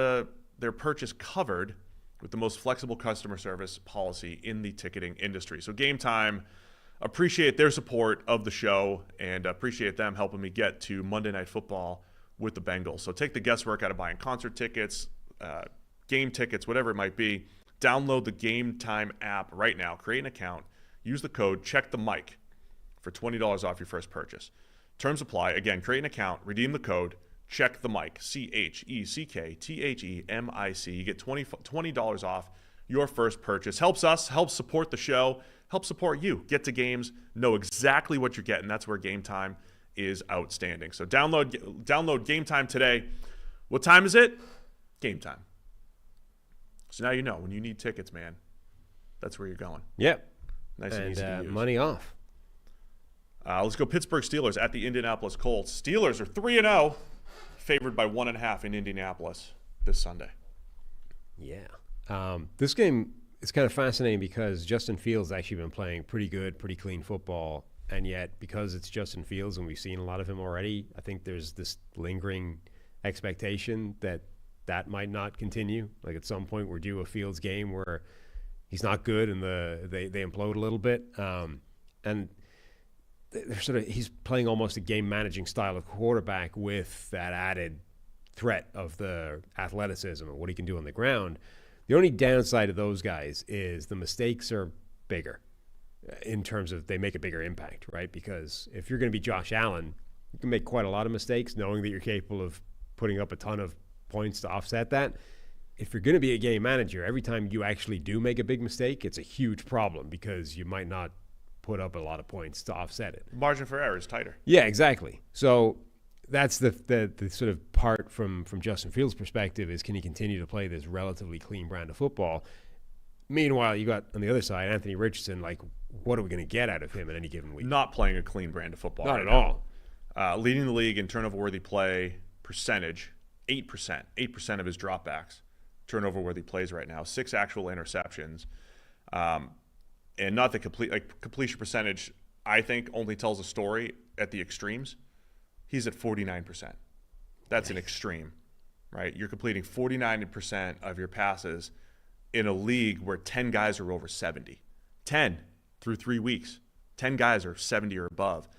their purchase covered with the most flexible customer service policy in the ticketing industry. So Game Time, appreciate their support of the show, and appreciate them helping me get to Monday Night Football with the Bengals. So take the guesswork out of buying concert tickets, game tickets, whatever it might be. Download the Game Time app right now. Create an account. Use the code Check the Mic for $20 off your first purchase. Terms apply. Again, create an account. Redeem the code Check the Mic. CHECKTHEMIC. You get $20 off your first purchase. Helps us. Helps support the show. Help support you. Get to games, know exactly what you're getting. That's where Game Time is outstanding. So download Game Time today. What time is it? Game time. So now you know, when you need tickets, man, that's where you're going. Yep. Nice and easy to use. Money off. Let's go Pittsburgh Steelers at the Indianapolis Colts. Steelers are 3-0, favored by 1.5 in Indianapolis this Sunday. Yeah. This game is kind of fascinating because Justin Fields has actually been playing pretty good, pretty clean football. And yet, because it's Justin Fields and we've seen a lot of him already, I think there's this lingering expectation that that might not continue. Like at some point we're due a Fields game where he's not good and they implode a little bit. And they're he's playing almost a game managing style of quarterback with that added threat of the athleticism and what he can do on the ground. The only downside of those guys is the mistakes are bigger in terms of they make a bigger impact, right? Because if you're going to be Josh Allen, you can make quite a lot of mistakes knowing that you're capable of putting up a ton of points to offset that. If you're going to be a game manager, every time you actually do make a big mistake, it's a huge problem because you might not put up a lot of points to offset it. Margin for error is tighter. Yeah, exactly. So that's the sort of part from Justin Fields' perspective is can he continue to play this relatively clean brand of football? Meanwhile, you got on the other side Anthony Richardson. Like, what are we going to get out of him in any given week? Not playing a clean brand of football. Not at all. Leading the league in turnover-worthy play percentage, 8%. 8% of his dropbacks, turnover-worthy plays right now. 6 actual interceptions. And not the completion percentage, I think, only tells a story at the extremes. He's at 49%. That's an extreme, right? You're completing 49% of your passes in a league where 10 guys are over 70. 10 through 3 weeks. 10 guys are 70 or above.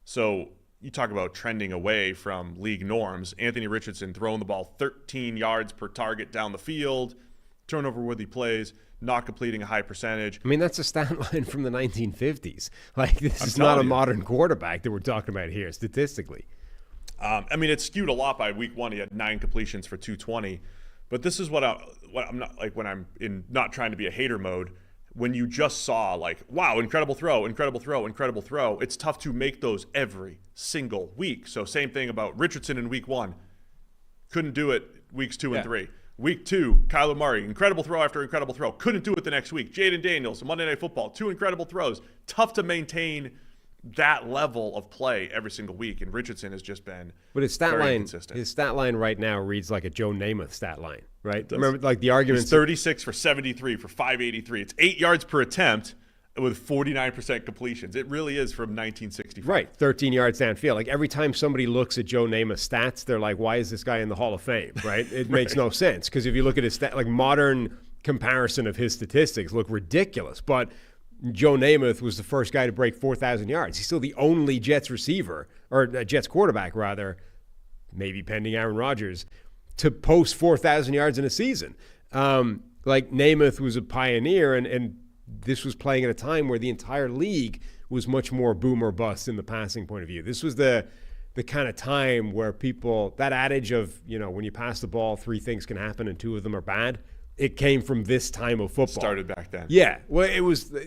So you talk about trending away from league norms. Anthony Richardson throwing the ball 13 yards per target down the field, turnover-worthy plays, not completing a high percentage. I mean, that's a stat line from the 1950s. Like, this is not a modern quarterback that we're talking about here, statistically. I mean, it's skewed a lot by week 1. He had 9 completions for 220. But this is what I'm not like when I'm in not trying to be a hater mode. When you just saw like, wow, incredible throw, incredible throw, incredible throw. It's tough to make those every single week. So same thing about Richardson in week 1. Couldn't do it weeks 2 and 3. Week 2, Kyler Murray, incredible throw after incredible throw. Couldn't do it the next week. Jaden Daniels, Monday Night Football, 2 incredible throws. Tough to maintain that level of play every single week, and Richardson has just been very consistent. His stat line right now reads like a Joe Namath stat line, right? Remember, like the argument. 36 for 73 for 583. It's 8 yards per attempt with 49% completions. It really is from 1965. Right, 13 yards downfield. Like every time somebody looks at Joe Namath's stats, they're like, "Why is this guy in the Hall of Fame?" Right? It makes no sense because if you look at his like modern comparison of his statistics, look ridiculous, but Joe Namath was the first guy to break 4,000 yards. He's still the only Jets receiver, or Jets quarterback, rather, maybe pending Aaron Rodgers, to post 4,000 yards in a season. Like Namath was a pioneer, and this was playing at a time where the entire league was much more boom or bust in the passing point of view. This was the kind of time where people, that adage of, you know, when you pass the ball, 3 things can happen and 2 of them are bad. It came from this time of football. Started back then. Yeah. Well,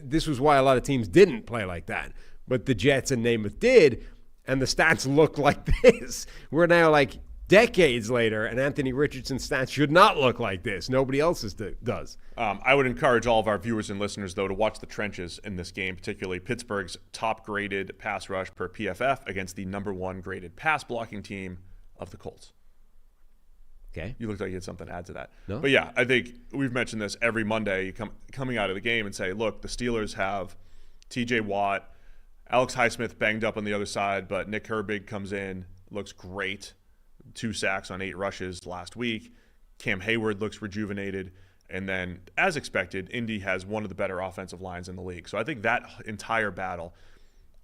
this was why a lot of teams didn't play like that. But the Jets and Namath did, and the stats look like this. We're now like decades later, and Anthony Richardson's stats should not look like this. Nobody else's does. I would encourage all of our viewers and listeners, though, to watch the trenches in this game, particularly Pittsburgh's top-graded pass rush per PFF against the number 1 graded pass-blocking team of the Colts. Okay. You looked like you had something to add to that. No? But yeah, I think we've mentioned this every Monday coming out of the game and say, look, the Steelers have TJ Watt, Alex Highsmith banged up on the other side, but Nick Herbig comes in, looks great. 2 sacks on 8 rushes last week. Cam Hayward looks rejuvenated. And then, as expected, Indy has one of the better offensive lines in the league. So I think that entire battle.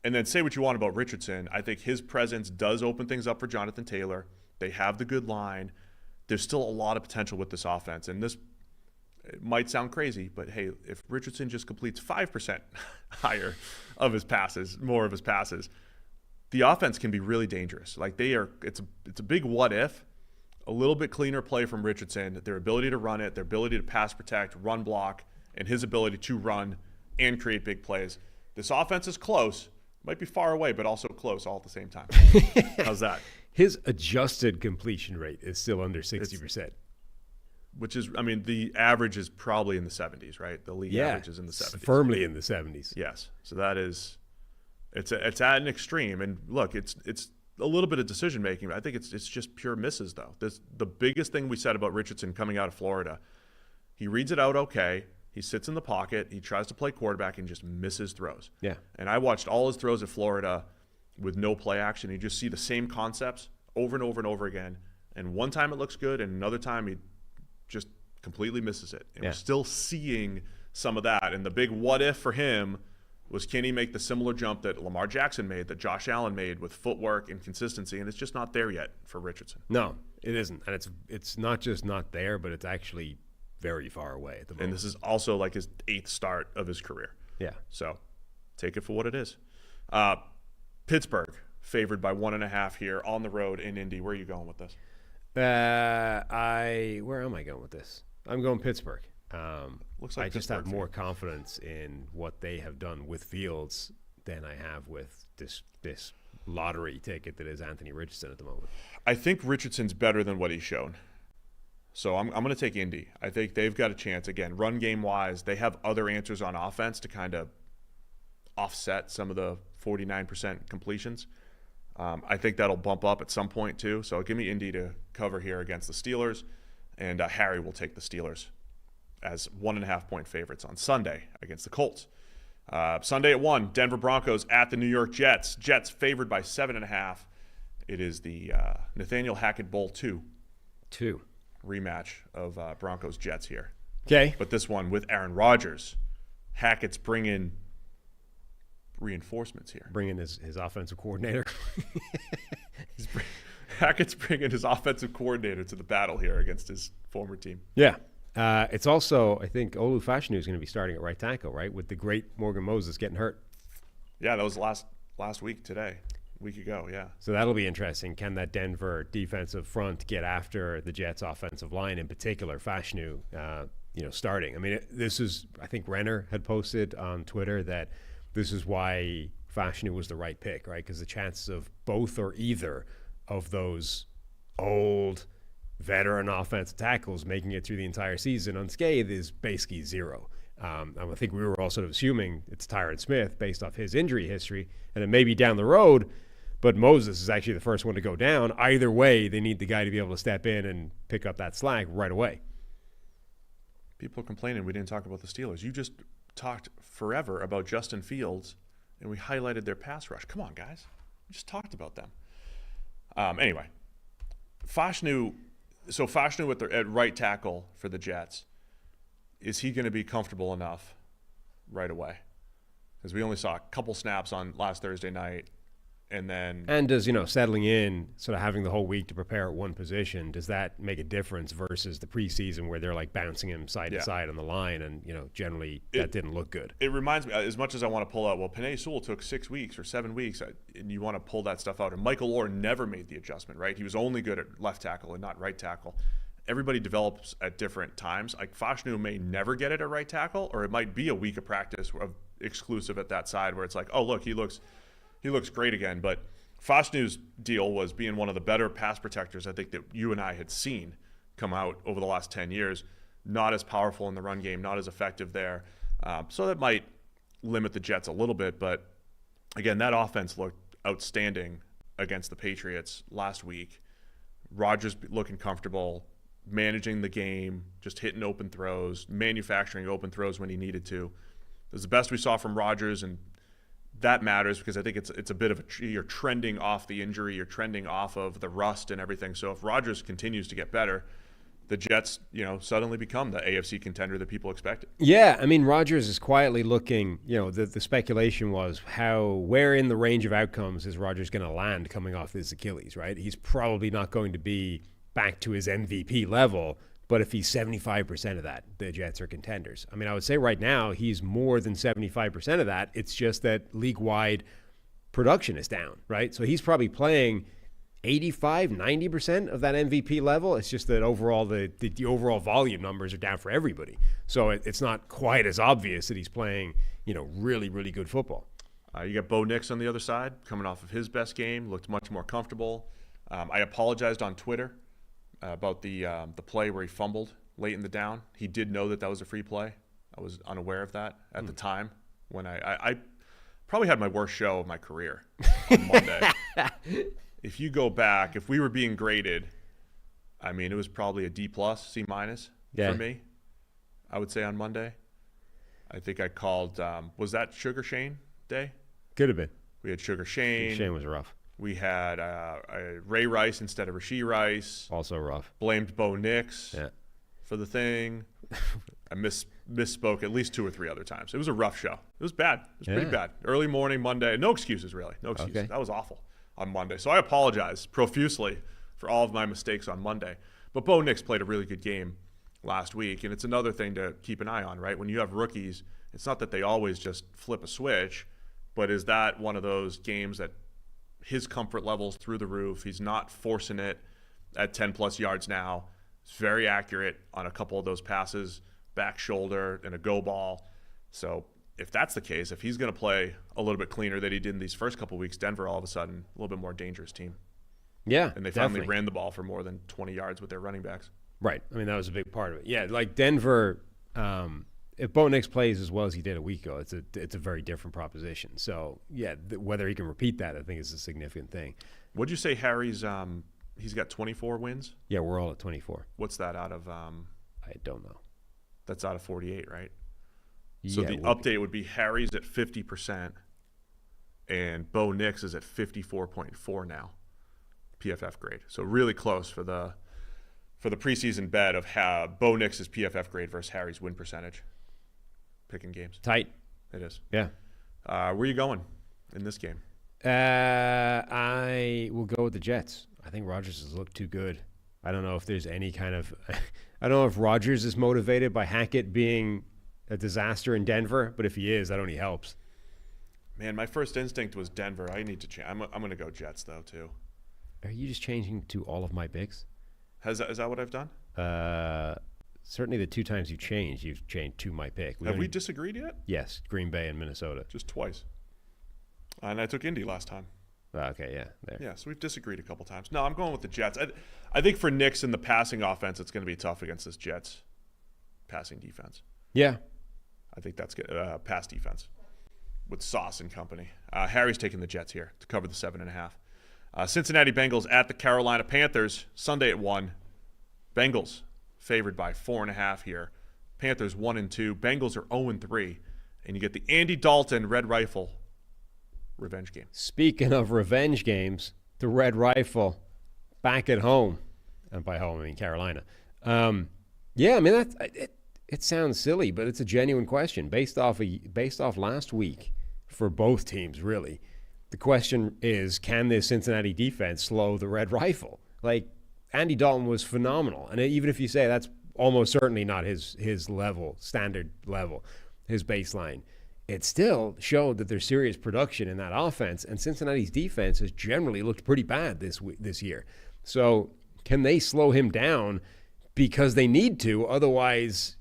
And then say what you want about Richardson. I think his presence does open things up for Jonathan Taylor. They have the good line. There's still a lot of potential with this offense. And this it might sound crazy, but hey, if Richardson just completes 5% higher of his passes, more of his passes, the offense can be really dangerous. Like it's a big what if. A little bit cleaner play from Richardson, their ability to run it, their ability to pass protect, run block, and his ability to run and create big plays. This offense is close. Might be far away, but also close all at the same time. How's that? His adjusted completion rate is still under 60%. which is, I mean, the average is probably in the 70s, right? The league average is in the 70s. Firmly in the 70s. Yes. So that is, it's at an extreme. And look, it's a little bit of decision making, but I think it's just pure misses though. The biggest thing we said about Richardson coming out of Florida, he reads it out okay. He sits in the pocket. He tries to play quarterback and just misses throws. Yeah. And I watched all his throws at Florida with no play action. You just see the same concepts over and over and over again. And one time it looks good, and another time he just completely misses it. And we're still seeing some of that. And the big what if for him was, can he make the similar jump that Lamar Jackson made, that Josh Allen made with footwork and consistency? And it's just not there yet for Richardson. No, it isn't. And it's not just not there, but it's actually very far away at the moment. And this is also like his 8th start of his career. Yeah. So take it for what it is. Pittsburgh favored by 1.5 here on the road in Indy. Where are you going with this? Where am I going with this? I'm going Pittsburgh. Looks like I just have Pittsburgh more confidence in what they have done with Fields than I have with this lottery ticket that is Anthony Richardson at the moment. I think Richardson's better than what he's shown. So I'm going to take Indy. I think they've got a chance. Again, run game wise, they have other answers on offense to kind of offset some of the 49% completions. I think that'll bump up at some point too. So give me Indy to cover here against the Steelers, and Harry will take the Steelers as 1.5-point favorites on Sunday against the Colts. Sunday at 1, Denver Broncos at the New York Jets. Jets favored by 7.5. It is the Nathaniel Hackett Bowl 2 rematch of Broncos Jets here. Okay. But this one with Aaron Rodgers. Hackett's bringing reinforcements here. Bringing his offensive coordinator. Hackett's bringing his offensive coordinator to the battle here against his former team. Yeah. It's also, I think, Olu Fashanu is going to be starting at right tackle, right? With the great Morgan Moses getting hurt. Yeah, that was last week today. A week ago, yeah. So that'll be interesting. Can that Denver defensive front get after the Jets offensive line, in particular, Fashanu, starting? I mean, I think Renner had posted on Twitter that this is why Fashanu was the right pick, right? Because the chances of both or either of those old veteran offensive tackles making it through the entire season unscathed is basically zero. I think we were all sort of assuming it's Tyron Smith based off his injury history, and it may be down the road, but Moses is actually the first one to go down. Either way, they need the guy to be able to step in and pick up that slack right away. People are complaining we didn't talk about the Steelers. You just talked forever about Justin Fields, and we highlighted their pass rush. Come on, guys. We just talked about them. Anyway, Fashanu at right tackle for the Jets, is he going to be comfortable enough right away? Because we only saw a couple snaps on last Thursday night, and does settling in, sort of having the whole week to prepare at one position, does that make a difference versus the preseason where they're like bouncing him side to side on the line, and generally that didn't look good. It reminds me, as much as I want to pull out, well, Penei Sewell took 6 weeks or 7 weeks, and you want to pull that stuff out. And Michael Orr never made the adjustment, right? He was only good at left tackle and not right tackle. Everybody develops at different times. Like Fashanu may never get it at right tackle, or it might be a week of practice of exclusive at that side where it's like, oh, look, he looks great again. But Fashanu's deal was being one of the better pass protectors I think that you and I had seen come out over the last 10 years. Not as powerful in the run game, not as effective there. So that might limit the Jets a little bit. But again, that offense looked outstanding against the Patriots last week. Rodgers looking comfortable, managing the game, just hitting open throws, manufacturing open throws when he needed to. It was the best we saw from Rodgers, and that matters because I think it's a bit of you're trending off the injury, you're trending off of the rust and everything. So if Rodgers continues to get better, the Jets, suddenly become the AFC contender that people expected. Yeah, I mean, Rodgers is quietly looking, the speculation was where in the range of outcomes is Rodgers going to land coming off his Achilles, right? He's probably not going to be back to his MVP level, but if he's 75% of that, the Jets are contenders. I mean, I would say right now he's more than 75% of that. It's just that league-wide production is down, right? So he's probably playing 85, 90% of that MVP level. It's just that overall the overall volume numbers are down for everybody. So it's not quite as obvious that he's playing, really, really good football. You got Bo Nix on the other side, coming off of his best game, looked much more comfortable. I apologized on Twitter about the play where he fumbled late in the down. He did know that was a free play. I was unaware of that at the time when I probably had my worst show of my career on Monday. If you go back, if we were being graded, I mean, it was probably a D+, C- for me, I would say on Monday. I think I called, was that Sugar Shane day? Could have been. We had Sugar Shane. Shane was rough. We had Ray Rice instead of Rasheed Rice. Also rough. Blamed Bo Nix for the thing. I misspoke at least 2 or 3 other times. It was a rough show. It was bad. It was pretty bad. Early morning, Monday. No excuses, really. No excuses. Okay. That was awful on Monday. So I apologize profusely for all of my mistakes on Monday. But Bo Nix played a really good game last week, and it's another thing to keep an eye on, right? When you have rookies, it's not that they always just flip a switch, but is that one of those games that his comfort level's through the roof? He's not forcing it at 10-plus yards now. He's very accurate on a couple of those passes, back shoulder and a go ball. So if that's the case, if he's going to play a little bit cleaner than he did in these first couple of weeks, Denver all of a sudden a little bit more dangerous team. Yeah, and they definitely finally ran the ball for more than 20 yards with their running backs. Right. I mean, that was a big part of it. Yeah, like Denver, if Bo Nix plays as well as he did a week ago, it's a very different proposition. So, yeah, whether he can repeat that, I think is a significant thing. Would you say Harry's he's got 24 wins? Yeah, we're all at 24. What's that out of I don't know. That's out of 48, right? So yeah, the update would be Harry's at 50% and Bo Nix is at 54.4 now. PFF grade. So really close for the preseason bet of Bo Nix's PFF grade versus Harry's win percentage. Picking games. Tight. It is. Yeah. Where are you going in this game? I will go with the Jets. I think Rodgers has looked too good. I don't know if there's any kind of – I don't know if Rodgers is motivated by Hackett being a disaster in Denver, but if he is, that only helps. Man, my first instinct was Denver. I need to change. I'm going to go Jets, though, too. Are you just changing to all of my picks? Is that what I've done? Certainly the 2 times you've changed to my pick. Have we disagreed yet? Yes, Green Bay and Minnesota. Just twice. And I took Indy last time. Okay, yeah. There. Yeah, so we've disagreed a couple times. No, I'm going with the Jets. I think for Nix in the passing offense, it's going to be tough against this Jets passing defense. Yeah. I think that's good. Pass defense with Sauce and company. Harry's taking the Jets here to cover the 7.5. Cincinnati Bengals at the Carolina Panthers, Sunday at 1. Bengals favored by 4.5 here. Panthers 1-2. Bengals are 0-3. And you get the Andy Dalton Red Rifle revenge game. Speaking of revenge games, the Red Rifle back at home. And by home, I mean Carolina. Yeah, I mean, it sounds silly, but it's a genuine question. Based off last week for both teams, really. The question is, can this Cincinnati defense slow the Red Rifle? Like, Andy Dalton was phenomenal. And even if you say that's almost certainly not his level, standard level, his baseline, it still showed that there's serious production in that offense. And Cincinnati's defense has generally looked pretty bad this year. So can they slow him down? Because they need to. Otherwise,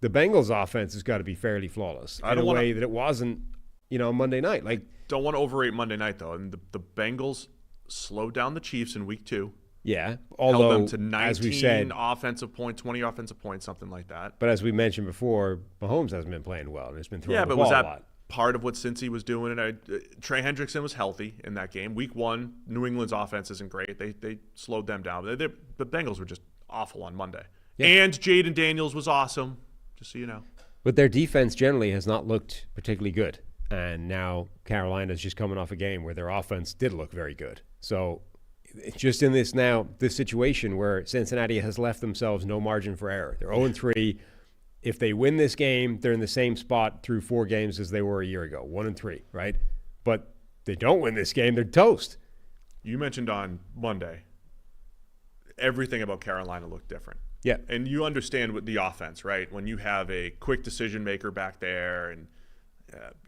the Bengals offense has got to be fairly flawless in a way that it wasn't, Monday night. Like, don't want to overrate Monday night, though. And the Bengals slowed down the Chiefs in week 2. Yeah, although, held them to 19 as we said, offensive points, 20 offensive points, something like that. But as we mentioned before, Mahomes hasn't been playing well. And it's been throwing the ball was that a lot. Part of what Cincy was doing? And Trey Hendrickson was healthy in that game. Week 1, New England's offense isn't great. They slowed them down. The Bengals were just awful on Monday. Yeah. And Jaden Daniels was awesome, just so you know. But their defense generally has not looked particularly good. And now Carolina's just coming off a game where their offense did look very good. So just in this situation where Cincinnati has left themselves no margin for error. They're 0-3. If they win this game, they're in the same spot through 4 games as they were a year ago, 1-3, right? But they don't win this game, they're toast. You mentioned on Monday, everything about Carolina looked different. Yeah. And you understand with the offense, right? When you have a quick decision maker back there and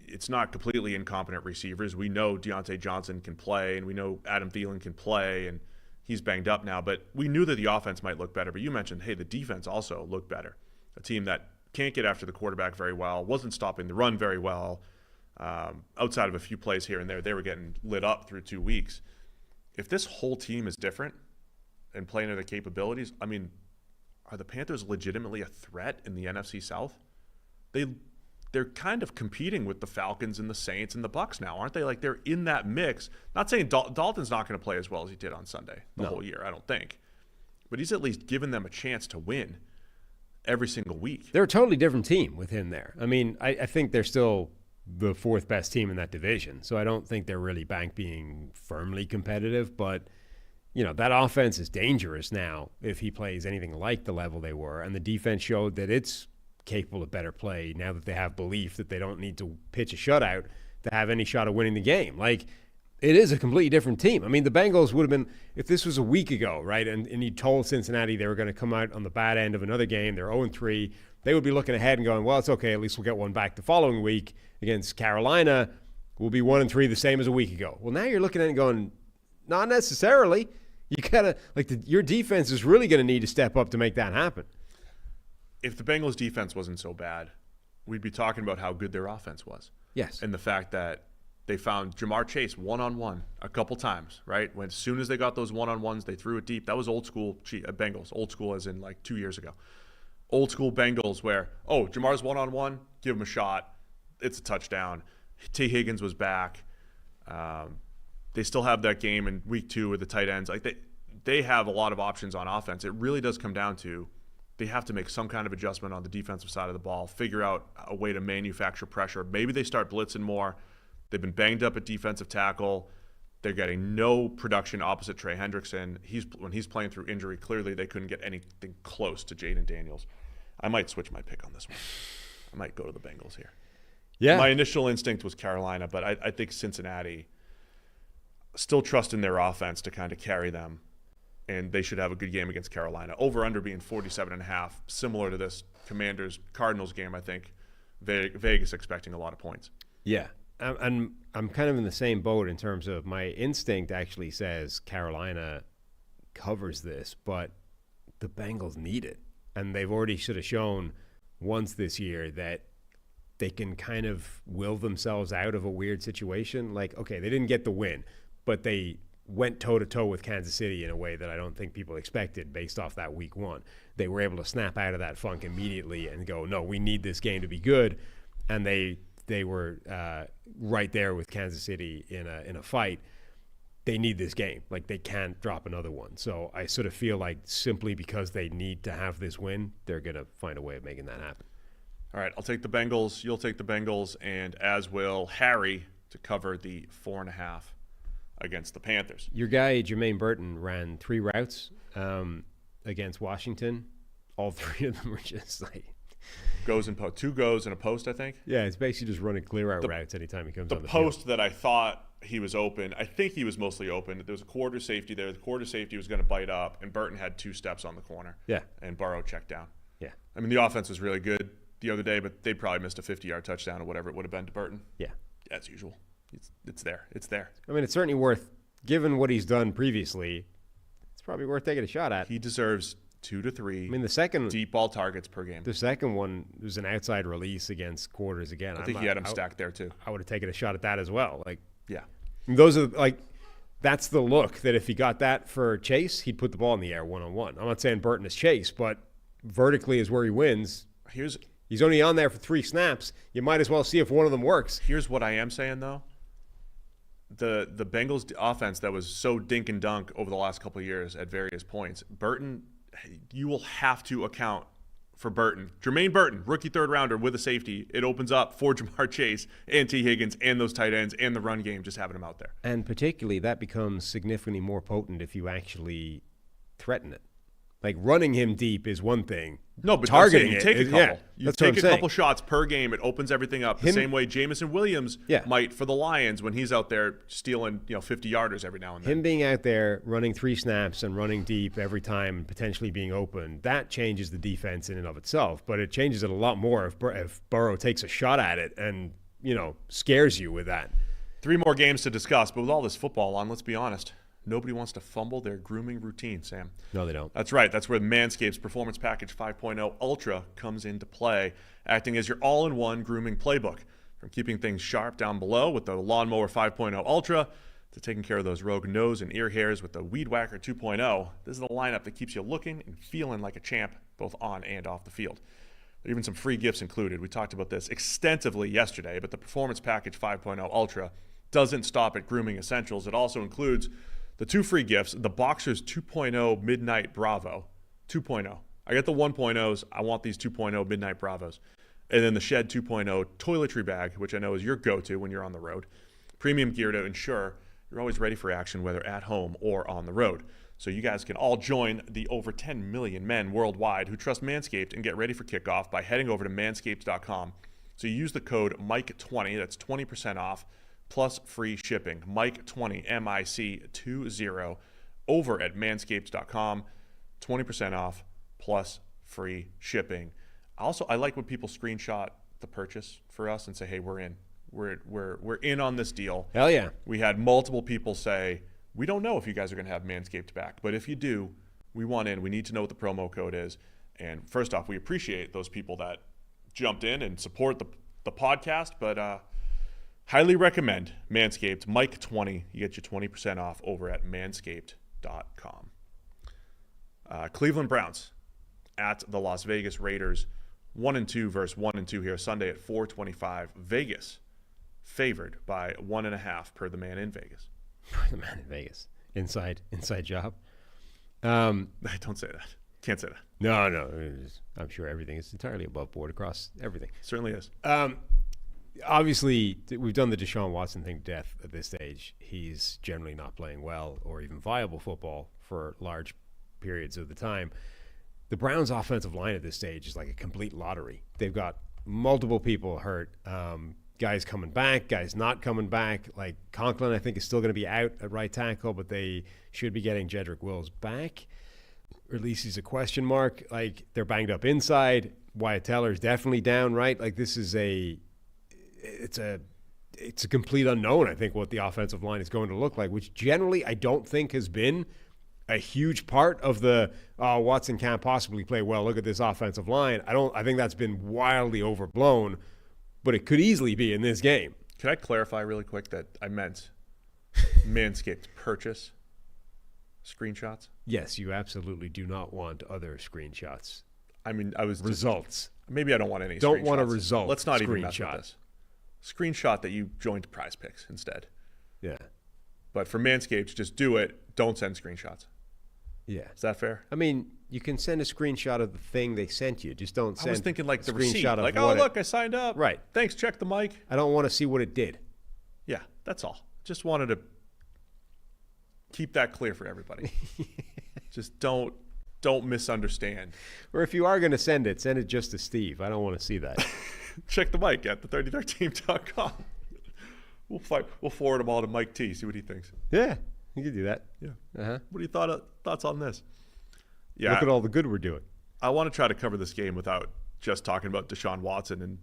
it's not completely incompetent receivers. We know Deontay Johnson can play, and we know Adam Thielen can play, and he's banged up now. But we knew that the offense might look better. But you mentioned, hey, the defense also looked better. A team that can't get after the quarterback very well, wasn't stopping the run very well. Outside of a few plays here and there, they were getting lit up through 2 weeks. If this whole team is different and playing to their capabilities, I mean, are the Panthers legitimately a threat in the NFC South? They're kind of competing with the Falcons and the Saints and the Bucs now, aren't they? Like, they're in that mix. Not saying Dalton's not going to play as well as he did on Sunday the whole year, I don't think. But he's at least given them a chance to win every single week. They're a totally different team with him there. I mean, I think they're still the fourth best team in that division. So I don't think they're really back being firmly competitive. But, that offense is dangerous now if he plays anything like the level they were. And the defense showed that it's capable of better play now that they have belief that they don't need to pitch a shutout to have any shot of winning the game. Like, it is a completely different team. I mean, the Bengals would have been, if this was a week ago, right, and you told Cincinnati they were going to come out on the bad end of another game, they're 0-3, they would be looking ahead and going, well, it's okay, at least we'll get one back the following week against Carolina. We'll be 1-3, the same as a week ago. Well, now you're looking at it and going, not necessarily. You got to, your defense is really going to need to step up to make that happen. If the Bengals defense wasn't so bad, we'd be talking about how good their offense was. Yes. And the fact that they found Jamar Chase one-on-one a couple times, right? As soon as they got those one-on-ones, they threw it deep. That was old school Bengals. Old school as in like 2 years ago. Old school Bengals where, Jamar's one-on-one, give him a shot. It's a touchdown. T. Higgins was back. They still have that game in week 2 with the tight ends. Like they have a lot of options on offense. It really does come down to they have to make some kind of adjustment on the defensive side of the ball, figure out a way to manufacture pressure. Maybe they start blitzing more. They've been banged up at defensive tackle. They're getting no production opposite Trey Hendrickson. When he's playing through injury, clearly they couldn't get anything close to Jaden Daniels. I might switch my pick on this one. I might go to the Bengals here. Yeah. My initial instinct was Carolina, but I think Cincinnati still trust in their offense to kind of carry them, and they should have a good game against Carolina. Over-under being 47.5, similar to this Commanders-Cardinals game, I think. Vegas expecting a lot of points. Yeah. I'm kind of in the same boat in terms of my instinct actually says Carolina covers this, but the Bengals need it. And they've already sort of shown once this year that they can kind of will themselves out of a weird situation. Like, okay, they didn't get the win, but they went toe-to-toe with Kansas City in a way that I don't think people expected based off that week 1. They were able to snap out of that funk immediately and go, no, we need this game to be good. And they were right there with Kansas City in a fight. They need this game. Like, they can't drop another one. So I sort of feel like simply because they need to have this win, they're going to find a way of making that happen. All right, I'll take the Bengals. You'll take the Bengals, and as will Harry to cover the 4.5 against the Panthers. Your guy, Jermaine Burton, ran 3 routes against Washington. All 3 of them were just like... Goes and 2 goes and a post, I think. Yeah, it's basically just running clear-out routes anytime he comes on the field. The post that I thought he was open, I think he was mostly open. There was a quarter safety there. The quarter safety was going to bite up, and Burton had 2 steps on the corner. Yeah. And Burrow checked down. Yeah. I mean, the offense was really good the other day, but they probably missed a 50-yard touchdown or whatever it would have been to Burton. Yeah. As usual. It's there. It's there. I mean, it's certainly worth, given what he's done previously, it's probably worth taking a shot at. He deserves 2 to 3 the second deep ball targets per game. The second one was an outside release against quarters again. I think he had him stacked there too. I would have taken a shot at that as well. Like, yeah. Those are that's the look that if he got that for Chase, he'd put the ball in the air one-on-one. I'm not saying Burton is Chase, but vertically is where he wins. He's only on there for 3 snaps. You might as well see if one of them works. Here's what I am saying, though. The Bengals offense that was so dink and dunk over the last couple of years at various points, Burton, you will have to account for Burton. Jermaine Burton, rookie 3rd rounder with a safety. It opens up for Jamar Chase and T. Higgins and those tight ends and the run game, just having them out there. And particularly that becomes significantly more potent if you actually threaten it. Like, running him deep is one thing. No, but targeting you take a couple. Yeah, you take a couple shots per game. It opens everything up the same way Jamison Williams might for the Lions when he's out there stealing 50-yarders every now and then. Him being out there running 3 snaps and running deep every time, potentially being open, that changes the defense in and of itself. But it changes it a lot more if Burrow takes a shot at it and scares you with that. 3 more games to discuss, but with all this football on, let's be honest. Nobody wants to fumble their grooming routine, Sam. No, they don't. That's right. That's where Manscaped's Performance Package 5.0 Ultra comes into play, acting as your all-in-one grooming playbook. From keeping things sharp down below with the Lawnmower 5.0 Ultra to taking care of those rogue nose and ear hairs with the Weed Whacker 2.0, this is the lineup that keeps you looking and feeling like a champ both on and off the field. There are even some free gifts included. We talked about this extensively yesterday, but the Performance Package 5.0 Ultra doesn't stop at grooming essentials. It also includes the 2 free gifts, the Boxers 2.0 Midnight Bravo 2.0. I got the 1.0s. I want these 2.0 Midnight Bravos. And then the Shed 2.0 toiletry bag, which I know is your go-to when you're on the road. Premium gear to ensure you're always ready for action, whether at home or on the road. So you guys can all join the over 10 million men worldwide who trust Manscaped and get ready for kickoff by heading over to manscaped.com. So you use the code MIKE20, that's 20% off, plus free shipping. MIKE20, M-I-C-20, over at manscaped.com, 20% off, plus free shipping. Also, I like when people screenshot the purchase for us and say, hey, we're in. We're in on this deal. Hell yeah. We had multiple people say, we don't know if you guys are going to have Manscaped back, but if you do, we want in. We need to know what the promo code is. And first off, we appreciate those people that jumped in and support the podcast, but highly recommend Manscaped. Mike20, you get you 20% off over at manscaped.com. Cleveland Browns at the Las Vegas Raiders. 1-2 versus 1-2 here Sunday at 4:25. Vegas favored by 1.5 per the man in Vegas. The man in Vegas. Inside job. Don't say that. Can't say that. No. I'm sure everything is entirely above board across everything. Certainly is. Obviously, we've done the Deshaun Watson thing to death at this stage. He's generally not playing well or even viable football for large periods of the time. The Browns' offensive line at this stage is like a complete lottery. They've got multiple people hurt. Guys coming back, guys not coming back. Like Conklin, I think, is still going to be out at right tackle, but they should be getting Jedrick Wills back. Or at least he's a question mark. Like, they're banged up inside. Wyatt Teller's definitely down, right? Like, this is it's a complete unknown, I think, what the offensive line is going to look like, which generally I don't think has been a huge part of the Watson can't possibly play well. Look at this offensive line. I think that's been wildly overblown, but it could easily be in this game. Can I clarify really quick that I meant Manscaped purchase screenshots? Yes, you absolutely do not want other screenshots. I mean, I was results. Maybe I don't want any. Don't screenshots. Want a result. Let's not even mess with this. Screenshot that you joined PrizePicks instead. Yeah. But for Manscaped, just do it. Don't send screenshots. Yeah. Is that fair? I mean, you can send a screenshot of the thing they sent you. Just don't send. I was thinking like the screenshot receipt. of Like, oh, look, I signed up. Right. Thanks. Check the mic. I don't want to see what it did. Yeah, that's all. Just wanted to keep that clear for everybody. Just don't misunderstand. Or if you are going to send it just to Steve. I don't want to see that. Check the mic at the30thirteam.com. We'll forward them all to Mike T. See what he thinks. Yeah, you can do that. Yeah. Uh-huh. What are your thoughts on this? Yeah. Look at all the good we're doing. I want to try to cover this game without just talking about Deshaun Watson. And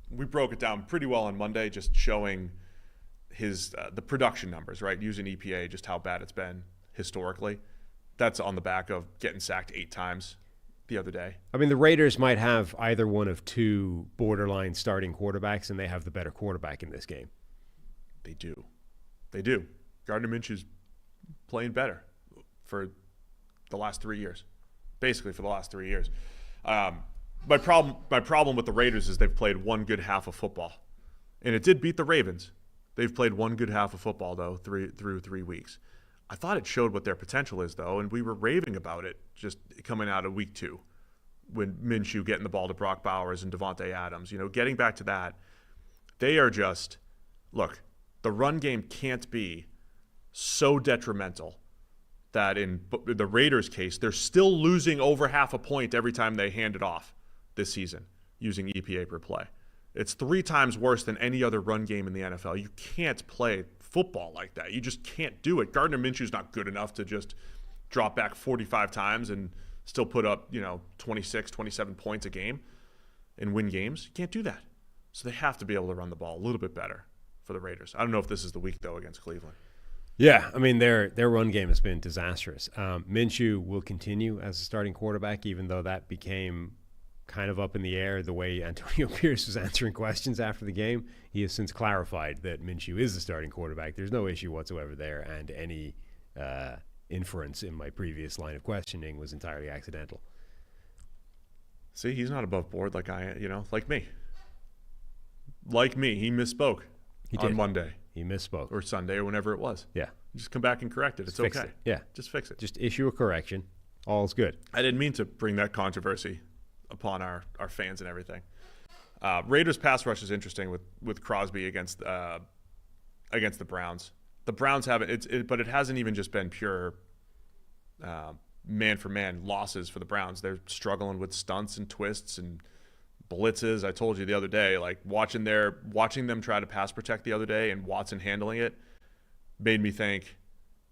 we broke it down pretty well on Monday, just showing his the production numbers, right? Using EPA, just how bad it's been historically. That's on the back of getting sacked 8 times the other day. I mean, the Raiders might have either one of 2 borderline starting quarterbacks, and they have the better quarterback in this game. They do. Gardner Minshew's playing better for the last 3 years, basically for the last 3 years. My problem with the Raiders is they've played one good half of football, and it did beat the Ravens. They've played one good half of football though through 3 weeks. I thought it showed what their potential is though, and we were raving about it just coming out of week 2 when Minshew getting the ball to Brock Bowers and Devontae Adams. Getting back to that, they are just look. The run game can't be so detrimental that in the Raiders' case, they're still losing over half a point every time they hand it off this season using EPA per play. It's 3 times worse than any other run game in the NFL. You can't play football like that. You just can't do it. Gardner Minshew's not good enough to just drop back 45 times and still put up, 26, 27 points a game and win games. You can't do that. So they have to be able to run the ball a little bit better for the Raiders. I don't know if this is the week, though, against Cleveland. Yeah, I mean, their run game has been disastrous. Minshew will continue as a starting quarterback, even though that became kind of up in the air the way Antonio Pierce was answering questions after the game. He has since clarified that Minshew is the starting quarterback. There's no issue whatsoever there, and any inference in my previous line of questioning was entirely accidental. See, he's not above board like like me. Like me, he misspoke on Monday. He misspoke. Or Sunday or whenever it was. Yeah. Just come back and correct it. It's okay. Yeah. Just fix it. Just issue a correction. All's good. I didn't mean to bring that controversy upon our fans and everything. Raiders pass rush is interesting with Crosby against the Browns. The Browns haven't, but it hasn't even just been pure man-for-man losses for the Browns. They're struggling with stunts and twists and blitzes. I told you the other day, like watching them try to pass protect the other day and Watson handling it made me think,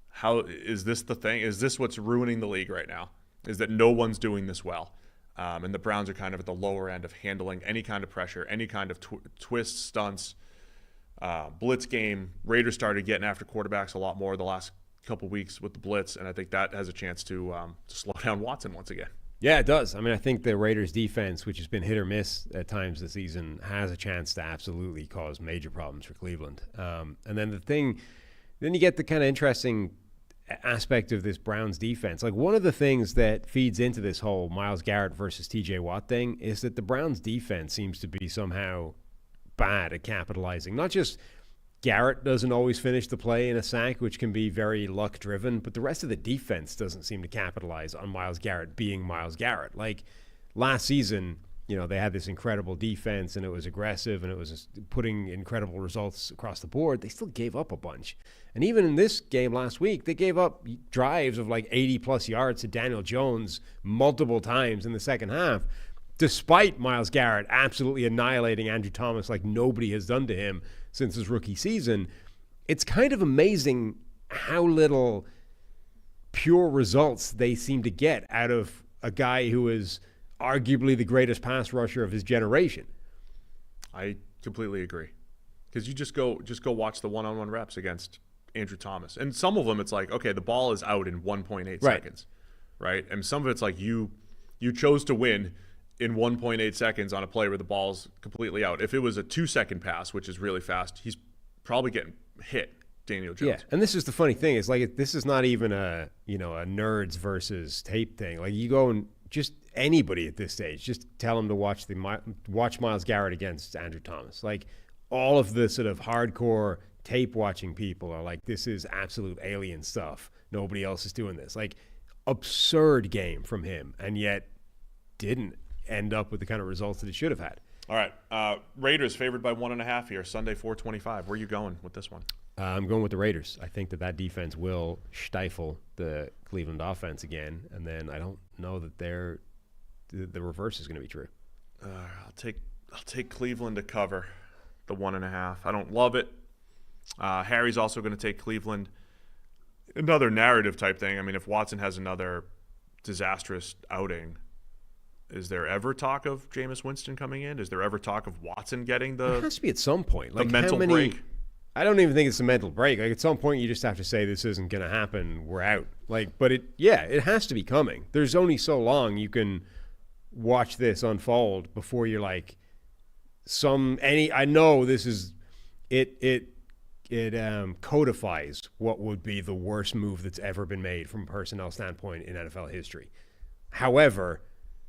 how is this the thing? Is this what's ruining the league right now? Is that no one's doing this well? And the Browns are kind of at the lower end of handling any kind of pressure, any kind of twists, stunts, blitz game. Raiders started getting after quarterbacks a lot more the last couple weeks with the blitz, and I think that has a chance to slow down Watson once again. Yeah, it does. I mean, I think the Raiders' defense, which has been hit or miss at times this season, has a chance to absolutely cause major problems for Cleveland. And then then you get the kind of interesting aspect of this Browns defense. Like, one of the things that feeds into this whole Myles Garrett versus TJ Watt thing is that the Browns defense seems to be somehow bad at capitalizing. Not just Garrett doesn't always finish the play in a sack, which can be very luck-driven, but the rest of the defense doesn't seem to capitalize on Myles Garrett being Myles Garrett. Like, last season, they had this incredible defense, and it was aggressive, and it was putting incredible results across the board. They still gave up a bunch. And even in this game last week, they gave up drives of like 80-plus yards to Daniel Jones multiple times in the second half, despite Myles Garrett absolutely annihilating Andrew Thomas like nobody has done to him since his rookie season. It's kind of amazing how little pure results they seem to get out of a guy who is arguably the greatest pass rusher of his generation. I completely agree. Because you just go watch the one-on-one reps against Andrew Thomas. And some of them it's like, okay, the ball is out in 1.8 seconds, right? And some of it's like you chose to win in 1.8 seconds on a play where the ball's completely out. If it was a 2-second pass, which is really fast, he's probably getting hit, Daniel Jones. Yeah, and this is the funny thing. It's like this is not even a nerds versus tape thing. Like, you go and just anybody at this stage, just tell them to watch Myles Garrett against Andrew Thomas. Like, all of the sort of hardcore tape watching people are like, this is absolute alien stuff. Nobody else is doing this. Like, absurd game from him, and yet didn't end up with the kind of results that it should have had. All right. Raiders favored by 1.5 here, Sunday, 425. Where are you going with this one? I'm going with the Raiders. I think that defense will stifle the Cleveland offense again, and then I don't know that the reverse is going to be true. I'll take Cleveland to cover the 1.5. I don't love it. Harry's also going to take Cleveland. Another narrative type thing. I mean, if Watson has another disastrous outing, is there ever talk of Jameis Winston coming in? Is there ever talk of Watson getting It has to be at some point. Like, the mental break? I don't even think it's a mental break. Like, at some point, you just have to say this isn't going to happen. We're out. Like, but it has to be coming. There's only so long you can watch this unfold before you're like, I know this is it codifies what would be the worst move that's ever been made from a personnel standpoint in NFL history. However,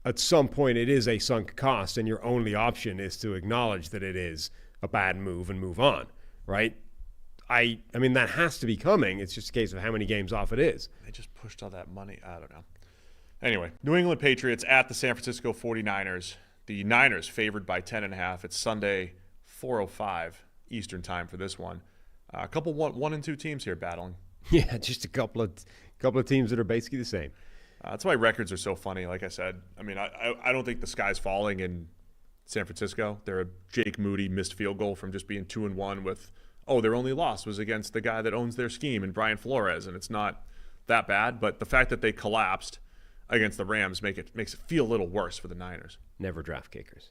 at some point it is a sunk cost, and your only option is to acknowledge that it is a bad move and move on, right? I mean, that has to be coming. It's just a case of how many games off it is. They just pushed all that money. I don't know. Anyway, New England Patriots at the San Francisco 49ers. The Niners favored by 10.5. It's Sunday, 4:05 Eastern time for this one. A couple one and two teams here battling. Yeah, just a couple of teams that are basically the same. That's why records are so funny. Like I said, I mean, I don't think the sky's falling in San Francisco. They're a Jake Moody missed field goal from just being 2-1 with, their only loss was against the guy that owns their scheme and Brian Flores, and it's not that bad. But the fact that they collapsed against the Rams makes it feel a little worse for the Niners. Never draft kickers.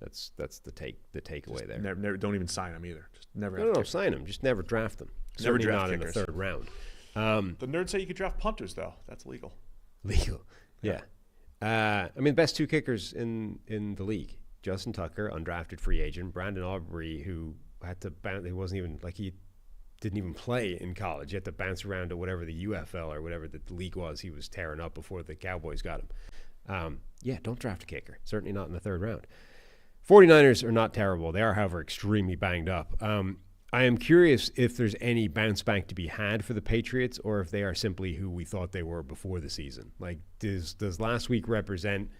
That's the takeaway there. Never, don't even sign them either. Just never. No, sign them. Just never draft them. Never Certainly draft not kickers in the third round. The nerds say you could draft punters though. That's legal. Yeah. I mean, the best two kickers in the league: Justin Tucker, undrafted free agent; Brandon Aubrey, who had to bounce. He wasn't even he didn't even play in college. He had to bounce around to whatever the UFL or whatever the league was he was tearing up before the Cowboys got him. Yeah, don't draft a kicker. Certainly not in the third round. 49ers are not terrible. They are, however, extremely banged up. I am curious if there's any bounce back to be had for the Patriots, or if they are simply who we thought they were before the season. Like, does last week represent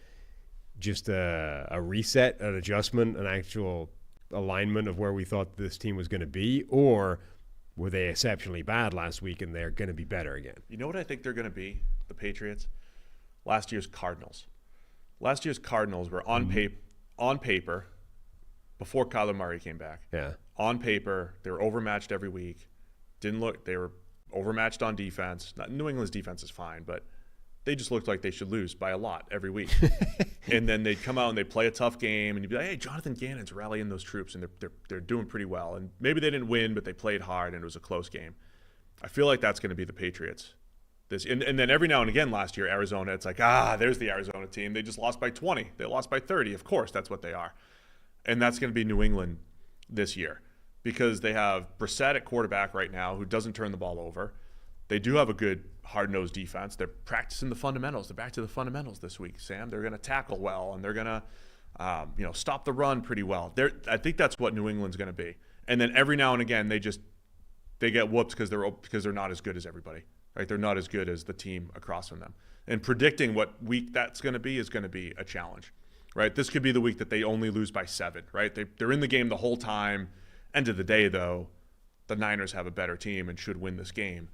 just a reset, an adjustment, an actual alignment of where we thought this team was going to be, or were they exceptionally bad last week and they're going to be better again? You know what I think they're going to be, the Patriots? Last year's Cardinals. Last year's Cardinals were on paper, before Kyler Murray came back. Yeah. On paper, they were overmatched every week. They were overmatched on defense. New England's defense is fine, but they just looked like they should lose by a lot every week. And then they'd come out and they'd play a tough game, and you'd be like, hey, Jonathan Gannon's rallying those troops, and they're doing pretty well. And maybe they didn't win, but they played hard, and it was a close game. I feel like that's going to be the Patriots. And then every now and again last year, Arizona, it's like, there's the Arizona team. They just lost by 20. They lost by 30. Of course, that's what they are. And that's going to be New England this year, because they have Brissett at quarterback right now, who doesn't turn the ball over. They do have a good hard-nosed defense. They're practicing the fundamentals. They're back to the fundamentals this week, Sam. They're going to tackle well, and they're going to stop the run pretty well. I think that's what New England's going to be. And then every now and again, they get whooped because they're not as good as everybody. Right? They're not as good as the team across from them. And predicting what week that's going to be is going to be a challenge. Right? This could be the week that they only lose by 7. Right? They're in the game the whole time. End of the day, though, the Niners have a better team and should win this game.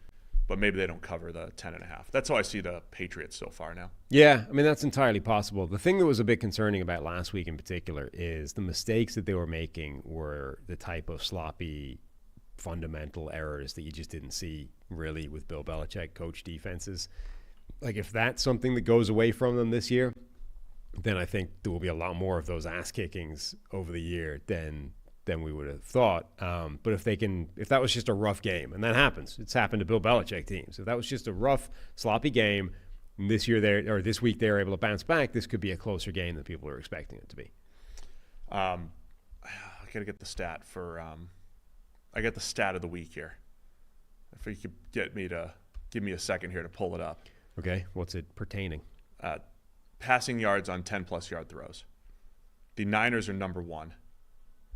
But maybe they don't cover the 10.5. That's how I see the Patriots so far now. Yeah, I mean, that's entirely possible. The thing that was a bit concerning about last week in particular is the mistakes that they were making were the type of sloppy, fundamental errors that you just didn't see really with Bill Belichick coach defenses. Like, if that's something that goes away from them this year, then I think there will be a lot more of those ass kickings over the year than we would have thought. But if that was just a rough game, and that happens, it's happened to Bill Belichick teams. If that was just a rough, sloppy game, and this week they're able to bounce back, this could be a closer game than people are expecting it to be. I gotta get the stat for. I got the stat of the week here. If you could give me a second here to pull it up. Okay, what's it pertaining? Passing yards on 10-plus yard throws. The Niners are number 1.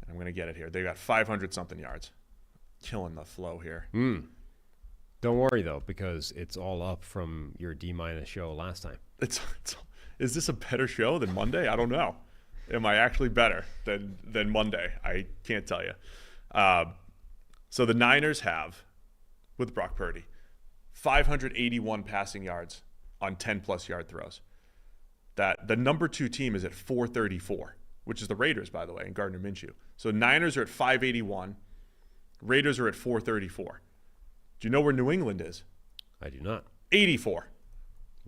I'm going to get it here. They got 500-something yards. Killing the flow here. Don't worry, though, because it's all up from your D- show last time. Is this a better show than Monday? I don't know. Am I actually better than Monday? I can't tell you. So the Niners have, with Brock Purdy, 581 passing yards on 10-plus yard throws. That the number 2 team is at 434, which is the Raiders, by the way, and Gardner Minshew. So Niners are at 581. Raiders are at 434. Do you know where New England is? I do not. 84.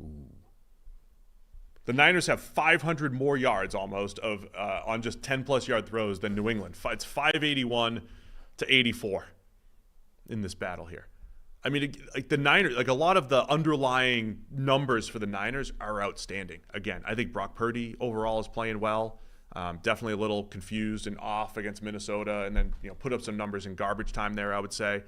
Ooh. The Niners have 500 more yards almost on just 10-plus yard throws than New England. It's 581 to 84 in this battle here. I mean, like the Niners, like a lot of the underlying numbers for the Niners are outstanding. Again, I think Brock Purdy overall is playing well. Definitely a little confused and off against Minnesota, and then put up some numbers in garbage time there, I would say.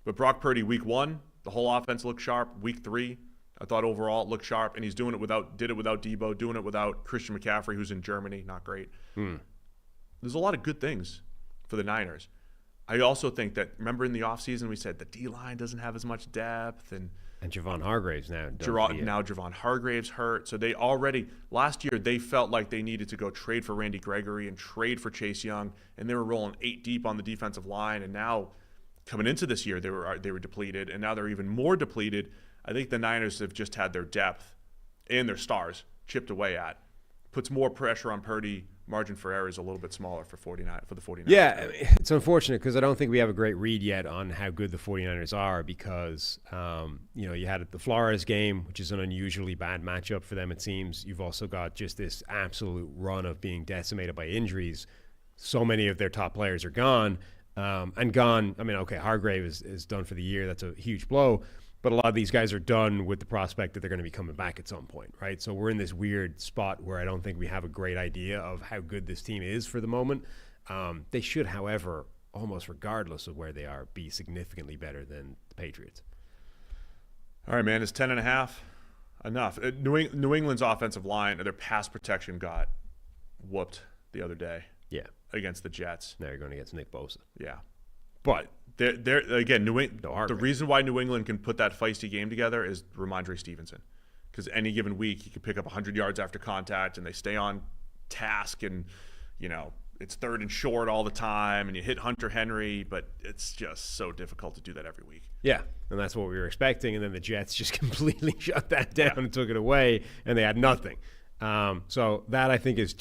But Brock Purdy, week 1, the whole offense looked sharp. Week 3, I thought overall it looked sharp, and he's did it without Debo, doing it without Christian McCaffrey, who's in Germany, not great. There's a lot of good things for the Niners. I also think that, remember in the offseason we said the D-line doesn't have as much depth, and Javon Hargrave's now. Now Javon Hargrave's hurt. So they already, last year, they felt like they needed to go trade for Randy Gregory and trade for Chase Young, and they were rolling 8 deep on the defensive line. And now, coming into this year, they were depleted, and now they're even more depleted. I think the Niners have just had their depth and their stars chipped away at. Puts more pressure on Purdy. Margin for error is a little bit smaller for the 49ers. Yeah, it's unfortunate because I don't think we have a great read yet on how good the 49ers are because, you had the Flores game, which is an unusually bad matchup for them, it seems. You've also got just this absolute run of being decimated by injuries. So many of their top players are gone. Hargrave is done for the year. That's a huge blow. But a lot of these guys are done with the prospect that they're going to be coming back at some point, right? So we're in this weird spot where I don't think we have a great idea of how good this team is for the moment. They should, however, almost regardless of where they are, be significantly better than the Patriots. All right, man, it's 10.5. enough. New England's offensive line, their pass protection got whooped the other day. Yeah. Against the Jets. Now you're going against Nick Bosa. Yeah. But they're again, the reason why New England can put that feisty game together is Ramondre Stevenson. Because any given week, he could pick up 100 yards after contact, and they stay on task, and, it's 3rd and short all the time, and you hit Hunter Henry, but it's just so difficult to do that every week. Yeah, and that's what we were expecting, and then the Jets just completely shut that down and took it away, and they had nothing. So that, I think, is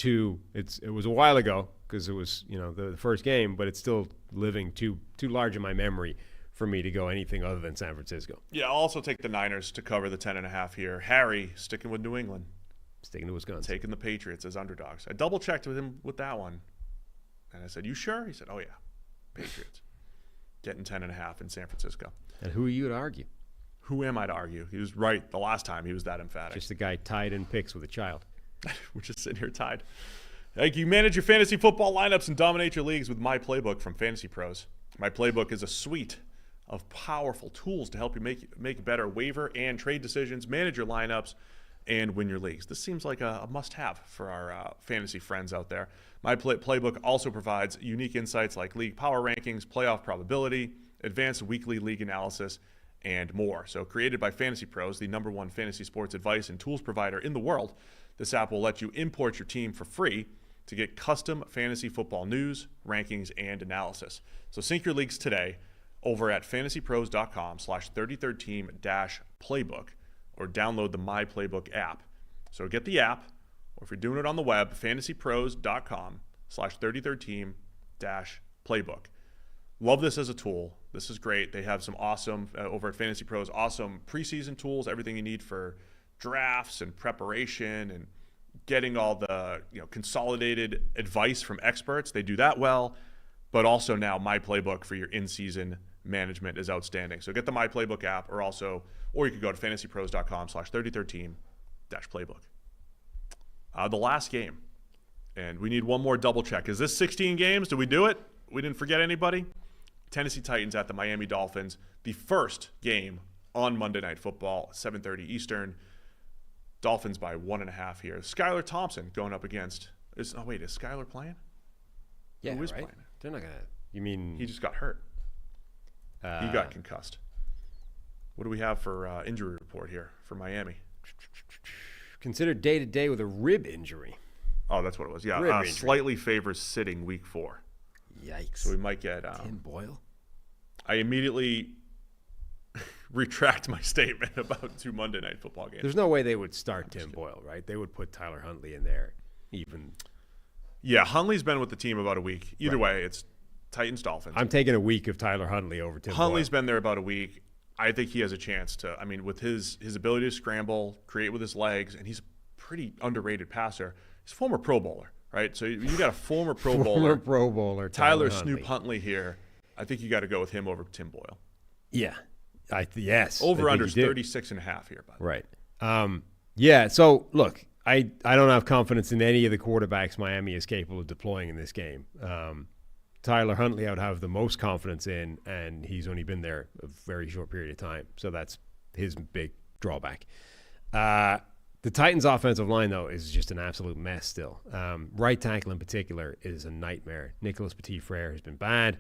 it was a while ago, because it was, the first game, but it's still living too large in my memory for me to go anything other than San Francisco. Yeah, I'll also take the Niners to cover the 10.5 here. Harry sticking with New England. Sticking to Wisconsin. Taking the Patriots as underdogs. I double-checked with him with that one. And I said, you sure? He said, oh, yeah, Patriots. Getting 10.5 in San Francisco. And who are you to argue? Who am I to argue? He was right the last time. He was that emphatic. Just a guy tied in picks with a child. We're just sitting here tied. You manage your fantasy football lineups and dominate your leagues with My Playbook from Fantasy Pros. My Playbook is a suite of powerful tools to help you make better waiver and trade decisions, manage your lineups, and win your leagues. This seems like a must-have for our fantasy friends out there. My Playbook also provides unique insights like league power rankings, playoff probability, advanced weekly league analysis, and more. So created by Fantasy Pros, the #1 fantasy sports advice and tools provider in the world, this app will let you import your team for free to get custom fantasy football news, rankings, and analysis. So sync your leagues today over at fantasypros.com/33team-playbook or download the My Playbook app. So get the app, or if you're doing it on the web, fantasypros.com/33team-playbook. Love this as a tool. This is great. They have some awesome, over at Fantasy Pros, awesome preseason tools, everything you need for drafts and preparation and getting all the consolidated advice from experts. They do that well, but also now My Playbook for your in-season management is outstanding. So get the My Playbook app, or you could go to fantasypros.com/33team-playbook. The last game, and we need one more double check. Is this 16 games? Did we do it? We didn't forget anybody? Tennessee Titans at the Miami Dolphins. The first game on Monday Night Football, 7:30 Eastern. Dolphins by 1.5 here. Skylar Thompson going up against. Is Skylar playing? Yeah, who is right? playing? They're not gonna. You mean he just got hurt? He got concussed. What do we have for injury report here for Miami? Considered day-to-day with a rib injury. Oh, that's what it was. Yeah, slightly favors sitting week 4. Yikes. So we might get Tim Boyle. I immediately retract my statement about 2 Monday Night Football games. There's no way they would start Tim Boyle, right? They would put Tyler Huntley in there. Yeah, Huntley's been with the team about a week. Either way, it's Titans-Dolphins. I'm taking a week of Tyler Huntley over Tim Boyle. Huntley's been there about a week. I think he has a chance to, with his ability to scramble, create with his legs, and he's a pretty underrated passer. He's a former Pro Bowler, right? So you got a former Pro Bowler. Tyler Snoop Huntley here. I think you got to go with him over Tim Boyle. Yeah. Yes. Over-under 36.5 here, by the way. Right. Yeah, so look, I don't have confidence in any of the quarterbacks Miami is capable of deploying in this game. Tyler Huntley I would have the most confidence in, and he's only been there a very short period of time. So that's his big drawback. The Titans' offensive line, though, is just an absolute mess still. Right tackle in particular is a nightmare. Nicholas Petit-Frere has been bad.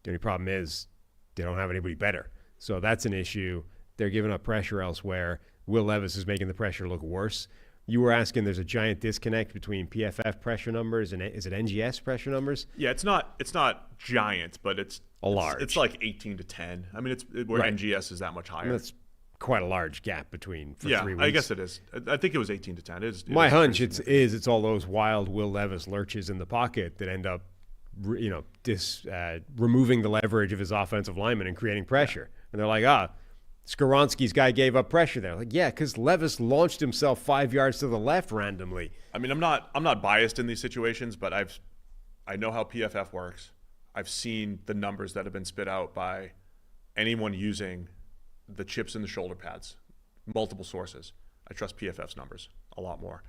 The only problem is they don't have anybody better. So that's an issue. They're giving up pressure elsewhere. Will Levis is making the pressure look worse. You were asking, there's a giant disconnect between PFF pressure numbers and is it NGS pressure numbers? Yeah, it's not giant, but it's a large. It's like 18-10. Where right. NGS is that much higher. That's quite a large gap between 3 weeks. I guess it is. I think it was 18-10. My hunch it's all those wild Will Levis lurches in the pocket that end up removing the leverage of his offensive lineman and creating pressure. Yeah. And they're like, Skoronski's guy gave up pressure there. Like, yeah, because Levis launched himself 5 yards to the left randomly. I'm not biased in these situations, but I know how PFF works. I've seen the numbers that have been spit out by anyone using the chips in the shoulder pads, multiple sources. I trust PFF's numbers a lot more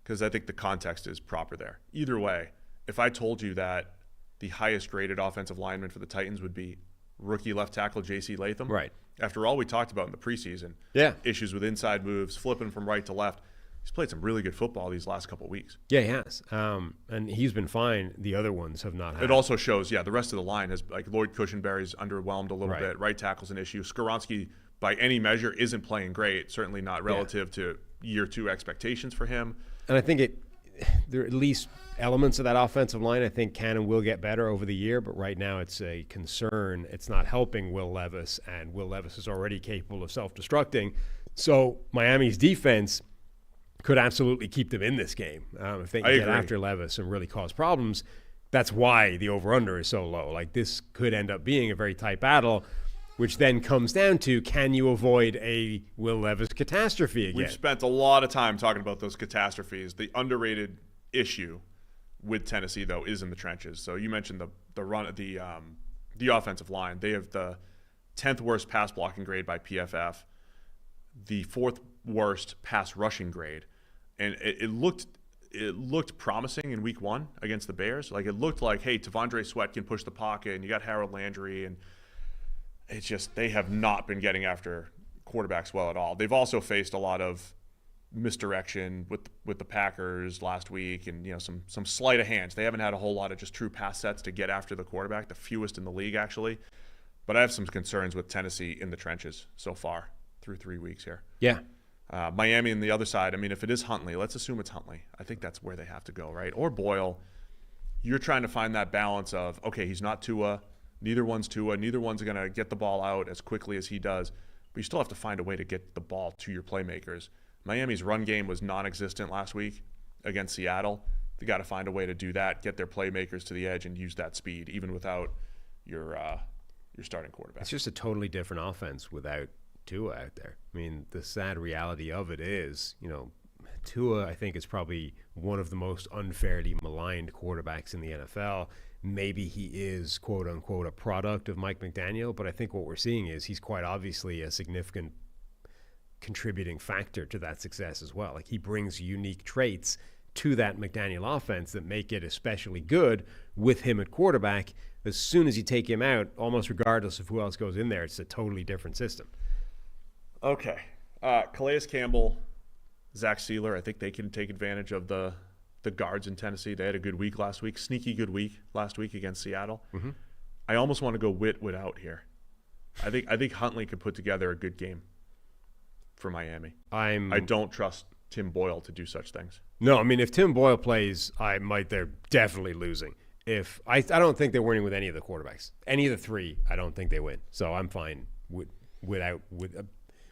because I think the context is proper there. Either way, if I told you that the highest graded offensive lineman for the Titans would be rookie left tackle J.C. Latham. Right. After all we talked about in the preseason, issues with inside moves, flipping from right to left, he's played some really good football these last couple of weeks. Yeah, he has. And he's been fine. The other ones have not had. It also shows, the rest of the line has, like, Lloyd Cushenberry's underwhelmed a little bit. Right tackle's an issue. Skoronski, by any measure, isn't playing great. Certainly not relative to year 2 expectations for him. And I think there are at least elements of that offensive line I think can and will get better over the year, but right now it's a concern. It's not helping Will Levis, and Will Levis is already capable of self-destructing. So Miami's defense could absolutely keep them in this game if they can get after Levis and really cause problems. That's why the over-under is so low. Like, this could end up being a very tight battle, which then comes down to, can you avoid a Will Levis catastrophe again? We've spent a lot of time talking about those catastrophes. The underrated issue with Tennessee, though, is in the trenches. So you mentioned the offensive line. They have the 10th worst pass blocking grade by PFF, the 4th worst pass rushing grade, and it looked promising in week 1 against the Bears. Like, it looked like, hey, Tavondre Sweat can push the pocket, and you got Harold Landry, and it's just they have not been getting after quarterbacks well at all. They've also faced a lot of misdirection with the Packers last week, and some sleight of hands. They haven't had a whole lot of just true pass sets to get after the quarterback, the fewest in the league actually. But I have some concerns with Tennessee in the trenches so far through 3 weeks here. Yeah. Miami on the other side, I mean, if it is Huntley, let's assume it's Huntley. I think that's where they have to go, right? Or Boyle. You're trying to find that balance of, okay, he's not Tua, neither one's Tua, neither one's going to get the ball out as quickly as he does, but you still have to find a way to get the ball to your playmakers. Miami's run game was non-existent last week against Seattle. They got to find a way to do that, get their playmakers to the edge, and use that speed, even without your starting quarterback. It's just a totally different offense without Tua out there. I mean, the sad reality of it is, Tua, I think, is probably one of the most unfairly maligned quarterbacks in the NFL. Maybe he is, quote unquote, a product of Mike McDaniel, but I think what we're seeing is he's quite obviously a significant contributing factor to that success as well. Like, he brings unique traits to that McDaniel offense that make it especially good with him at quarterback. As soon as you take him out, almost regardless of who else goes in there, it's a totally different system. Okay. Calais Campbell, Zach Sealer, I think they can take advantage of the guards in Tennessee. They had a good week last week, sneaky good week last week against Seattle. Mm-hmm. I almost want to go Witt out here. I think Huntley could put together a good game for Miami. I don't trust Tim Boyle to do such things. No, I mean, if Tim Boyle plays, they're definitely losing. I don't think they're winning with any of the quarterbacks. Any of the 3, I don't think they win. So I'm fine without.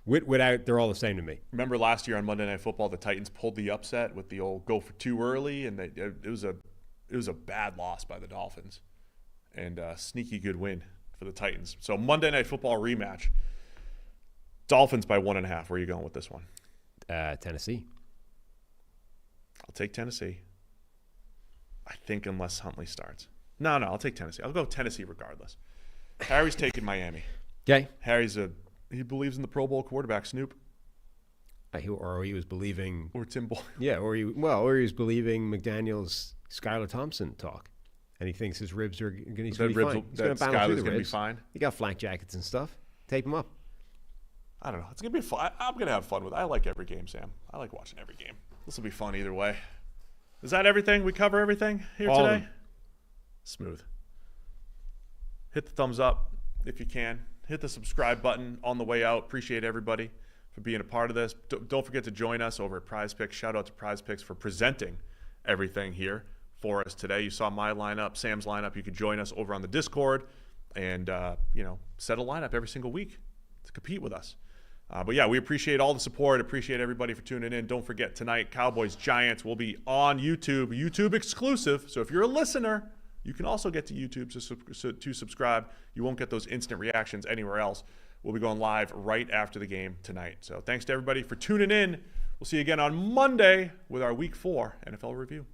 They're all the same to me. Remember last year on Monday Night Football, the Titans pulled the upset with the old go for 2 early, and it was a bad loss by the Dolphins, and a sneaky good win for the Titans. So Monday Night Football rematch. Dolphins by 1.5. Where are you going with this one? Tennessee. I'll take Tennessee. I think unless Huntley starts. No, I'll take Tennessee. I'll go Tennessee regardless. Harry's taking Miami. Okay. He believes in the Pro Bowl quarterback, Snoop. Or he was believing. Or Tim Boyle. Yeah, or he was believing McDaniel's Skylar Thompson talk. And he thinks his ribs are going to be fine. He's going to battle through the ribs. Be fine. He got flak jackets and stuff. Tape him up. I don't know. It's going to be fun. I'm going to have fun with it. I like every game, Sam. I like watching every game. This will be fun either way. Is that everything? We cover everything here today? Smooth. Hit the thumbs up if you can. Hit the subscribe button on the way out. Appreciate everybody for being a part of this. Don't forget to join us over at PrizePicks. Shout out to PrizePicks for presenting everything here for us today. You saw my lineup, Sam's lineup. You could join us over on the Discord and set a lineup every single week to compete with us. But yeah, we appreciate all the support. Appreciate everybody for tuning in. Don't forget, tonight, Cowboys Giants will be on YouTube exclusive. So if you're a listener, you can also get to YouTube to subscribe. You won't get those instant reactions anywhere else. We'll be going live right after the game tonight. So thanks to everybody for tuning in. We'll see you again on Monday with our Week 4 NFL review.